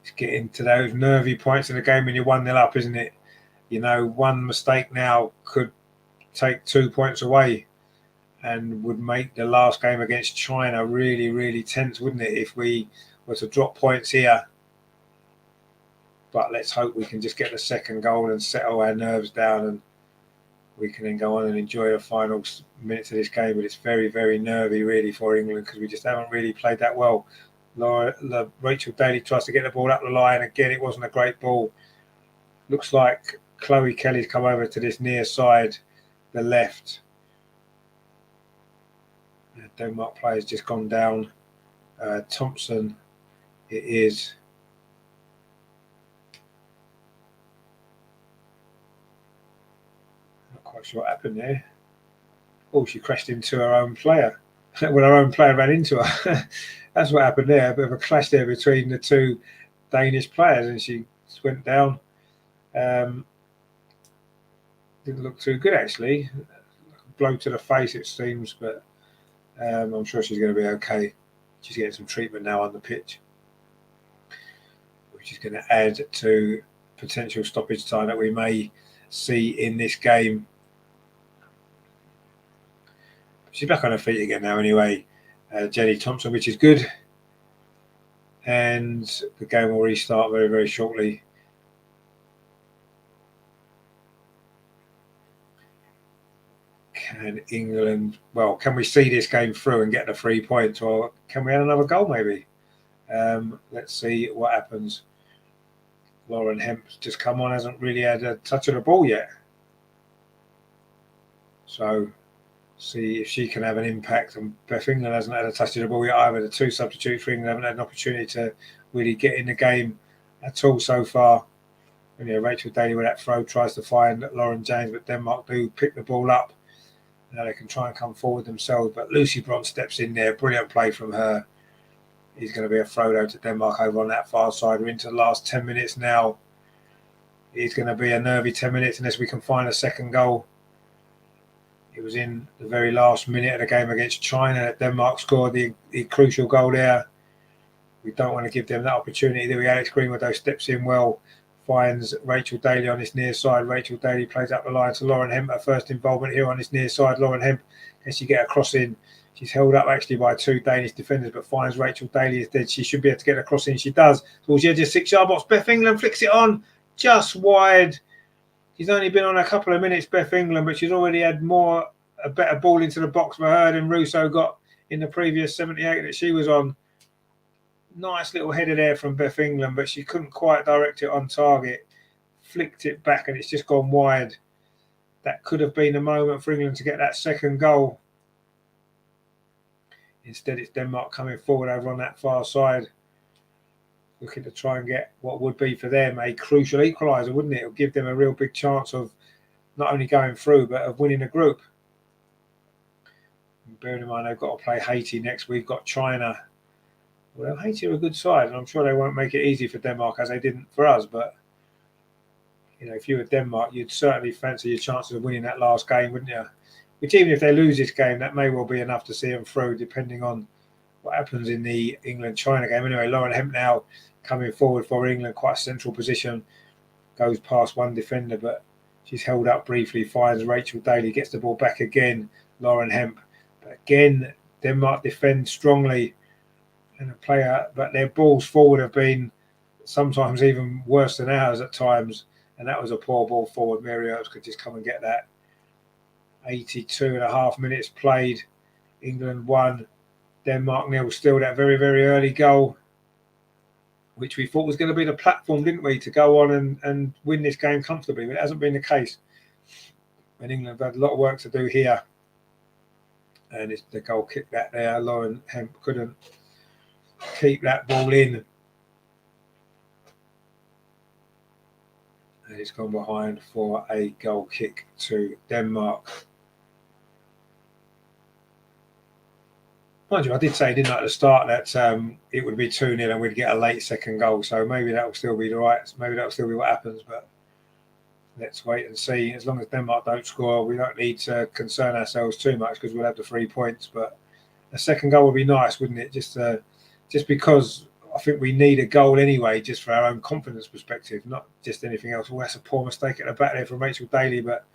It's getting to those nervy points in the game when you're 1-0 up, isn't it? You know, one mistake now could take 2 points away and would make the last game against China really, really tense, wouldn't it, if we were to drop points here? But let's hope we can just get the second goal and settle our nerves down, and we can then go on and enjoy the final minutes of this game. But it's very, very nervy, really, for England, because we just haven't really played that well. Rachel Daly tries to get the ball up the line. Again, it wasn't a great ball. Looks like Chloe Kelly's come over to this near side, the left. The Denmark player's just gone down. Thompson it is. Not quite sure what happened there. Oh, she crashed into her own player. Well, her own player ran into her. That's what happened there. A bit of a clash there between the two Danish players, and she just went down. Didn't look too good, actually. Blow to the face, it seems, but I'm sure she's going to be okay. She's getting some treatment now on the pitch, which is going to add to potential stoppage time that we may see in this game. She's back on her feet again now anyway, Jenny Thompson, which is good. And the game will restart very, very shortly. Can England, well, can we see this game through and get the 3 points, or can we add another goal maybe? Let's see what happens. Lauren Hemp's just come on, hasn't really had a touch of the ball yet. So see if she can have an impact. And Beth England hasn't had a touch of the ball yet either. The two substitutes for England haven't had an opportunity to really get in the game at all so far. And Rachel Daly with that throw tries to find Lauren James, but Denmark do pick the ball up. Now they can try and come forward themselves, but Lucy Bronze steps in there. Brilliant play from her. He's going to be a throw though to Denmark over on that far side. We're into the last 10 minutes now. It's going to be a nervy 10 minutes unless we can find a second goal. It was in the very last minute of the game against China that Denmark scored the crucial goal there. We don't want to give them that opportunity. There we Alex Greenwood though steps in well, finds Rachel Daly on this near side. Rachel Daly plays up the line to Lauren Hemp. Her first involvement here on this near side. Lauren Hemp, can she get a cross in? She's held up actually by two Danish defenders, but finds Rachel Daly is dead. She should be able to get a cross in. She does. Towards the edge of 6-yard box. Beth England flicks it on just wide. She's only been on a couple of minutes, Beth England, but she's already had a better ball into the box for her than Russo got in the previous 78 that she was on. Nice little header there from Beth England, but she couldn't quite direct it on target. Flicked it back and it's just gone wide. That could have been the moment for England to get that second goal. Instead, it's Denmark coming forward over on that far side, looking to try and get what would be for them a crucial equaliser, wouldn't it? It would give them a real big chance of not only going through, but of winning the group. And bearing in mind, they've got to play Haiti next. We've got China. Well, Haiti are a good side, and I'm sure they won't make it easy for Denmark as they didn't for us. But, if you were Denmark, you'd certainly fancy your chances of winning that last game, wouldn't you? Which, even if they lose this game, that may well be enough to see them through, depending on what happens in the England-China game. Anyway, Lauren Hemp now coming forward for England, quite a central position, goes past one defender, but she's held up briefly, finds Rachel Daly, gets the ball back again, Lauren Hemp. But again, Denmark defend strongly, and a player, but their balls forward have been sometimes even worse than ours at times, and that was a poor ball forward. Mary Earps could just come and get that. 82.5 minutes played. England 1, Denmark 0. Still that very, very early goal, which we thought was going to be the platform, didn't we, to go on and win this game comfortably. But it hasn't been the case. And England have had a lot of work to do here. And it's the goal kick that there. Lauren Hemp couldn't keep that ball in. And it's gone behind for a goal kick to Denmark. Mind you, I did say, didn't I, at the start that it would be 2-0 and we'd get a late second goal. So maybe that will still be right. Maybe that will still be what happens. But let's wait and see. As long as Denmark don't score, we don't need to concern ourselves too much because we'll have the 3 points. But a second goal would be nice, wouldn't it? Just because I think we need a goal anyway, just for our own confidence perspective, not just anything else. Well, that's a poor mistake at the back there from Rachel Daly, but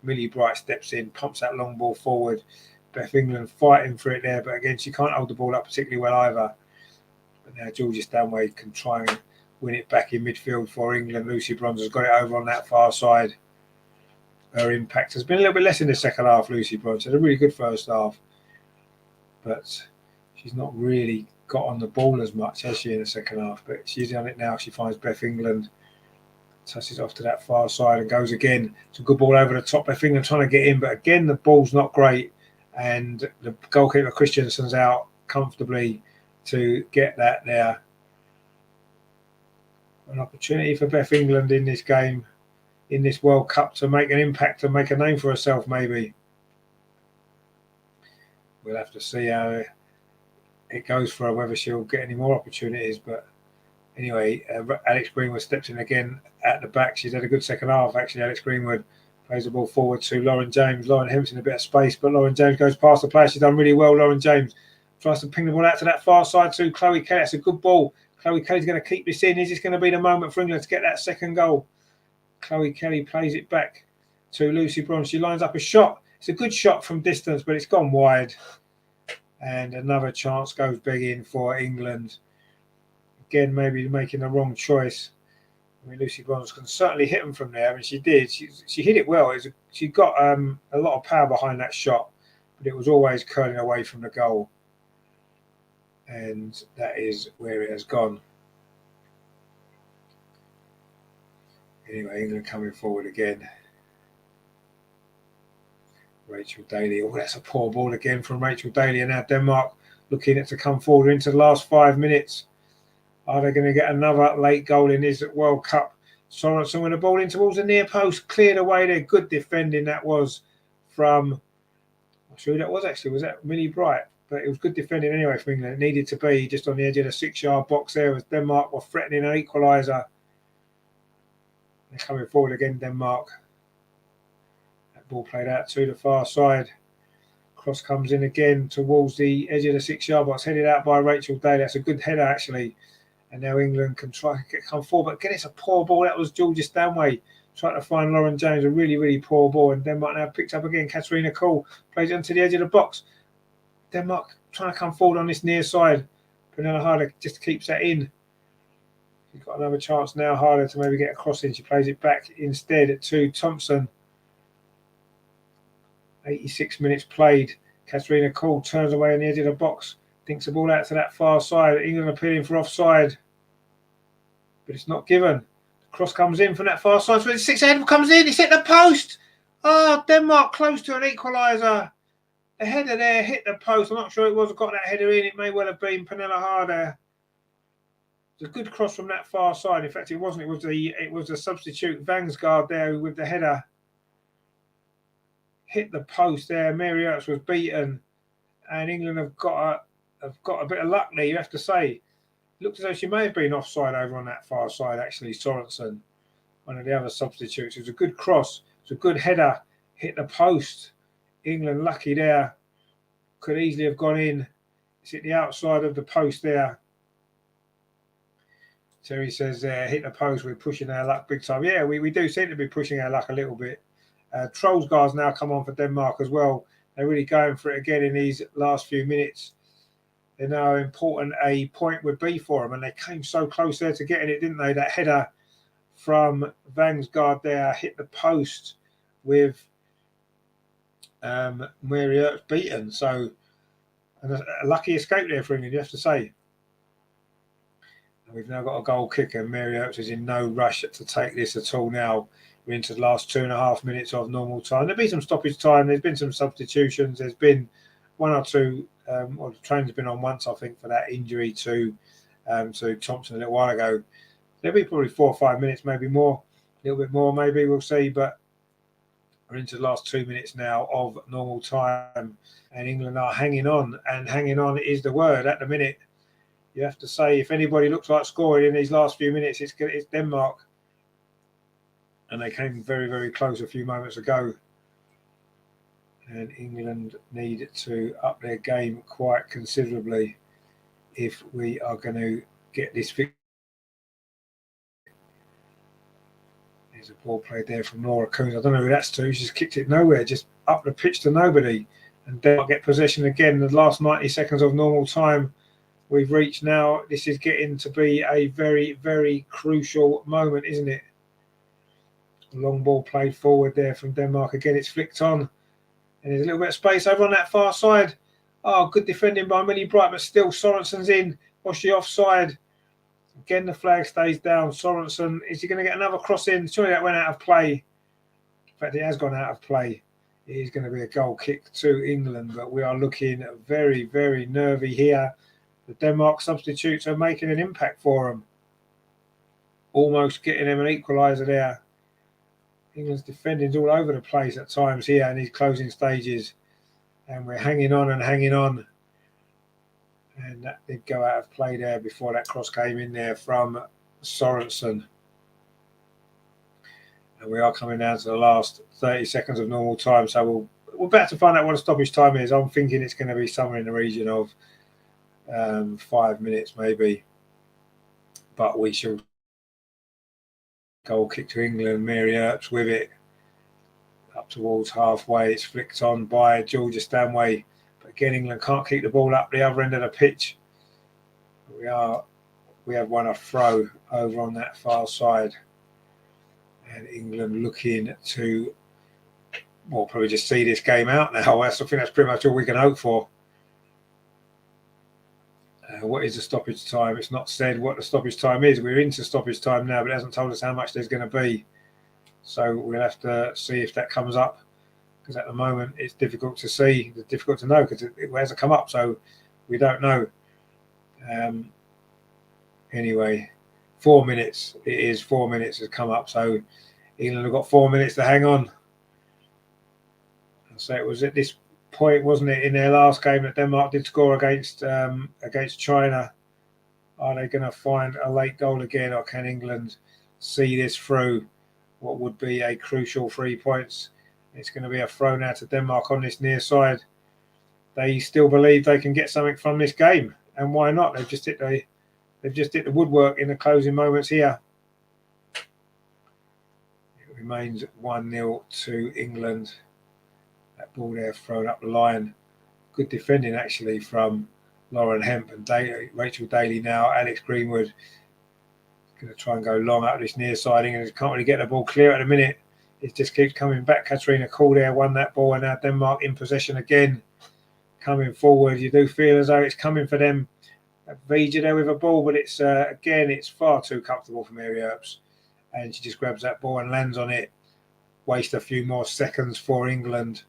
Millie Bright steps in, pumps that long ball forward. Beth England fighting for it there, but again, she can't hold the ball up particularly well either. But now Georgia Stanway can try and win it back in midfield for England. Lucy Bronze has got it over on that far side. Her impact has been a little bit less in the second half, Lucy Bronze. Had a really good first half, but she's not really got on the ball as much, has she, in the second half? But she's on it now. She finds Beth England, touches off to that far side and goes again. It's a good ball over the top. Beth England trying to get in, but again, the ball's not great. And the goalkeeper Christensen's out comfortably to get that there. An opportunity for Beth England in this game, in this World Cup, to make an impact and make a name for herself, maybe. We'll have to see how it goes for her, whether she'll get any more opportunities. But anyway, Alex Greenwood steps in again at the back. She's had a good second half, actually. Alex Greenwood plays the ball forward to Lauren James. Lauren Hemp's in a bit of space, but Lauren James goes past the player. She's done really well, Lauren James. Tries to ping the ball out to that far side to Chloe Kelly. That's a good ball. Chloe Kelly's going to keep this in. Is this going to be the moment for England to get that second goal? Chloe Kelly plays it back to Lucy Bronze. She lines up a shot. It's a good shot from distance, but it's gone wide. And another chance goes begging for England. Again, maybe making the wrong choice. I mean, Lucy Bronze can certainly hit them from there. I mean, she did. She hit it well. She got a lot of power behind that shot, but it was always curling away from the goal. And that is where it has gone. Anyway, England coming forward again. Rachel Daly. Oh, that's a poor ball again from Rachel Daly. And now Denmark looking to come forward into the last 5 minutes. Are they going to get another late goal in this World Cup? Sorensen with the ball in towards the near post. Cleared away there. Good defending that was from... I'm not sure who that was actually. Was that Millie Bright? But it was good defending anyway for England. It needed to be just on the edge of the 6-yard box there as Denmark were threatening an equaliser. They're coming forward again, Denmark. That ball played out to the far side. Cross comes in again towards the edge of the 6-yard box, headed out by Rachel Daly. That's a good header, actually. And now England can try to come forward. But again, it's a poor ball. That was Georgia Stanway trying to find Lauren James. A really, really poor ball. And Denmark now picks up again. Katarina Kuhl plays it onto the edge of the box. Denmark trying to come forward on this near side. Pernilla Harder just keeps that in. She's got another chance now, Harder, to maybe get a cross in. She plays it back instead to Thompson. 86 minutes played. Katarina Kuhl turns away on the edge of the box. Thinks the ball out to that far side. England appealing for offside. But it's not given. The cross comes in from that far side. So the 6-header comes in. It's hit the post. Oh, Denmark close to an equaliser. The header there hit the post. I'm not sure it was got that header in. It may well have been Pernilla Harder. It's a good cross from that far side. In fact, it wasn't. It was the substitute Vangsgaard there with the header. Hit the post there. Mary Earps was beaten, and England have got a bit of luck there, you have to say. It looked as though she may have been offside over on that far side, actually, Sorensen, one of the other substitutes. It was a good cross. It was a good header. Hit the post. England lucky there. Could easily have gone in. It's at the outside of the post there. Terry says, hit the post. We're pushing our luck big time. Yeah, we do seem to be pushing our luck a little bit. Trollsgaard's now come on for Denmark as well. They're really going for it again in these last few minutes. They know how important a point would be for them, and they came so close there to getting it, didn't they? That header from Vangsgaard there hit the post with Mary Earps beaten. So a lucky escape there for England, you have to say. And we've now got a goal kicker. Mary Earps is in no rush to take this at all now. We're into the last 2.5 minutes of normal time. There'll be some stoppage time. There's been some substitutions. There's been one or two. The train's been on once, I think, for that injury to Thompson a little while ago. There'll be probably 4 or 5 minutes, maybe more, a little bit more, maybe we'll see. But we're into the last 2 minutes now of normal time, and England are hanging on, and hanging on is the word at the minute. You have to say, if anybody looks like scoring in these last few minutes, it's Denmark. And they came very, very close a few moments ago. And England need to up their game quite considerably if we are going to get this fixed. There's a ball played there from Laura Coons. I don't know who that's to. She's kicked it nowhere, just up the pitch to nobody. And Denmark get possession again. The last 90 seconds of normal time we've reached now. This is getting to be a very, very crucial moment, isn't it? Long ball played forward there from Denmark. Again, it's flicked on. And there's a little bit of space over on that far side. Oh, good defending by Millie Bright, but still Sorensen's in. Was she offside? Again, the flag stays down. Sorensen, is he going to get another cross in? Surely that went out of play. In fact, it has gone out of play. It is going to be a goal kick to England, but we are looking very, very nervy here. The Denmark substitutes are making an impact for them. almost getting them an equaliser there. England's defending's all over the place at times here in these closing stages, and we're hanging on and hanging on. And that did go out of play there before that cross came in there from Sorensen. And we are coming down to the last 30 seconds of normal time, so we're about to find out what a stoppage time is. I'm thinking it's going to be somewhere in the region of 5 minutes maybe, but we shall. Goal kick to England. Mary Earps with it up towards halfway. It's flicked on by Georgia Stanway, but again England can't keep the ball up the other end of the pitch. We have won a throw over on that far side, and England looking to probably just see this game out now. I think that's pretty much all we can hope for. What is the stoppage time? It's not said what the stoppage time is. We're into stoppage time now, but it hasn't told us how much there's going to be. So we'll have to see if that comes up, because at the moment it's difficult to see. It's difficult to know because it hasn't come up, so we don't know. Anyway, 4 minutes. It is 4 minutes has come up, so England have got 4 minutes to hang on. So it was at this point, wasn't it, in their last game that Denmark did score against China? Are they going to find a late goal again, or can England see this through what would be a crucial 3 points? It's going to be a throw now to Denmark on this near side. They still believe they can get something from this game, and why not? They've just hit the woodwork in the closing moments here. It remains 1-0 to England. That ball there thrown up the line. Good defending actually from Lauren Hemp and Rachel Daly now. Alex Greenwood going to try and go long out this near side, and can't really get the ball clear at the minute. It just keeps coming back. Katarina Kohl there won that ball, and now Denmark in possession again. Coming forward, you do feel as though it's coming for them. Vija there with a ball, but it's again, it's far too comfortable for Mary Earps, and she just grabs that ball and lands on it. Waste a few more seconds for England.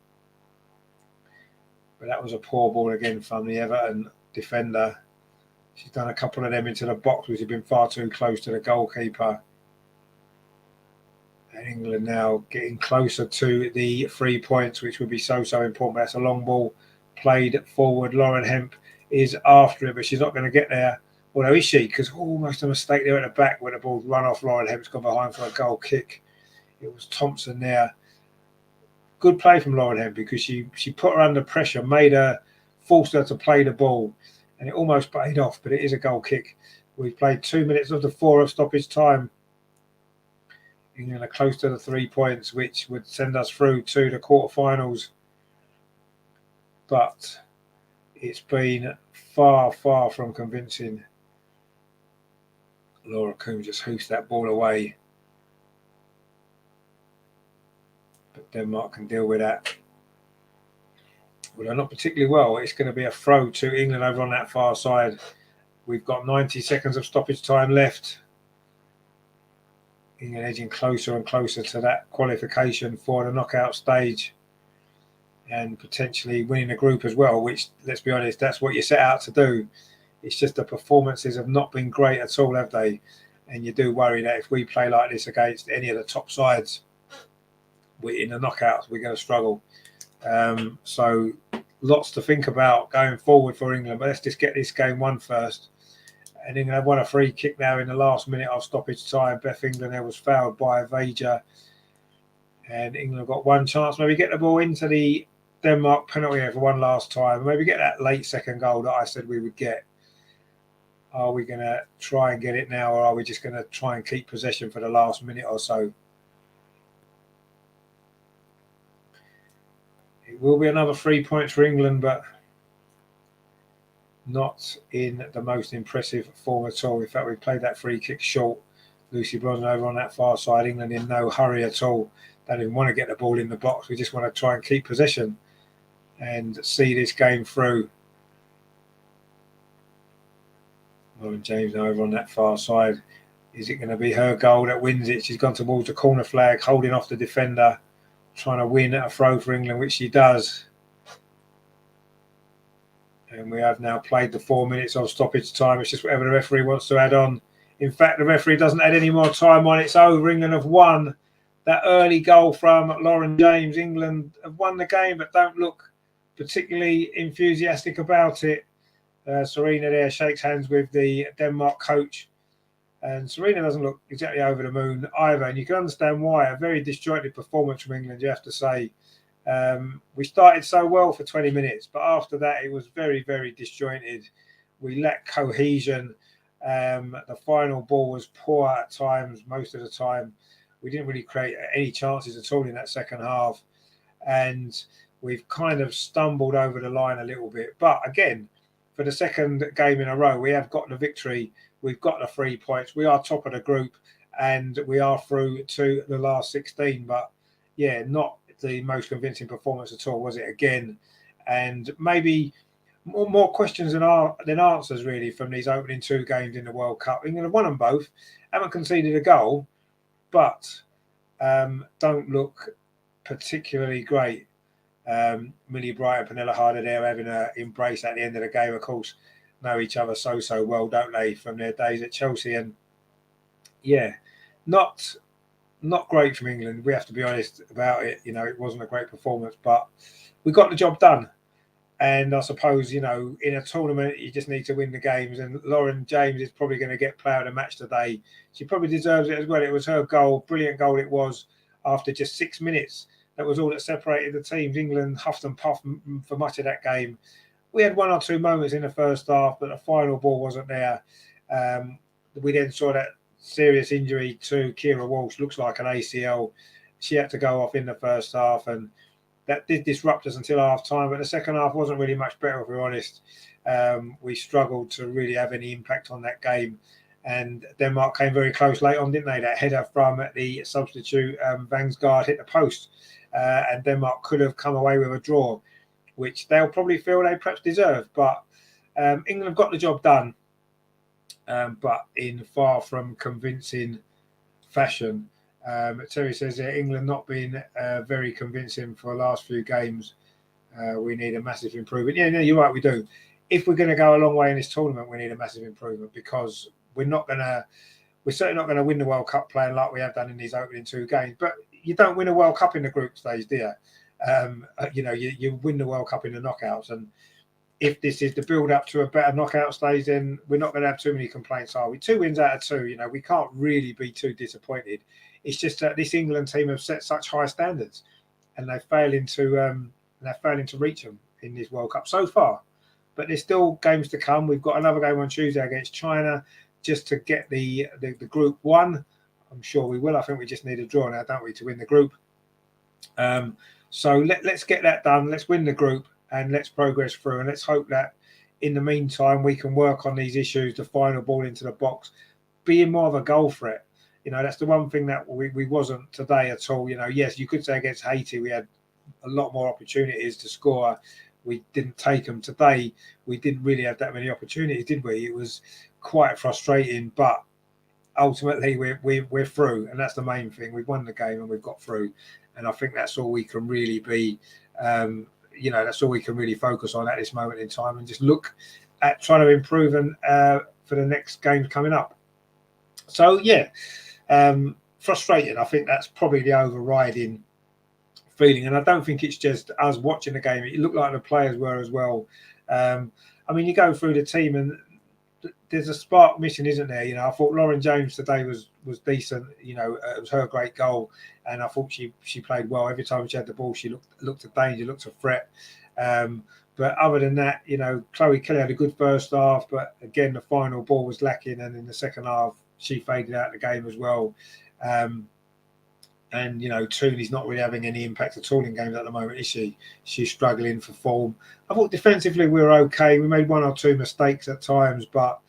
But that was a poor ball again from the Everton defender. She's done a couple of them into the box, which have been far too close to the goalkeeper. And England now getting closer to the 3 points, which would be so important. That's a long ball played forward. Lauren Hemp is after it, but she's not going to get there. Although is she? Because almost a mistake there at the back where the ball's run off. Lauren Hemp's gone behind for a goal kick. It was Thompson there. Good play from Lauren Hemp, because she put her under pressure, forced her to play the ball, and it almost paid off, but it is a goal kick. We've played 2 minutes of the 4 of stoppage time. England are close to the 3 points, which would send us through to the quarterfinals. But it's been far from convincing. Laura Coombs just hoofs that ball away. But Denmark can deal with that. Well, not particularly well. It's going to be a throw to England over on that far side. We've got 90 seconds of stoppage time left. England edging closer and closer to that qualification for the knockout stage, and potentially winning the group as well, which, let's be honest, that's what you set out to do. It's just the performances have not been great at all, have they? And you do worry that if we play like this against any of the top sides, in the knockouts, we're going to struggle. So lots to think about going forward for England, but let's just get this game won first. And England have won a free kick now in the last minute of stoppage time. Beth England there was fouled by Vija, and England got one chance, maybe get the ball into the Denmark penalty area for one last time, maybe get that late second goal that I said we would get. Are we going to try and get it now, or are we just going to try and keep possession for the last minute or so? It will be another 3 points for England, but not in the most impressive form at all. In fact, we played that free kick short. Lucy Brosnan over on that far side. England in no hurry at all. They didn't want to get the ball in the box. We just want to try and keep possession and see this game through. Lauren James now over on that far side. Is it going to be her goal that wins it? She's gone towards the corner flag, holding off the defender, trying to win a throw for England, which she does. And we have now played the 4 minutes of stoppage time. It's just whatever the referee wants to add on In fact, the referee doesn't add any more time on. It's over. England have won. That early goal from Lauren James. England have won the game, but don't look particularly enthusiastic about it. Serena there shakes hands with the Denmark coach. And Serena doesn't look exactly over the moon either. And you can understand why. A very disjointed performance from England, you have to say. We started so well for 20 minutes, but after that, it was very, very disjointed. We lacked cohesion. The final ball was poor at times, most of the time. We didn't really create any chances at all in that second half. And we've kind of stumbled over the line a little bit. But again, for the second game in a row, we have got the victory. We've got the 3 points. We are top of the group and we are through to the last 16. But yeah, not the most convincing performance at all, was it again? And maybe more questions than answers, really, from these opening 2 games in the World Cup. England have won them both, haven't conceded a goal, but don't look particularly great. Millie Bright and Pernilla Harder there having an embrace at the end of the game. Of course, know each other so well, don't they, from their days at Chelsea? And yeah, not great from England. We have to be honest about it. You know, it wasn't a great performance, but we got the job done. And I suppose, you know, in a tournament, you just need to win the games. And Lauren James is probably going to get player of the match today. She probably deserves it as well. It was her goal, brilliant goal it was, after just 6 minutes. That was all that separated the teams. England huffed and puffed for much of that game. We had 1 or 2 moments in the first half, but the final ball wasn't there. We then saw that serious injury to Kira Walsh, looks like an ACL. She had to go off in the first half, and that did disrupt us until half time. But the second half wasn't really much better, if we're honest. We struggled to really have any impact on that game. And Denmark came very close late on, didn't they? That header from the substitute, Vangsgaard, hit the post. And Denmark could have come away with a draw, which they'll probably feel they perhaps deserve. But England have got the job done, but in far from convincing fashion. Terry says that England not been very convincing for the last few games. We need a massive improvement. Yeah, no, you're right, we do. If we're going to go a long way in this tournament, we need a massive improvement, because we're certainly not going to win the World Cup playing like we have done in these opening 2 games. But you don't win a World Cup in the group stage, do you? You know, you win the World Cup in the knockouts. And if this is the build up to a better knockout stage, then we're not going to have too many complaints, are we? 2 wins out of 2, you know, we can't really be too disappointed. It's just that this England team have set such high standards, and they're failing to reach them in this World Cup so far. But there's still games to come. We've got another game on Tuesday against China, just to get the group 1. I'm sure we will. I think we just need a draw now, don't we, to win the group. So let's get that done. Let's win the group and let's progress through. And let's hope that in the meantime we can work on these issues, the final ball into the box, being more of a goal threat. You know, that's the one thing that we wasn't today at all. You know, yes, you could say against Haiti we had a lot more opportunities to score. We didn't take them. Today we didn't really have that many opportunities, did we? It was quite frustrating, but ultimately we're through, and that's the main thing. We've won the game and we've got through, and I think that's all we can really be. You know, that's all we can really focus on at this moment in time, and just look at trying to improve and for the next games coming up. So yeah, frustrating. I think that's probably the overriding feeling, and I don't think it's just us watching the game. It looked like the players were as well. I mean, you go through the team and there's a spark missing, isn't there? You know, I thought Lauren James today was decent. You know, it was her great goal, and I thought she played well. Every time she had the ball, she looked at danger, looked a threat. But other than that, you know, Chloe Kelly had a good first half, but again, the final ball was lacking, and in the second half, she faded out the game as well. And, you know, Tooney's not really having any impact at all in games at the moment, is she? She's struggling for form. I thought defensively we were okay. We made 1 or 2 mistakes at times, but,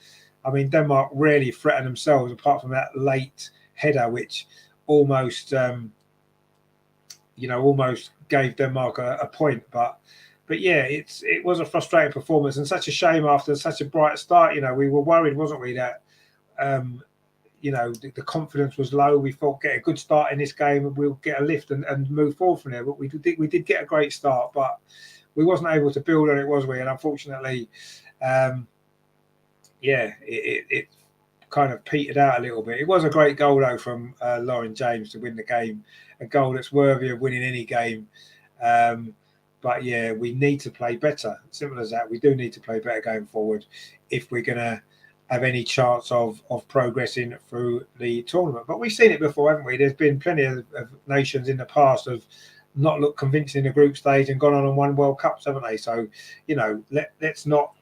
I mean, Denmark rarely threatened themselves, apart from that late header, which almost, almost gave Denmark a point. But yeah, it was a frustrating performance, and such a shame after such a bright start. You know, we were worried, wasn't we, that the confidence was low. We thought, get a good start in this game and we'll get a lift and move forward from there. But we did get a great start, but we wasn't able to build on it, was we? And unfortunately, it kind of petered out a little bit. It was a great goal though from Lauren James to win the game, a goal that's worthy of winning any game. But yeah, we need to play better. Simple as that. We do need to play better going forward if we're going to have any chance of progressing through the tournament. But we've seen it before, haven't we? There's been plenty of nations in the past have not looked convincing in the group stage and gone on and won World Cups, haven't they? So, you know, let's not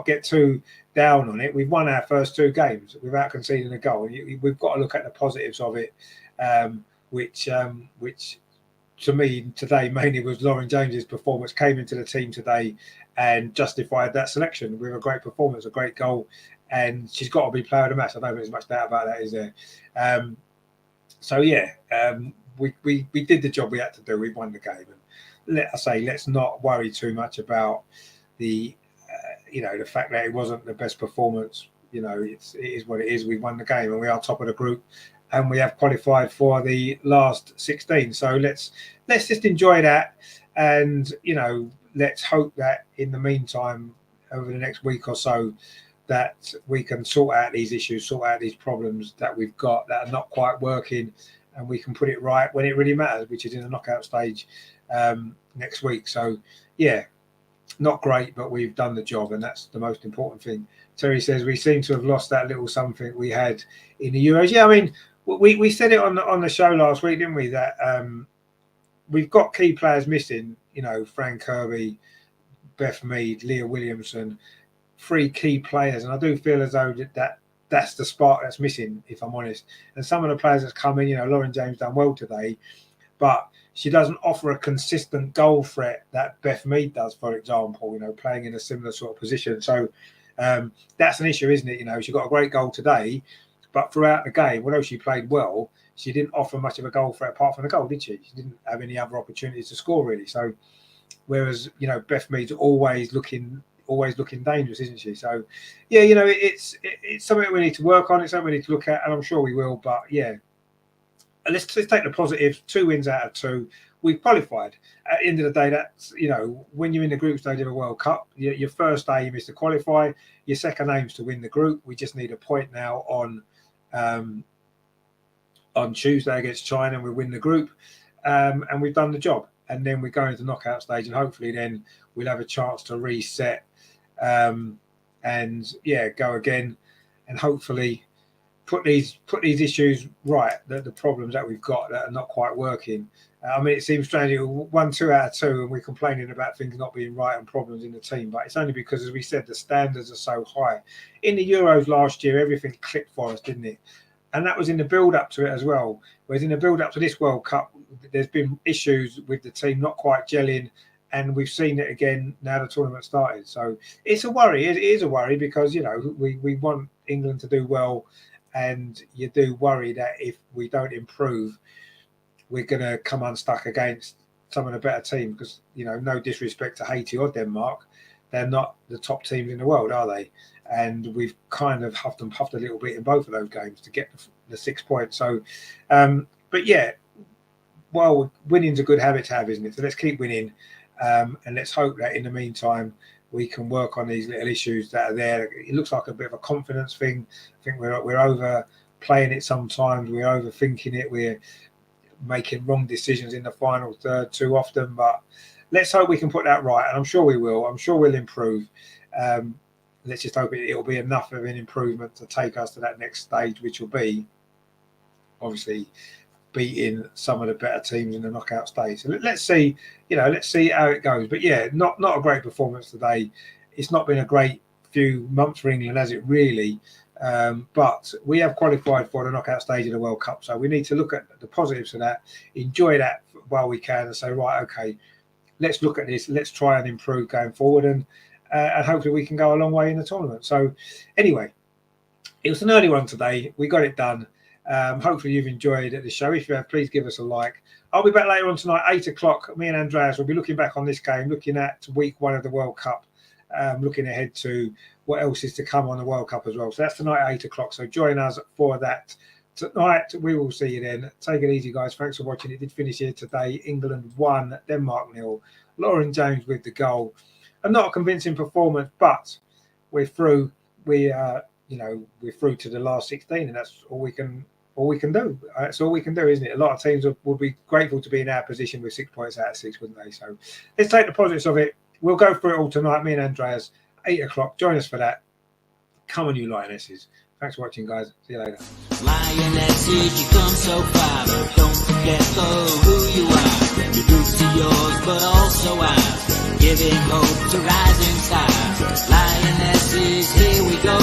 get too down on it. We've won our first 2 games without conceding a goal. We've got to look at the positives of it, which to me today mainly was Lauren James's performance. Came into the team today and justified that selection with a great performance, a great goal, and she's got to be player of the match. I don't think there's much doubt about that, is there? So yeah, we did the job we had to do. We won the game, and let's not worry too much about the the fact that it wasn't the best performance. You know, it is what it is. We won the game, and we are top of the group, and we have qualified for the last 16. So let's just enjoy that, and let's hope that in the meantime, over the next week or so, that we can sort out these issues, sort out these problems that we've got that are not quite working, and we can put it right when it really matters, which is in the knockout stage next week. So yeah, not great, but we've done the job, and that's the most important thing. Terry says we seem to have lost that little something we had in the Euros. Yeah, I mean, we said it on the show last week, didn't we? That we've got key players missing. Fran Kirby, Beth Mead, Leah Williamson, 3 key players, and I do feel as though that's the spark that's missing, if I'm honest. And some of the players that's come in, Lauren James done well today, but she doesn't offer a consistent goal threat that Beth Mead does, for example, playing in a similar sort of position. So that's an issue, isn't it? She got a great goal today, but throughout the game, although she played well, she didn't offer much of a goal threat apart from the goal, did she? She didn't have any other opportunities to score, really. So whereas, Beth Mead's always looking dangerous, isn't she? So yeah, it's something we need to work on. It's something we need to look at, and I'm sure we will. But yeah, let's take the positives. 2 wins out of 2. We've qualified. At the end of the day, that's when you're in the group stage of a World Cup, your first aim is to qualify. Your second aim is to win the group. We just need a point now on Tuesday against China, and we win the group, and we've done the job. And then we go into the knockout stage, and hopefully then we'll have a chance to reset and go again, and hopefully put these issues right, the problems that we've got that are not quite working. I mean, it seems strange. 1, 2 out of 2, and we're complaining about things not being right and problems in the team. But it's only because, as we said, the standards are so high. In the Euros last year, everything clicked for us, didn't it? And that was in the build-up to it as well. Whereas in the build-up to this World Cup, there's been issues with the team not quite gelling, and we've seen it again now the tournament started. So it's a worry. It is a worry because, we want England to do well, and you do worry that if we don't improve, we're going to come unstuck against some of the better teams because, no disrespect to Haiti or Denmark, they're not the top teams in the world, are they? And we've kind of huffed and puffed a little bit in both of those games to get the 6 points. So, but yeah, well, winning's a good habit to have, isn't it? So let's keep winning, and let's hope that in the meantime we can work on these little issues that are there. It looks like a bit of a confidence thing. I think we're overplaying it sometimes. We're overthinking it. We're making wrong decisions in the final third too often. But let's hope we can put that right, and I'm sure we will. I'm sure we'll improve. Let's just hope it'll be enough of an improvement to take us to that next stage, which will be obviously beating some of the better teams in the knockout stage. So let's see, let's see how it goes. But yeah, not a great performance today. It's not been a great few months for England, has it really? But we have qualified for the knockout stage of the World Cup. So we need to look at the positives of that, enjoy that while we can, and say, right, okay, let's look at this. Let's try and improve going forward, and hopefully we can go a long way in the tournament. So anyway, it was an early one today. We got it done. Hopefully you've enjoyed the show. If you have, please give us a like. I'll be back later on tonight, 8 o'clock. Me and Andreas will be looking back on this game, looking at week 1 of the World Cup, looking ahead to what else is to come on the World Cup as well. So that's tonight at 8 o'clock. So join us for that. Tonight, we will see you then. Take it easy, guys. Thanks for watching. It did finish here today. England 1, Denmark 0. Lauren James with the goal. And not a convincing performance, but we're through. We you know, we're through to the last 16, and that's all we can do. That's all we can do, isn't it? A lot of teams would be grateful to be in our position with 6 points out of 6, wouldn't they? So let's take the positives of it. We'll go through it all tonight. Me and Andreas, 8 o'clock. Join us for that. Come on, you Lionesses. Thanks for watching, guys. See you later. Lionesses, you come so far, but don't forget though who you are. Your roots are yours, but also ours. Giving hope to rising stars. Lionesses, here we go.